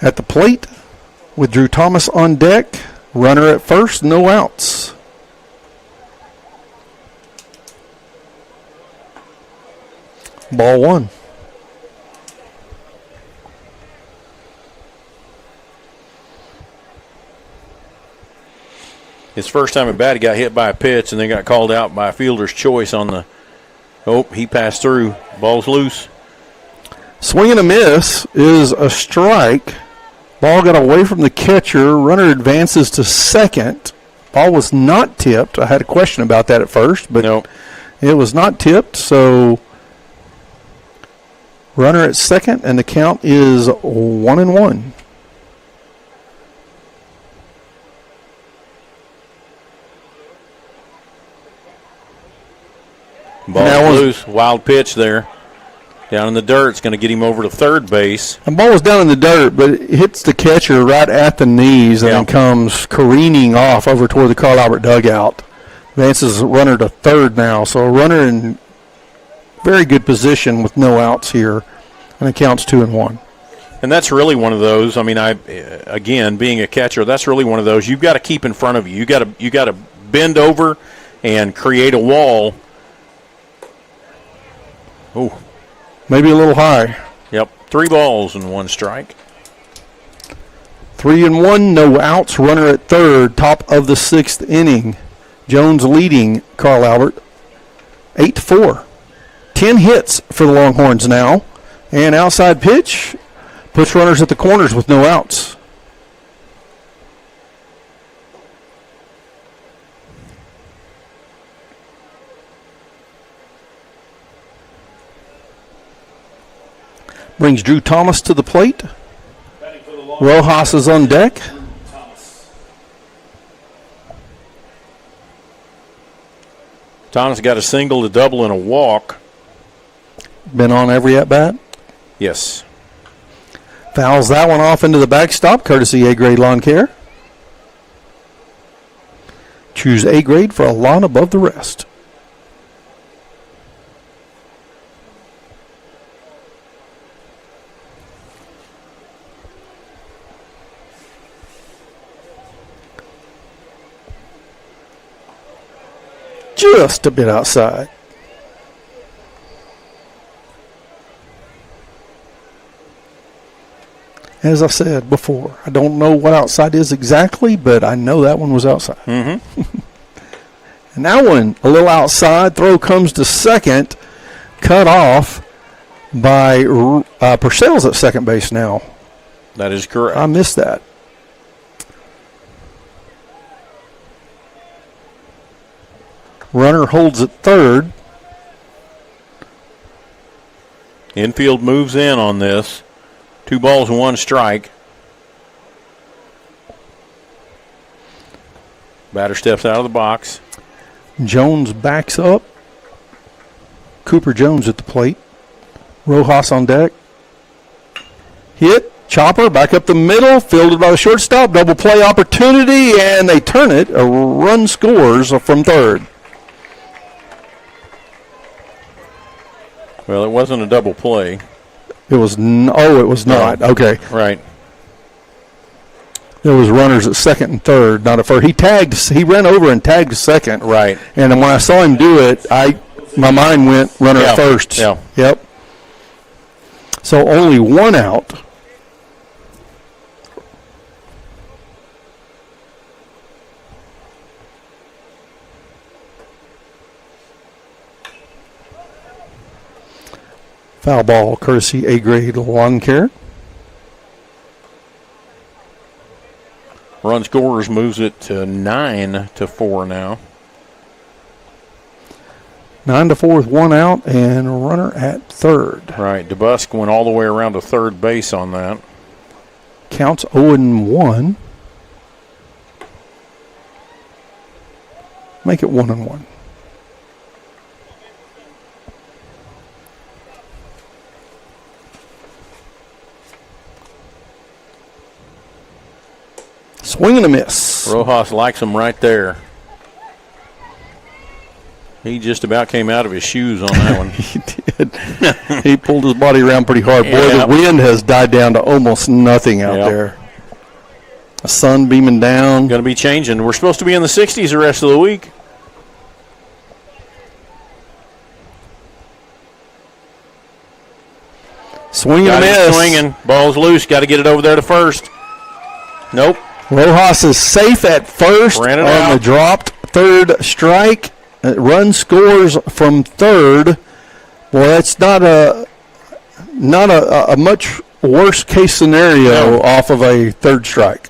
at the plate with Drew Thomas on deck. Runner at first, no outs. Ball 1. His first time at bat, he got hit by a pitch and then got called out by a fielder's choice on the. Oh, he passed through. Ball's loose. Swing and a miss is a strike. Ball got away from the catcher. Runner advances to second. Ball was not tipped. I had a question about that at first, but no, it was not tipped. So runner at second, and the count is 1-1. Ball loose. Wild pitch there. Down in the dirt. It's going to get him over to third base. The ball was down in the dirt, but it hits the catcher right at the knees and then comes careening off over toward the Carl Albert dugout. Advances runner to third now. So a runner in very good position with no outs here. And it counts 2-1. And that's really one of those. I mean, again, being a catcher, that's really one of those you've got to keep in front of you. You got to bend over and create a wall. Oh, maybe a little high. Yep, 3 balls and 1 strike. 3-1, no outs. Runner at third, top of the 6th inning. Jones leading Carl Albert 8-4. 10 hits for the Longhorns now. And outside pitch puts runners at the corners with no outs. Brings Drew Thomas to the plate. Rojas is on deck. Thomas got a single, a double, and a walk. Been on every at-bat? Yes. Fouls that one off into the backstop, courtesy A-grade lawn care. Choose A-grade for a lawn above the rest. Just a bit outside. As I said before, I don't know what outside is exactly, but I know that one was outside. Mm-hmm. And that one, a little outside. Throw comes to second. Cut off by Purcell's at second base now. That is correct. I missed that. Runner holds at third. Infield moves in on this. 2 balls and 1 strike. Batter steps out of the box. Jones backs up. Cooper Jones at the plate. Rojas on deck. Hit. Chopper back up the middle. Fielded by the shortstop. Double play opportunity, and they turn it. A run scores from third. Well, it wasn't a double play. It was it was not. Okay. Right. There was runners at second and third, not at first. He ran over and tagged second. Right. And when I saw him do it, my mind went runner at first. Yeah. Yep. So only 1 out. Foul ball, courtesy A-grade lawn care. Run scorers moves it to 9-4 now. 9-4 with 1 out and a runner at third. Right. DeBusk went all the way around to third base on that. Counts 0-1. Make it 1-1. Swing and a miss. Rojas likes him right there. He just about came out of his shoes on that one. He did. He pulled his body around pretty hard. Boy, Yeah. the wind has died down to almost nothing out there. The sun beaming down. Going to be changing. We're supposed to be in the 60s the rest of the week. Swing and a Got it miss. swinging. Ball's loose. Got to get it over there to first. Nope. Rojas is safe at first Ran it on out. the dropped third strike. Run scores from third. Well, that's not a much worse case scenario off of a third strike.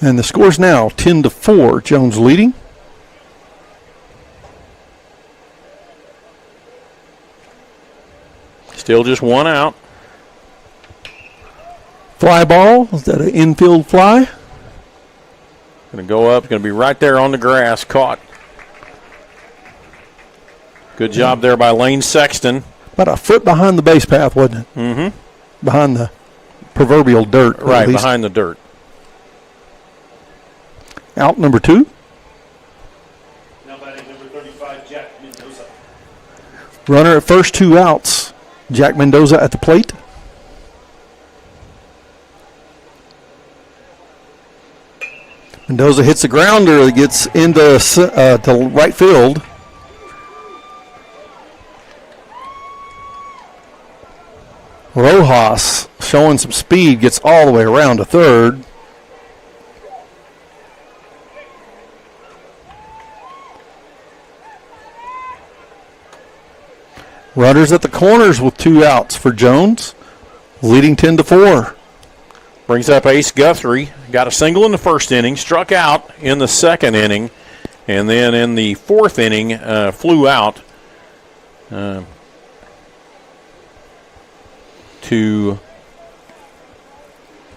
And the score's now 10-4. Jones leading. Still just one out. Fly ball. Is that an infield fly? Going to go up. Going to be right there on the grass. Caught. Good job there by Lane Sexton. About a foot behind the base path, wasn't it? Mm-hmm. Behind the proverbial dirt. Right, behind the dirt. Out number 2. Now batting number 35, Jack Mendoza. Runner at first, 2 outs. Jack Mendoza at the plate. Mendoza hits the grounder that gets into to right field. Rojas, showing some speed, gets all the way around to third. Runners at the corners with 2 outs for Jones, leading 10-4. Brings up Ace Guthrie. Got a single in the first inning, struck out in the second inning, and then in the fourth inning flew out to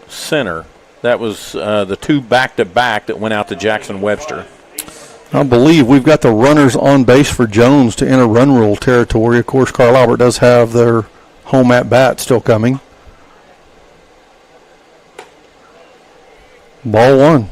center. That was the 2 back-to-back that went out to Jackson Webster. I believe we've got the runners on base for Jones to enter run rule territory. Of course, Carl Albert does have their home at bat still coming. Ball 1.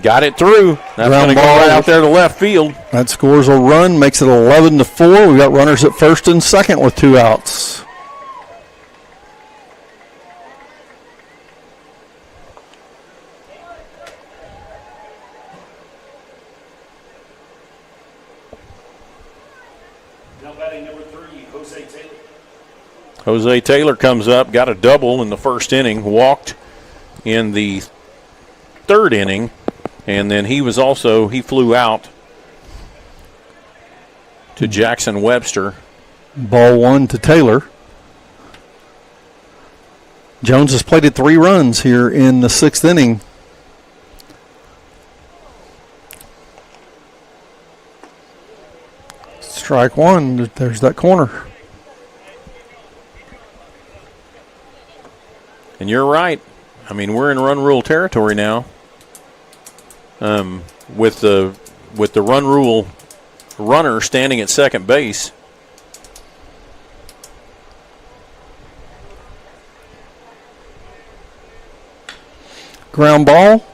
Got it through. That's going to go right out there to left field. That scores a run, makes it 11-4. We've got runners at first and second with 2 outs. Now batting number 3, Jose Taylor. Jose Taylor comes up, got a double in the first inning, walked in the third inning, and then he flew out to Jackson Webster. Ball 1 to Taylor. Jones has plated 3 runs here in the 6th inning. Strike 1. There's that corner. And you're right. I mean, we're in run rule territory now. With the run rule runner standing at second base. Ground ball.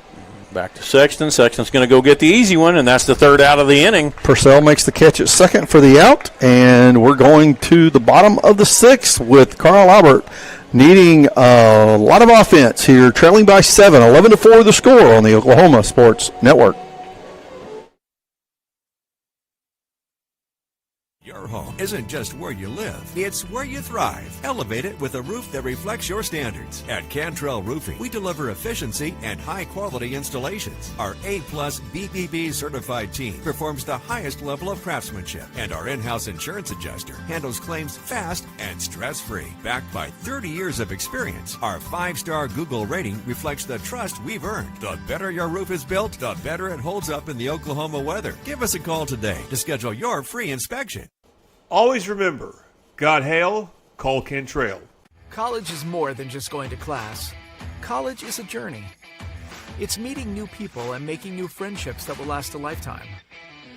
Back to Sexton. Sexton's going to go get the easy one, and that's the 3rd out of the inning. Purcell makes the catch at second for the out, and we're going to the bottom of the 6th with Carl Albert needing a lot of offense here, trailing by 7, 11-4 the score on the Oklahoma Sports Network. Your home isn't just where you live, it's where you thrive. Elevate it with a roof that reflects your standards. At Cantrell Roofing, we deliver efficiency and high-quality installations. Our A-plus BBB certified team performs the highest level of craftsmanship, and our in-house insurance adjuster handles claims fast and stress-free. Backed by 30 years of experience, our 5-star Google rating reflects the trust we've earned. The better your roof is built, the better it holds up in the Oklahoma weather. Give us a call today to schedule your free inspection. Always remember, God hail, call Cantrell. College is more than just going to class. College is a journey. It's meeting new people and making new friendships that will last a lifetime.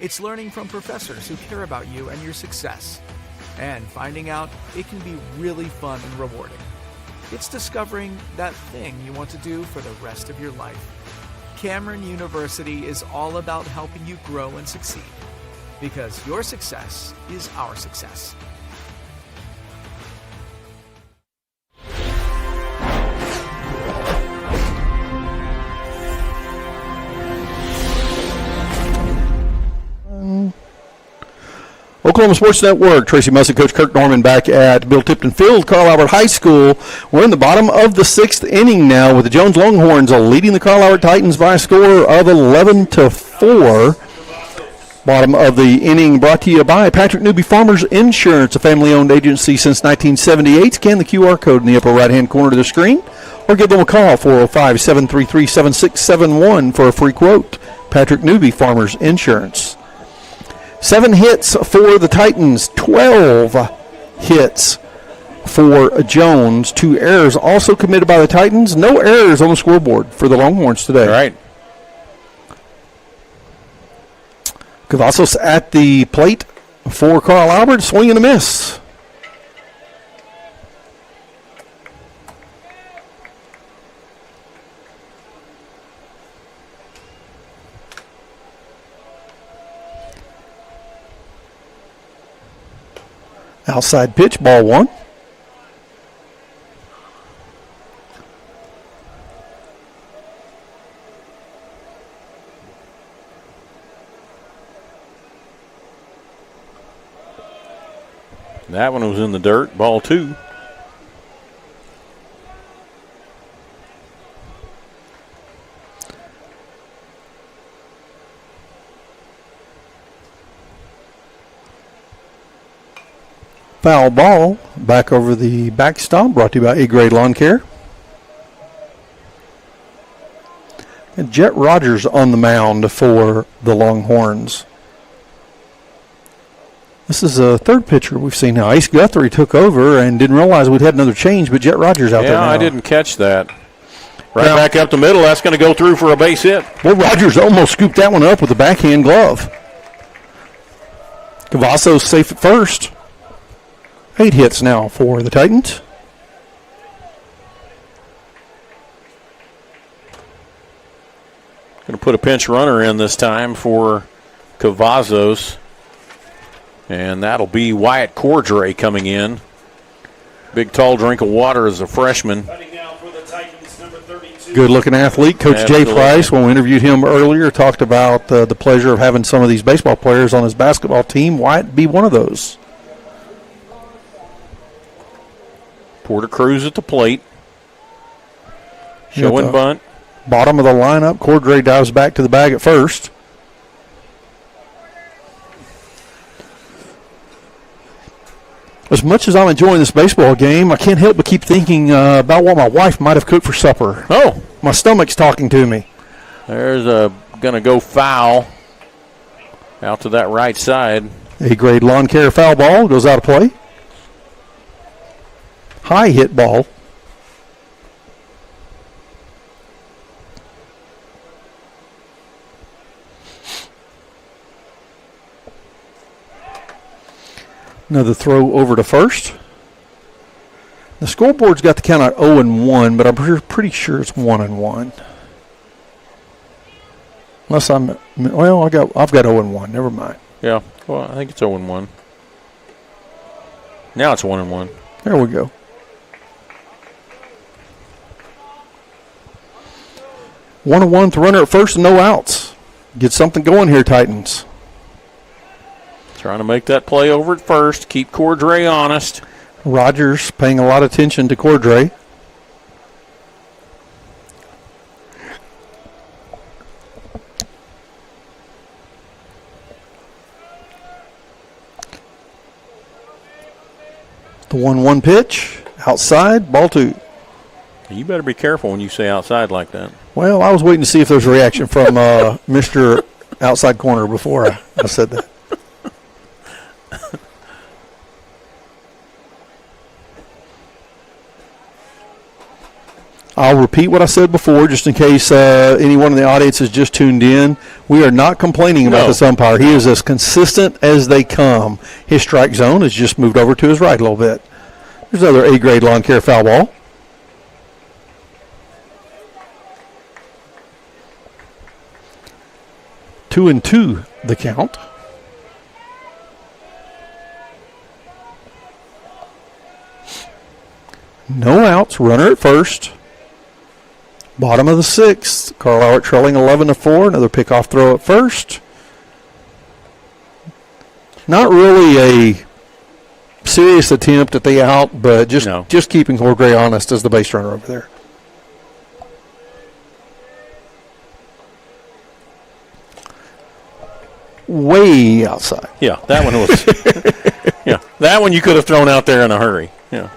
It's learning from professors who care about you and your success. And finding out it can be really fun and rewarding. It's discovering that thing you want to do for the rest of your life. Cameron University is all about helping you grow and succeed, because your success is our success. Oklahoma Sports Network, Tracy Mussett, Coach Kirk Norman back at Bill Tipton Field, Carl Albert High School. We're in the bottom of the 6th inning now with the Jones Longhorns leading the Carl Albert Titans by a score of 11-4. Bottom of the inning brought to you by Patrick Newby Farmers Insurance, a family-owned agency since 1978. Scan the QR code in the upper right-hand corner of the screen or give them a call, 405-733-7671 for a free quote. Patrick Newby Farmers Insurance. 7 hits for the Titans, 12 hits for Jones. 2 errors also committed by the Titans. No errors on the scoreboard for the Longhorns today. All right. Cavazos at the plate for Carl Albert, swing and a miss. Outside pitch, ball 1. That one was in the dirt, ball 2. Foul ball back over the backstop, brought to you by A-Grade Lawn Care. And Jet Rogers on the mound for the Longhorns. This is a third pitcher we've seen now. Ace Guthrie took over and didn't realize we'd had another change, but Jet Rogers out there now. Yeah, I didn't catch that. Right back up the middle, that's going to go through for a base hit. Well, Rogers almost scooped that one up with a backhand glove. Cavazos safe at first. 8 hits now for the Titans. Going to put a pinch runner in this time for Cavazos. And that'll be Wyatt Cordray coming in. Big, tall drink of water as a freshman. Good-looking athlete. Coach Jay Price, when we interviewed him earlier, talked about the pleasure of having some of these baseball players on his basketball team. Wyatt be one of those. Porter Cruz at the plate. Show and bunt. Bottom of the lineup. Cordray dives back to the bag at first. As much as I'm enjoying this baseball game, I can't help but keep thinking about what my wife might have cooked for supper. Oh. My stomach's talking to me. There's going to go foul out to that right side. A-Grade Lawn Care foul ball goes out of play. High hit ball. Another throw over to first. The scoreboard's got the count at 0-1, but I'm pretty sure it's 1-1. Unless I've got 0-1. Never mind. Yeah, well, I think it's 0-1. Now it's 1-1. There we go. 1-1 to runner at first and no outs. Get something going here, Titans. Trying to make that play over at first. Keep Cordray honest. Rogers paying a lot of attention to Cordray. The 1-1 pitch. Outside. Ball 2. You better be careful when you say outside like that. Well, I was waiting to see if there's a reaction from Mr. Outside Corner before I said that. I'll repeat what I said before just in case anyone in the audience has just tuned in. We are not complaining about this umpire. He is as consistent as they come. His strike zone has just moved over to his right a little bit. There's another A-Grade Lawn Care foul ball. 2-2 the count. No outs, runner at first. Bottom of the 6th. Carlisle trailing 11-4. Another pickoff throw at first. Not really a serious attempt at the out, but just keeping Cordray honest as the base runner over there. Way outside. Yeah, that one was. Yeah, that one you could have thrown out there in a hurry. Yeah,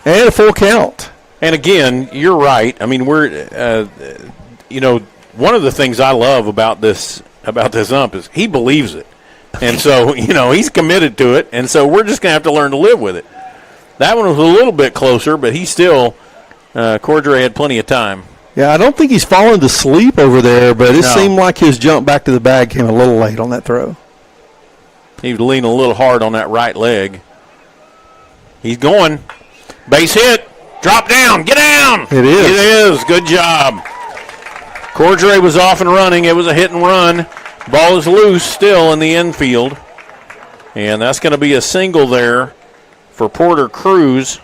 and a full count. And again, you're right. I mean, we're, one of the things I love about this ump is he believes it, and so he's committed to it, and so we're just gonna have to learn to live with it. That one was a little bit closer, but he still, Cordray had plenty of time. Yeah, I don't think he's fallen to sleep over there, but it seemed like his jump back to the bag came a little late on that throw. He was leaning a little hard on that right leg. He's going. Base hit. Drop down. Get down. It is. It is. Good job. Cordray was off and running. It was a hit and run. Ball is loose still in the infield. And that's going to be a single there for Porter Cruz.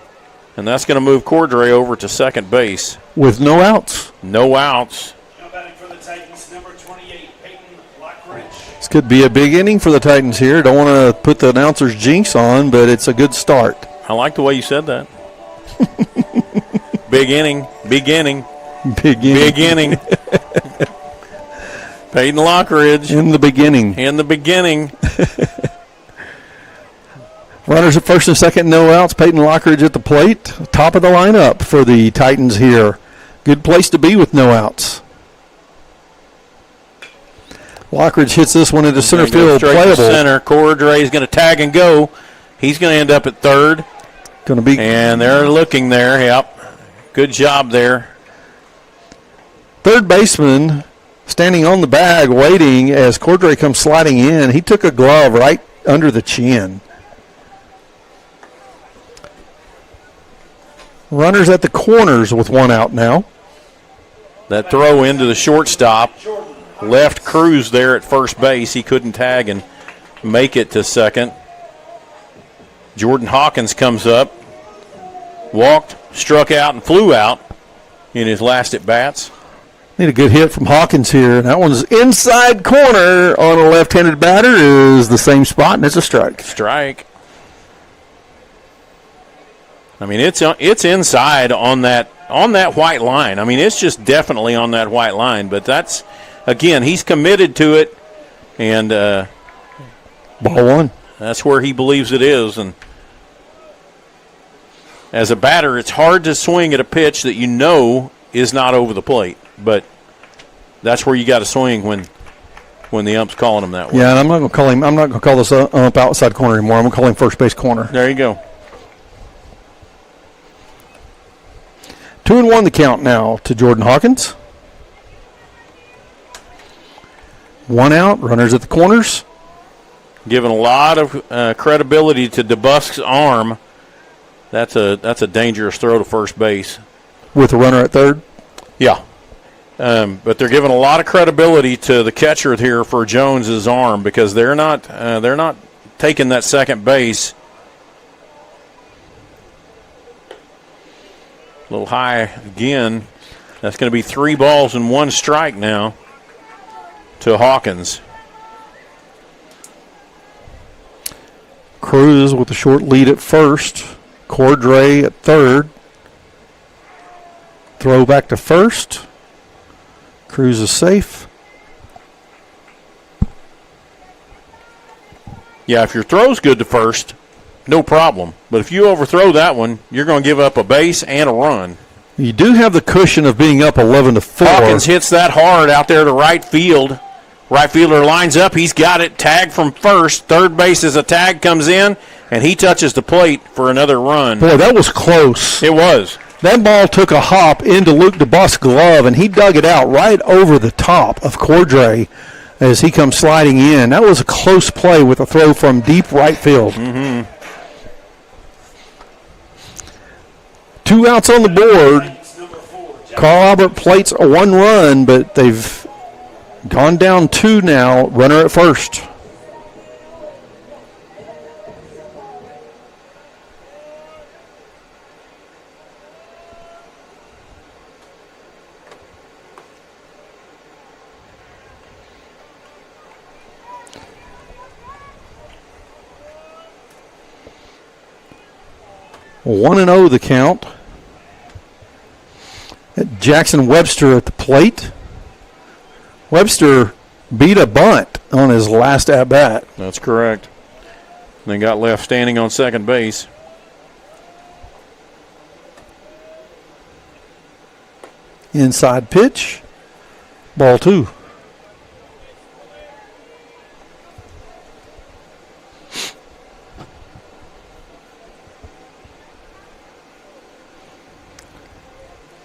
And that's going to move Cordray over to second base. With no outs. No outs. Now batting for the Titans, number 28, Peyton Lockridge. This could be a big inning for the Titans here. Don't want to put the announcer's jinx on, but it's a good start. I like the way you said that. Big inning. Big inning. Big inning. Big inning. Peyton Lockridge. In the beginning. In the beginning. Runners at first and second, no outs. Peyton Lockridge at the plate. Top of the lineup for the Titans here. Good place to be with no outs. Lockridge hits this one into center field. Playable. Center. Cordray is going to tag and go. He's going to end up at third. And they're looking there. Yep. Good job there. Third baseman standing on the bag waiting as Cordray comes sliding in. He took a glove right under the chin. Runners at the corners with one out now. That throw into the shortstop left Cruz there at first base. He couldn't tag and make it to second. Jordan Hawkins comes up, walked, struck out, and flew out in his last at-bats. Need a good hit from Hawkins here. That one's inside corner on a left-handed batter is the same spot, and it's a strike. Strike. I mean, it's inside on that white line. I mean, it's just definitely on that white line. But that's, again, he's committed to it, and ball one. That's where he believes it is. And as a batter, it's hard to swing at a pitch that you know is not over the plate. But that's where you got to swing when the ump's calling him that way. Yeah, and I'm not going to call him. I'm not going to call this ump outside corner anymore. I'm going to call him first base corner. There you go. 2-1 the count now to Jordan Hawkins. One out, runners at the corners. Giving a lot of credibility to DeBusk's arm. That's a dangerous throw to first base. With a runner at third? Yeah. But they're giving a lot of credibility to the catcher here for Jones's arm because they're not taking that second base. A little high again. That's going to be 3 balls and 1 strike now to Hawkins. Cruz with a short lead at first. Cordray at third. Throw back to first. Cruz is safe. Yeah, if your throw's good to first, no problem. But if you overthrow that one, you're going to give up a base and a run. You do have the cushion of being up 11-4. Hawkins hits that hard out there to right field. Right fielder lines up. He's got it. Tag from first. Third base as a tag comes in, and he touches the plate for another run. Boy, that was close. It was. That ball took a hop into Luke DeBusk's glove, and he dug it out right over the top of Cordray as he comes sliding in. That was a close play with a throw from deep right field. Mm-hmm. 2 outs on the board. Carl Albert plates a 1 run, but they've Gone down 2 now. Runner at first. One and 0 the count. Jackson Webster at the plate. Webster beat a bunt on his last at-bat. That's correct. Then got left standing on second base. Inside pitch. Ball 2.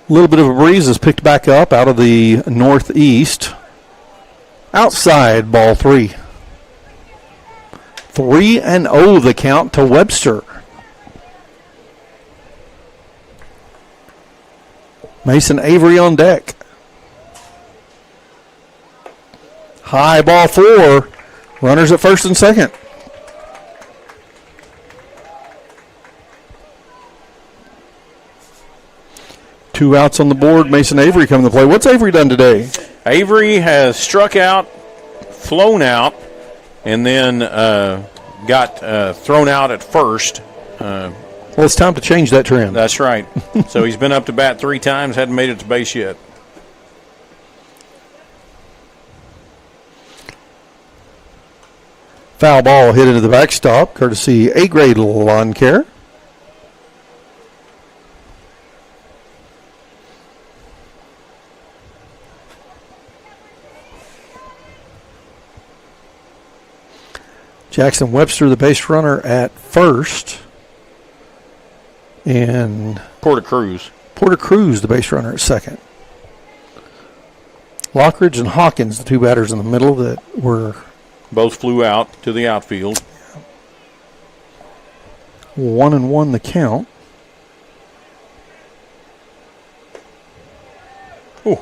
A little bit of a breeze is picked back up out of the northeast. Outside, ball 3. 3-0 the count to Webster. Mason Avery on deck. High, ball 4. Runners at first and second. Two outs on the board. Mason Avery coming to play. What's Avery done today? Avery has struck out, flown out, and then got thrown out at first. Well, it's time to change that trend. That's right. So he's been up to bat 3 times, hadn't made it to base yet. Foul ball hit into the backstop, courtesy A-grade lawn care. Jackson Webster, the base runner at first. And Porter Cruz, the base runner at second. Lockridge and Hawkins, the 2 batters in the middle that were... Both flew out to the outfield. 1-1 the count. Ooh.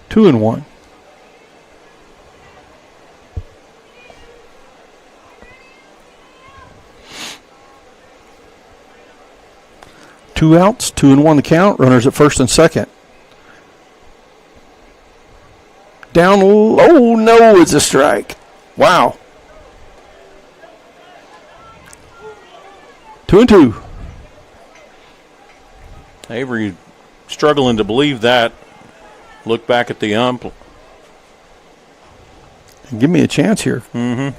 2-1. Two outs, 2-1 the count. Runners at first and second. Down low. Oh, no, it's a strike. Wow. 2-2. Avery struggling to believe that. Look back at the ump. Give me a chance here. Mm-hmm.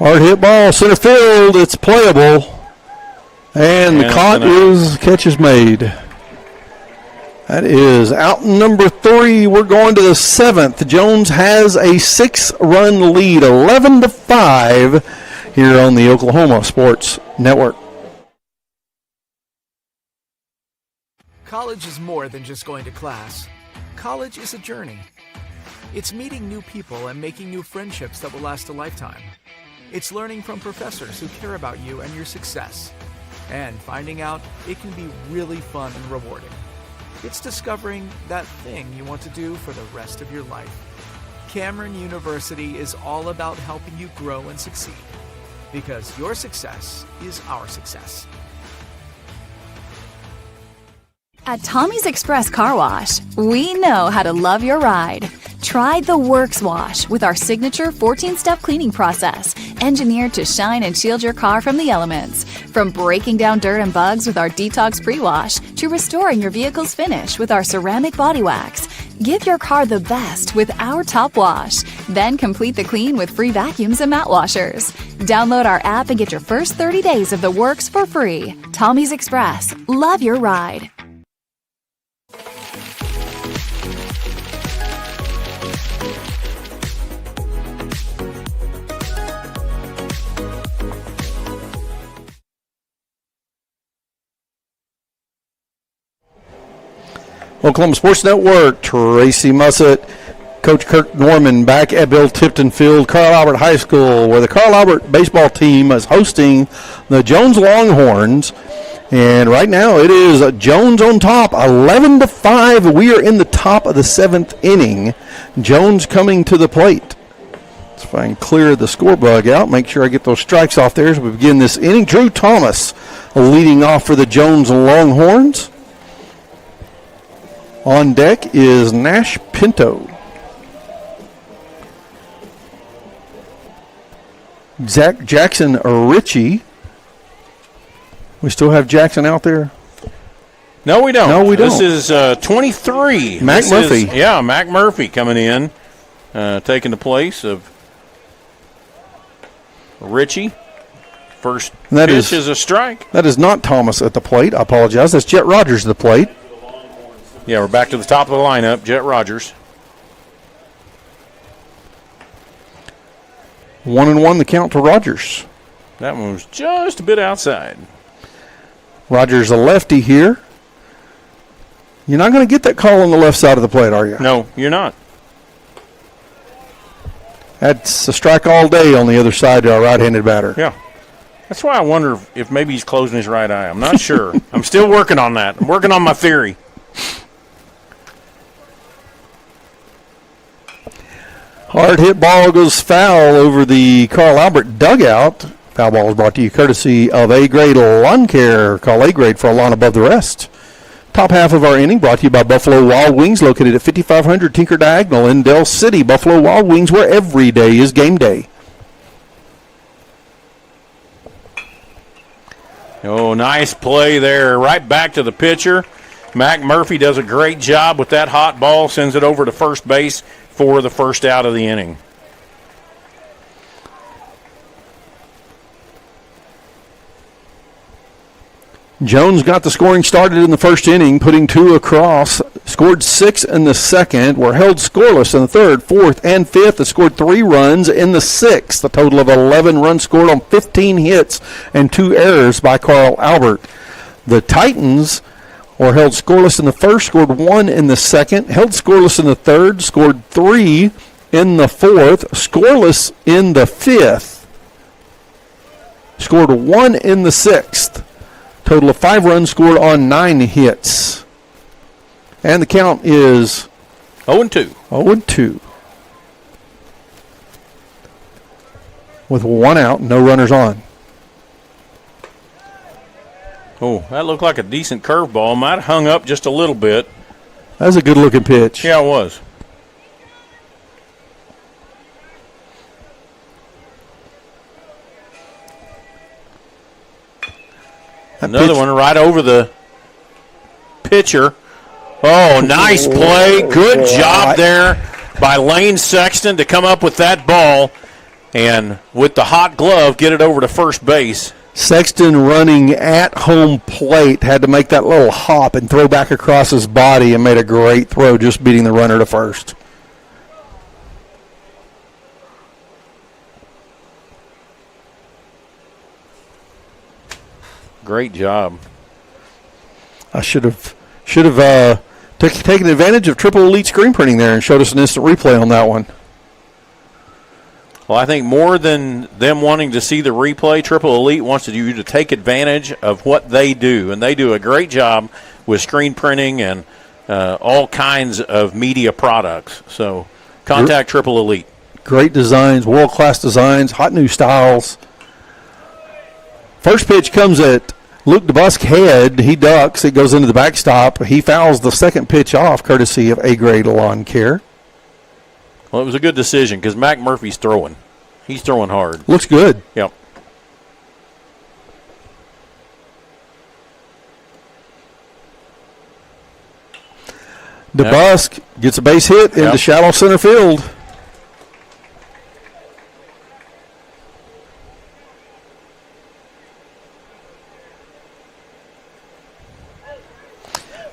Hard hit ball, center field. It's playable. And the catch is made. That is out number 3. We're going to the 7th. Jones has a 6-run lead, 11-5, here on the Oklahoma Sports Network. College is more than just going to class. College is a journey. It's meeting new people and making new friendships that will last a lifetime. It's learning from professors who care about you and your success. And finding out it can be really fun and rewarding. It's discovering that thing you want to do for the rest of your life. Cameron University is all about helping you grow and succeed. Because your success is our success. At Tommy's Express Car Wash, we know how to love your ride. Try the Works Wash with our signature 14-step cleaning process, engineered to shine and shield your car from the elements. From breaking down dirt and bugs with our Detox Pre-Wash to restoring your vehicle's finish with our ceramic body wax. Give your car the best with our Top Wash. Then complete the clean with free vacuums and mat washers. Download our app and get your first 30 days of the works for free. Tommy's Express. Love your ride. Oklahoma Sports Network, Tracy Mussett, Coach Kirk Norman back at Bill Tipton Field, Carl Albert High School, where the Carl Albert baseball team is hosting the Jones Longhorns. And right now it is Jones on top, 11-5. We are in the top of the 7th inning. Jones coming to the plate. Let's if I can clear the score bug out, make sure I get those strikes off there as we begin this inning. Drew Thomas leading off for the Jones Longhorns. On deck is Nash Pinto. Zach Jackson Ritchie. We still have Jackson out there? No, we don't. No, we don't. This is 23. Mac Murphy. Mac Murphy coming in, taking the place of Ritchie. First pitch is a strike. That is not Thomas at the plate. I apologize. That's Jet Rogers at the plate. Yeah, we're back to the top of the lineup. Jet Rogers. 1-1 the count to Rogers. That one was just a bit outside. Rogers a lefty here. You're not going to get that call on the left side of the plate, are you? No, you're not. That's a strike all day on the other side to our right-handed batter. Yeah. That's why I wonder if maybe he's closing his right eye. I'm not sure. I'm still working on that. I'm working on my theory. Hard hit ball goes foul over the Carl Albert dugout. Foul ball is brought to you courtesy of A-Grade Lawn Care. Call A-Grade for a lawn above the rest. Top half of our inning brought to you by Buffalo Wild Wings, located at 5500 Tinker Diagonal in Del City. Buffalo Wild Wings, where every day is game day. Oh, nice play there. Right back to the pitcher. Mac Murphy does a great job with that hot ball, sends it over to first base for the first out of the inning. Jones got the scoring started in the first inning, putting 2 across, scored 6 in the second, were held scoreless in the third, fourth, and fifth. They scored 3 runs in the sixth, a total of 11 runs scored on 15 hits and 2 errors by Carl Albert. The Titans were held scoreless in the first, scored 1 in the second, held scoreless in the third, scored 3 in the fourth, scoreless in the fifth, scored 1 in the sixth. Total of 5 runs scored on 9 hits. And the count is 0-2. 0-2. With 1 out, no runners on. Oh, that looked like a decent curveball. Might have hung up just a little bit. That was a good-looking pitch. Yeah, it was. Another one right over the pitcher. Oh, nice play. Good job there by Lane Sexton to come up with that ball and with the hot glove get it over to first base. Sexton running at home plate had to make that little hop and throw back across his body and made a great throw, just beating the runner to first. Great job. I should have taken advantage of Triple Elite screen printing there and showed us an instant replay on that one. Well, I think more than them wanting to see the replay, Triple Elite wants you to take advantage of what they do, and they do a great job with screen printing and all kinds of media products. So contact Triple Elite. Great designs, world-class designs, hot new styles. First pitch comes at Luke DeBusk head. He ducks. It goes into the backstop. He fouls the second pitch off, courtesy of A-Grade Lawn Care. Well, it was a good decision because Mac Murphy's throwing. He's throwing hard. Looks good. Yep. DeBusk gets a base hit into shallow center field.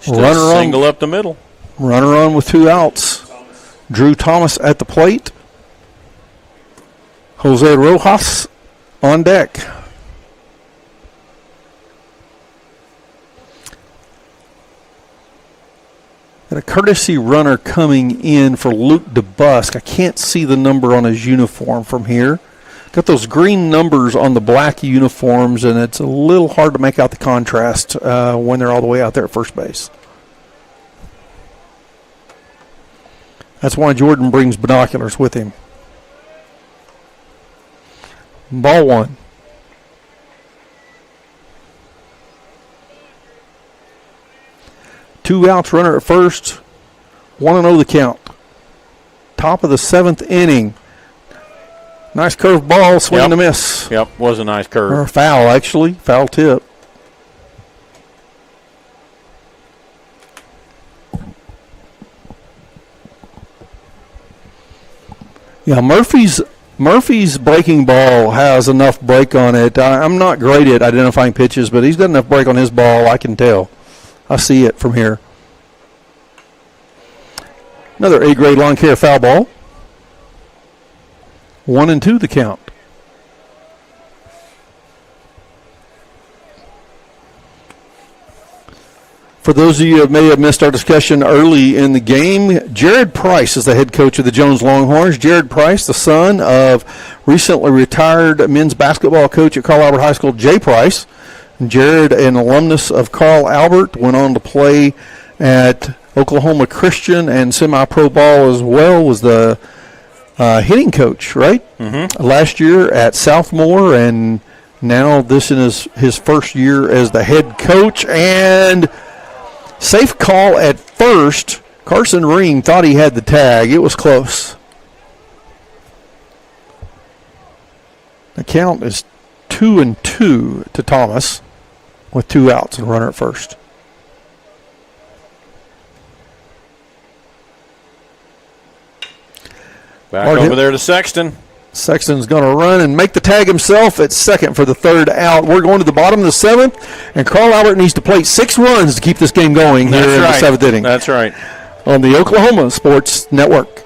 Runner single up the middle. Runner on with 2 outs. Drew Thomas at the plate. Jose Rojas on deck. And a courtesy runner coming in for Luke DeBusk. I can't see the number on his uniform from here. got those green numbers on the black uniforms, and it's a little hard to make out the contrast when they're all the way out there at first base. That's why Jordan brings binoculars with him. Ball one. Two outs, runner at first. 1-0 the count. Top of the 7th inning. Nice curved ball, swing and a miss. Yep, was a nice curve. Or foul, actually. Foul tip. Yeah, Murphy's breaking ball has enough break on it. I'm not great at identifying pitches, but he's got enough break on his ball, I can tell. I see it from here. Another A-grade lawn care foul ball. 1-2 the count. For those of you who may have missed our discussion early in the game, Jared Price is the head coach of the Jones Longhorns. Jared Price, the son of recently retired men's basketball coach at Carl Albert High School, Jay Price. Jared, an alumnus of Carl Albert, went on to play at Oklahoma Christian and semi-pro ball as well, was the hitting coach, right? Mm-hmm. Last year at Southmore, and now this is his first year as the head coach. And safe call at first. Carson Ring thought he had the tag. It was close. The count is 2-2 to Thomas with 2 outs and a runner at first. Back over there to Sexton. Sexton's going to run and make the tag himself at second for the 3rd out. We're going to the bottom of the 7th, and Carl Albert needs to plate 6 runs to keep this game going here in the 7th inning. That's right. On the Oklahoma Sports Network.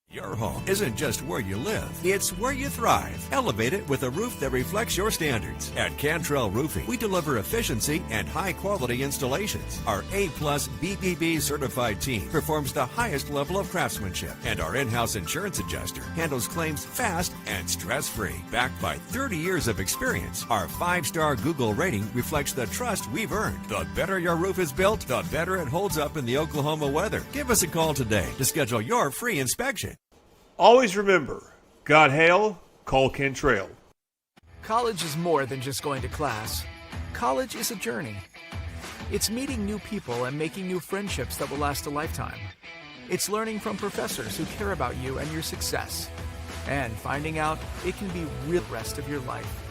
Your home isn't just where you live, it's where you thrive. Elevate it with a roof that reflects your standards. At Cantrell Roofing, we deliver efficiency and high-quality installations. Our A-plus BBB certified team performs the highest level of craftsmanship, and our in-house insurance adjuster handles claims fast and stress-free. Backed by 30 years of experience, our 5-star Google rating reflects the trust we've earned. The better your roof is built, the better it holds up in the Oklahoma weather. Give us a call today to schedule your free inspection. Always remember, God hail, call Cantrell. College is more than just going to class. College is a journey. It's meeting new people and making new friendships that will last a lifetime. It's learning from professors who care about you and your success. And finding out it can be real the rest of your life.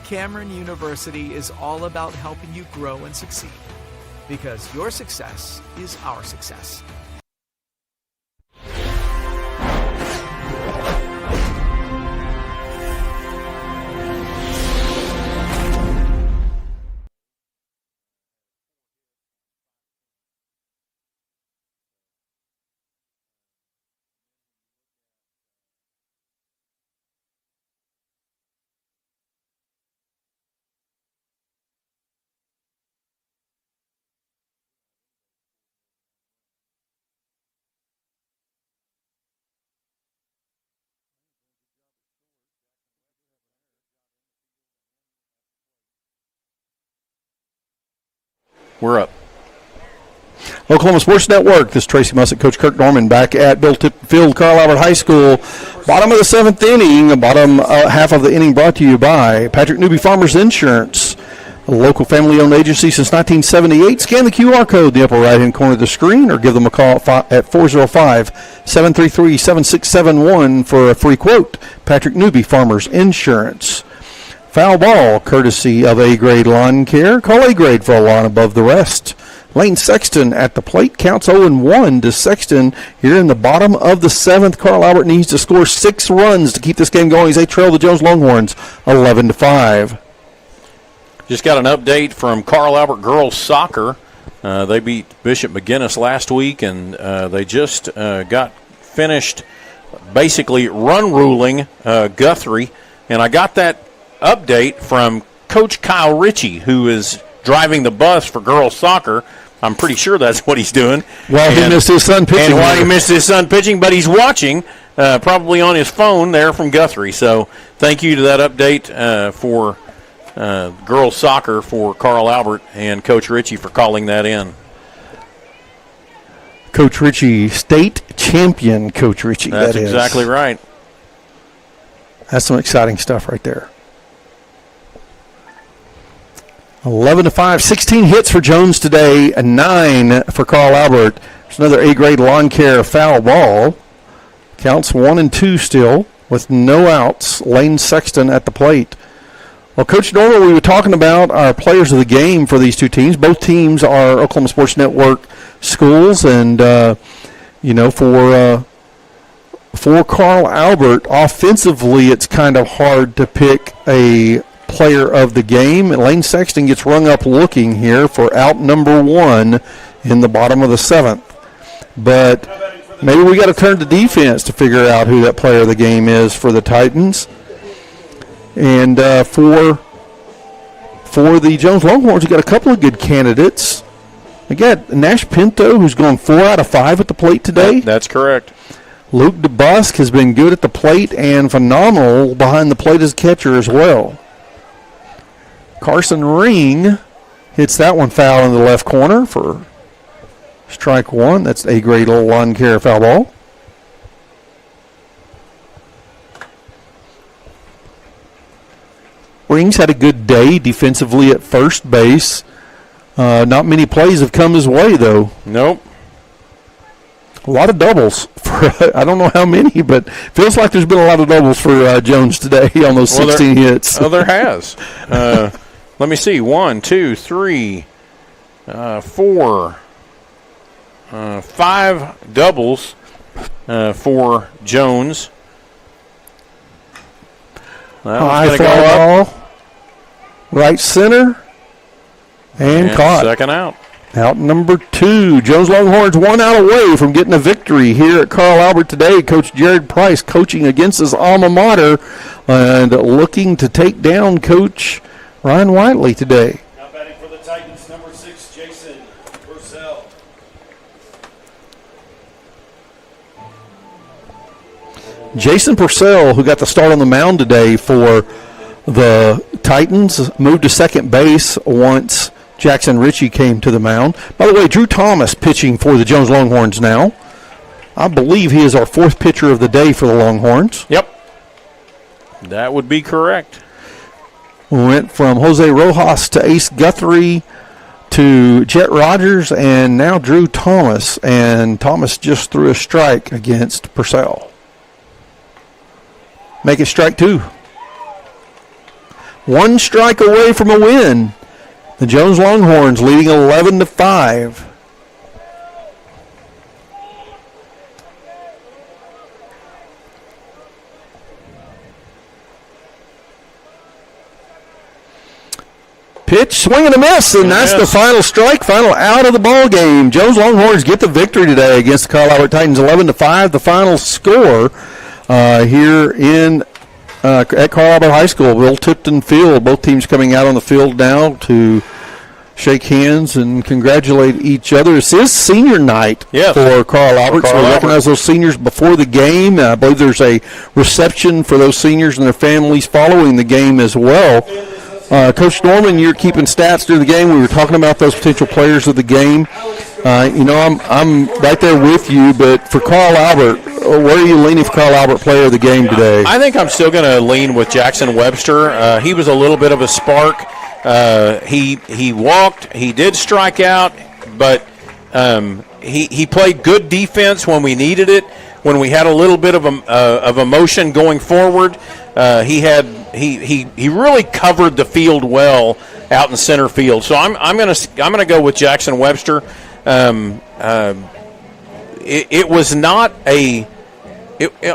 Cameron University is all about helping you grow and succeed. Because your success is our success. We're up. Oklahoma Sports Network. This is Tracy Mussett, Coach Kirk Norman back at Bill Tippett Field, Carl Albert High School. Bottom of the 7th inning, bottom half of the inning brought to you by Patrick Newby Farmers Insurance, a local family-owned agency since 1978. Scan the QR code in the upper right-hand corner of the screen or give them a call at 405-733-7671 for a free quote. Patrick Newby Farmers Insurance. Foul ball, courtesy of A-grade lawn care. Call A-grade for a lawn above the rest. Lane Sexton at the plate. Counts 0-1 to Sexton here in the bottom of the 7th. Carl Albert needs to score 6 runs to keep this game going as they trail the Jones Longhorns 11-5. Just got an update from Carl Albert girls soccer. They beat Bishop McGuinness last week, and they just got finished basically run ruling Guthrie. And I got that update from Coach Kyle Ritchie, who is driving the bus for girls soccer. I'm pretty sure that's what he's doing. Well, he missed his son pitching. And while he missed his son pitching, but he's watching, probably on his phone there from Guthrie. So thank you to that update for girls soccer for Carl Albert and Coach Ritchie for calling that in. Coach Ritchie, state champion Coach Ritchie. That's exactly right. That's some exciting stuff right there. 11-5, 16 hits for Jones today, and 9 for Carl Albert. There's another A-grade lawn care foul ball. Counts 1-2 still with no outs. Lane Sexton at the plate. Well, Coach Norman, we were talking about our players of the game for these two teams. Both teams are Oklahoma Sports Network schools, and for Carl Albert, offensively, it's kind of hard to pick a player of the game. And Lane Sexton gets rung up looking here for out number 1 in the bottom of the 7th. But maybe we got to turn to defense to figure out who that player of the game is for the Titans. And for the Jones Longhorns, you got a couple of good candidates. We got Nash Pinto, who's gone 4 out of 5 at the plate today. That's correct. Luke DeBusk has been good at the plate and phenomenal behind the plate as catcher as well. Carson Ring hits that one foul in the left corner for strike 1. That's a great little lawn care foul ball. Rings had a good day defensively at first base. Not many plays have come his way, though. Nope. A lot of doubles. I don't know how many, but feels like there's been a lot of doubles for Jones today on those 16 hits. Oh, there has. Let me see. 1, 2, 3, 4, 5 doubles for Jones. High foul ball, right center, and caught. Second out. Out number 2. Jones Longhorns 1 out away from getting a victory here at Carl Albert today. Coach Jared Price coaching against his alma mater and looking to take down Coach Ryan Whiteley today. Now batting for the Titans, number 6, Jason Purcell. Jason Purcell, who got the start on the mound today for the Titans, moved to second base once Jackson Ritchie came to the mound. By the way, Drew Thomas pitching for the Jones Longhorns now. I believe he is our 4th pitcher of the day for the Longhorns. Yep. That would be correct. We went from Jose Rojas to Ace Guthrie to Jet Rogers and now Drew Thomas. And Thomas just threw a strike against Purcell. Make it strike 2. 1 strike away from a win. The Jones Longhorns leading 11-5. Pitch, swing and a miss, and that's the final strike, final out of the ball game. Jones Longhorns get the victory today against the Carl Albert Titans, 11-5. The final score here at Carl Albert High School, Will Tipton Field. Both teams coming out on the field now to shake hands and congratulate each other. This is senior night for Carl Albert, so we recognize those seniors before the game. I believe there's a reception for those seniors and their families following the game as well. Coach Norman, you're keeping stats through the game. We were talking about those potential players of the game. I'm right there with you, but for Carl Albert, where are you leaning for Carl Albert player of the game today? I think I'm still going to lean with Jackson Webster. He was a little bit of a spark. He walked. He did strike out, but he played good defense when we needed it. When we had a little bit of emotion going forward, he really covered the field well out in center field. So I'm gonna go with Jackson Webster. It was not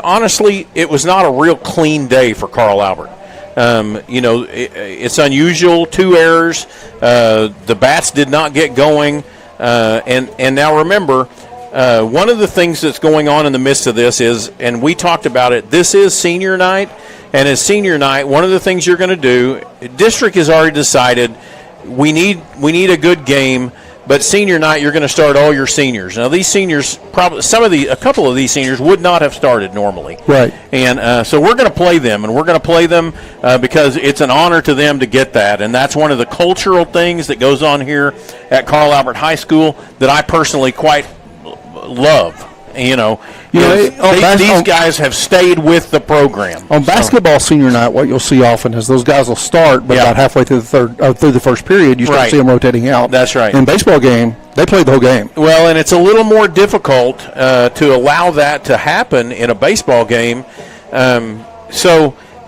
honestly, it was not a real clean day for Carl Albert. It's unusual, 2 errors. The bats did not get going. And now remember, one of the things that's going on in the midst of this is, and we talked about it, this is senior night. And as senior night, one of the things you're going to do, district has already decided we need a good game but senior night you're going to start all your seniors. Now these seniors, probably a couple of these seniors would not have started normally. Right. And so we're going to play them, and we're going to play them because it's an honor to them to get that, and that's one of the cultural things that goes on here at Carl Albert High School that I personally quite love. These guys have stayed with the program. On basketball senior night, what you'll see often is those guys will start, but about halfway through the first period, you start to see them rotating out. That's right. In baseball game, they play the whole game. Well, and it's a little more difficult to allow that to happen in a baseball game.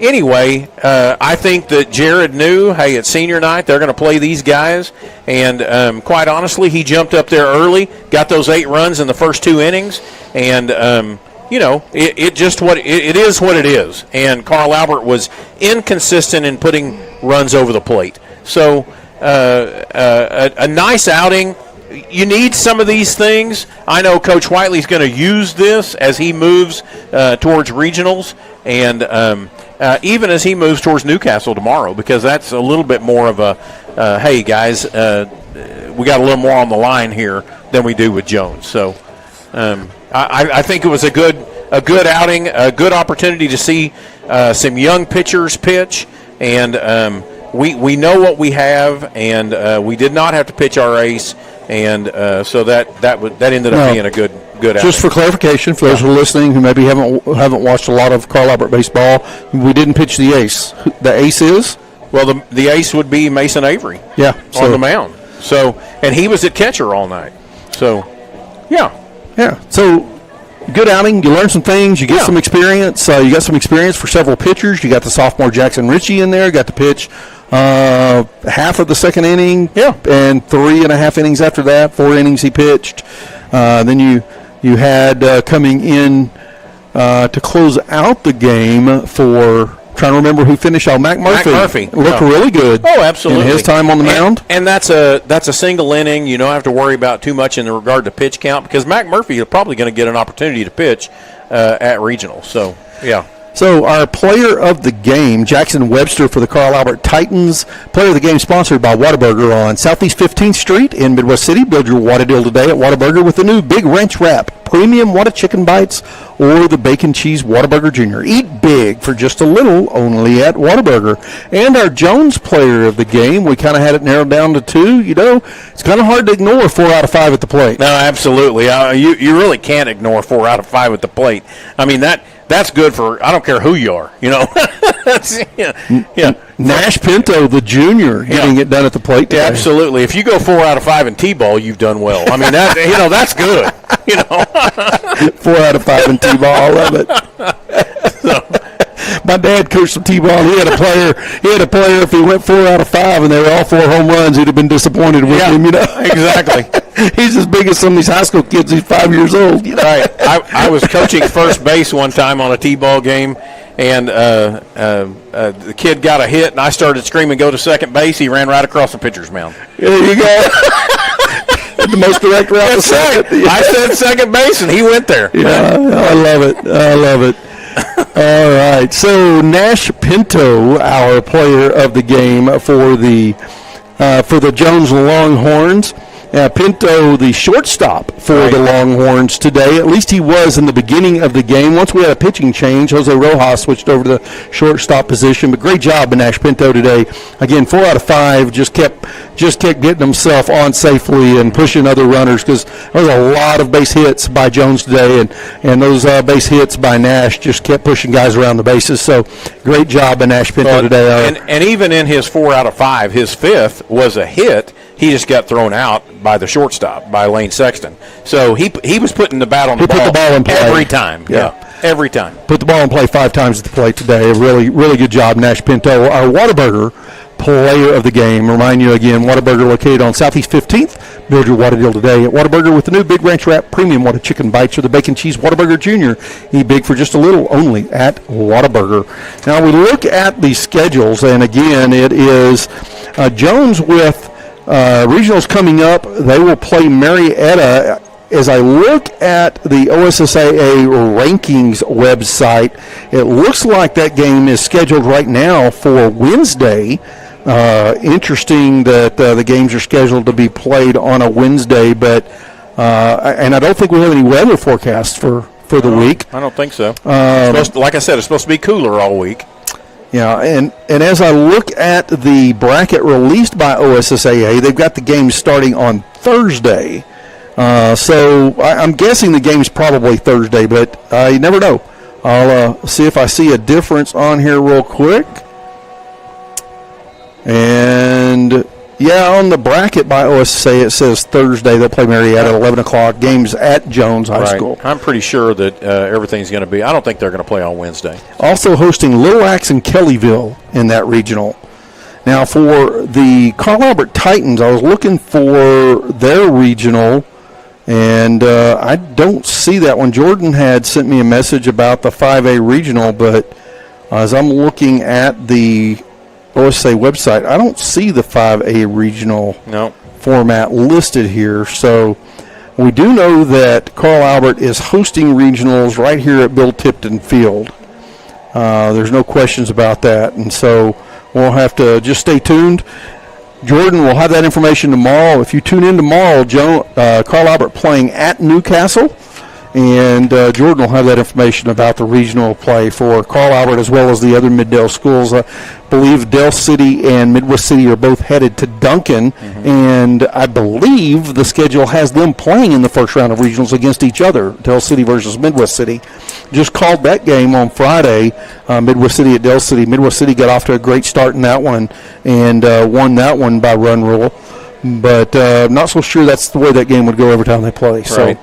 Anyway, I think that Jared knew, hey, it's senior night, they're going to play these guys, and quite honestly, he jumped up there early, got those 8 runs in the first 2 innings, and it is what it is. And Carl Albert was inconsistent in putting runs over the plate. So a nice outing. You need some of these things. I know Coach Whiteley's going to use this as he moves towards regionals, and even as he moves towards Newcastle tomorrow, because that's a little bit more of a, hey, guys, we got a little more on the line here than we do with Jones. So I think it was a good outing, a good opportunity to see some young pitchers pitch, and we know what we have, and we did not have to pitch our ace, and so that ended up being a good outing. Just for clarification, for those who are listening who maybe haven't watched a lot of Carl Albert baseball, we didn't pitch the ace. The ace is? Well, the ace would be Mason Avery. Yeah, on the mound. So, and he was at catcher all night. So, yeah. So, good outing. You learn some things. You get some experience. You got some experience for several pitchers. You got the sophomore Jackson Ritchie in there. Got to pitch half of the second inning. Yeah. And 3.5 innings after that. 4 innings he pitched. Then you had coming in to close out the game for. Trying to remember who finished out. Mac Murphy looked really good. Oh, absolutely. In his time on the mound. And that's a single inning. You don't have to worry about too much in regard to pitch count because Mac Murphy is probably going to get an opportunity to pitch at regional. So, yeah. So our player of the game, Jackson Webster for the Carl Albert Titans. Player of the game sponsored by Whataburger on Southeast 15th Street in Midwest City. Build your Whata deal today at Whataburger with the new Big Ranch Wrap, Premium Whata Chicken Bites, or the Bacon Cheese Whataburger Jr. Eat big for just a little only at Whataburger. And our Jones player of the game, we kind of had it narrowed down to 2. It's kind of hard to ignore 4 out of 5 at the plate. No, absolutely. You really can't ignore 4 out of 5 at the plate. I mean, that's good for, I don't care who you are, Nash Pinto, the junior, getting it done at the plate today. Yeah, absolutely. If you go 4 out of 5 in T-ball, you've done well. I mean, that's good. 4 out of 5 in T-ball, I love it. My dad coached some T-ball. He had a player. If he went 4 out of 5 and they were all 4 home runs, he'd have been disappointed with him. Exactly. He's as big as some of these high school kids. He's 5 years old. Right. I was coaching first base one time on a T-ball game, and the kid got a hit, and I started screaming, "Go to second base!" He ran right across the pitcher's mound. There you go. The most direct route to second. I said second base, and he went there. Yeah, I love it. All right. So Nash Pinto, our player of the game for the Jones Longhorns. Pinto, the shortstop for the Longhorns today. At least he was in the beginning of the game. Once we had a pitching change, Jose Rojas switched over to the shortstop position. But great job by Nash Pinto today. Again, 4 out of 5. Just kept getting himself on safely and pushing other runners because there was a lot of base hits by Jones today, and those base hits by Nash just kept pushing guys around the bases. So great job by Nash Pinto today. And even in his 4 out of 5, his 5th was a hit. He just got thrown out by the shortstop, by Lane Sexton. So he was putting the bat on the ball. Put the ball in play every time. Yeah, every time. Put the ball in play 5 times at the plate today. A really, really good job, Nash Pinto. Our Whataburger player of the game. Remind you again, Whataburger located on Southeast 15th. Build your Whata deal today at Whataburger with the new Big Ranch Wrap, Premium Whata Chicken Bites, or the Bacon Cheese Whataburger Jr. Eat big for just a little only at Whataburger. Now we look at the schedules, and again, it is Jones with regionals coming up. They will play Marietta. As I look at the OSSAA rankings website, it looks like that game is scheduled right now for Wednesday. Interesting that the games are scheduled to be played on a Wednesday, but and I don't think we have any weather forecasts for the week. I don't think so. Like I said, it's supposed to be cooler all week. Yeah, and as I look at the bracket released by OSSAA, they've got the games starting on Thursday. So I'm guessing the game's probably Thursday, but you never know. I'll see if I see a difference on here real quick. And, yeah, on the bracket by OSSAA, it says Thursday. They'll play Marietta at 11 o'clock. Games at Jones High School. I'm pretty sure that everything's going to be – I don't think they're going to play on Wednesday. Also hosting Little Axe and Kellyville in that regional. Now, for the Carl Albert Titans, I was looking for their regional, and I don't see that one. Jordan had sent me a message about the 5A regional, but as I'm looking at the OSSAA website, I don't see the 5A regional format listed here. So we do know that Carl Albert is hosting regionals right here at Bill Tipton Field. There's no questions about that, and so we'll have to just stay tuned. Jordan will have that information tomorrow. If you tune in tomorrow, Carl Albert playing at Newcastle, and Jordan will have that information about the regional play for Carl Albert as well as the other Mid-Dale schools. I believe Del City and Midwest City are both headed to Duncan, and I believe the schedule has them playing in the first round of regionals against each other, Del City versus Midwest City. Just called that game on Friday, Midwest City at Del City. Midwest City got off to a great start in that one and won that one by run rule, but not so sure that's the way that game would go every time they play. Right. So.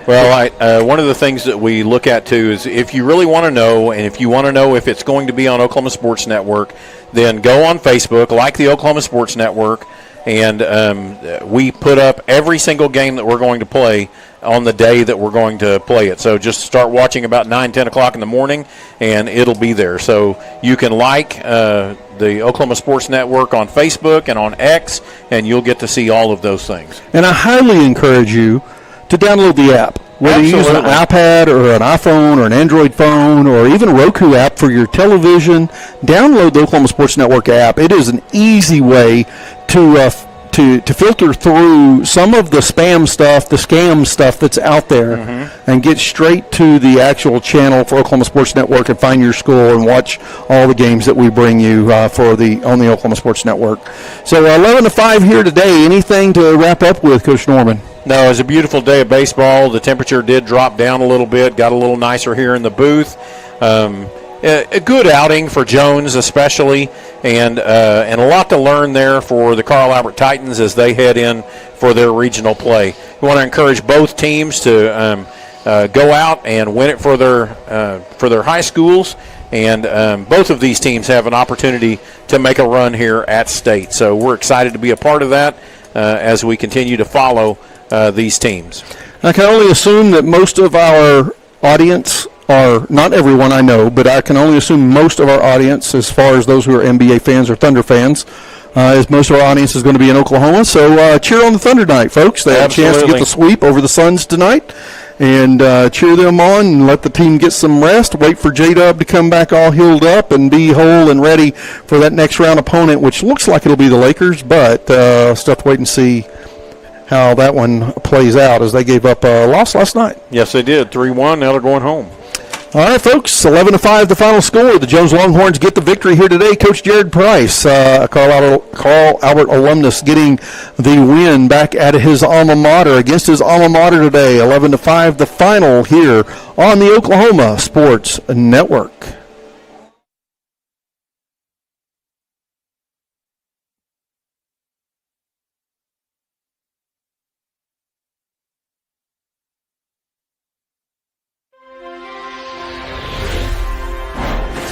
Well, one of the things that we look at, too, is if you really want to know, and if you want to know if it's going to be on Oklahoma Sports Network, then go on Facebook, like the Oklahoma Sports Network, and we put up every single game that we're going to play on the day that we're going to play it. So just start watching about 9, 10 o'clock in the morning, and it'll be there. So you can like the Oklahoma Sports Network on Facebook and on X, and you'll get to see all of those things. And I highly encourage you to download the app. Whether you use an iPad or an iPhone or an Android phone or even a Roku app for your television, download the Oklahoma Sports Network app. It is an easy way to filter through some of the spam stuff, the scam stuff that's out there, and get straight to the actual channel for Oklahoma Sports Network and find your school and watch all the games that we bring you on the Oklahoma Sports Network. So 11-5 here today. Anything to wrap up with, Coach Norman? No, it was a beautiful day of baseball. The temperature did drop down a little bit, got a little nicer here in the booth. A good outing for Jones especially, and a lot to learn there for the Carl Albert Titans as they head in for their regional play. We want to encourage both teams to go out and win it for their high schools, and both of these teams have an opportunity to make a run here at state. So we're excited to be a part of that as we continue to follow these teams. I can only assume that most of our audience are, not everyone I know, but I can only assume most of our audience, as far as those who are NBA fans or Thunder fans, as most of our audience is going to be in Oklahoma. So cheer on the Thunder tonight, folks. They have a chance to get the sweep over the Suns tonight. And cheer them on and let the team get some rest. Wait for J-Dub to come back all healed up and be whole and ready for that next round opponent, which looks like it'll be the Lakers, but still have to wait and see how that one plays out, as they gave up a loss last night. Yes, they did. 3-1. Now they're going home. All right, folks, 11-5 the final score. The Jones Longhorns get the victory here today. Coach Jared Price, Carl Albert alumnus, getting the win back at his alma mater, against his alma mater today. 11-5 the final here on the Oklahoma Sports Network.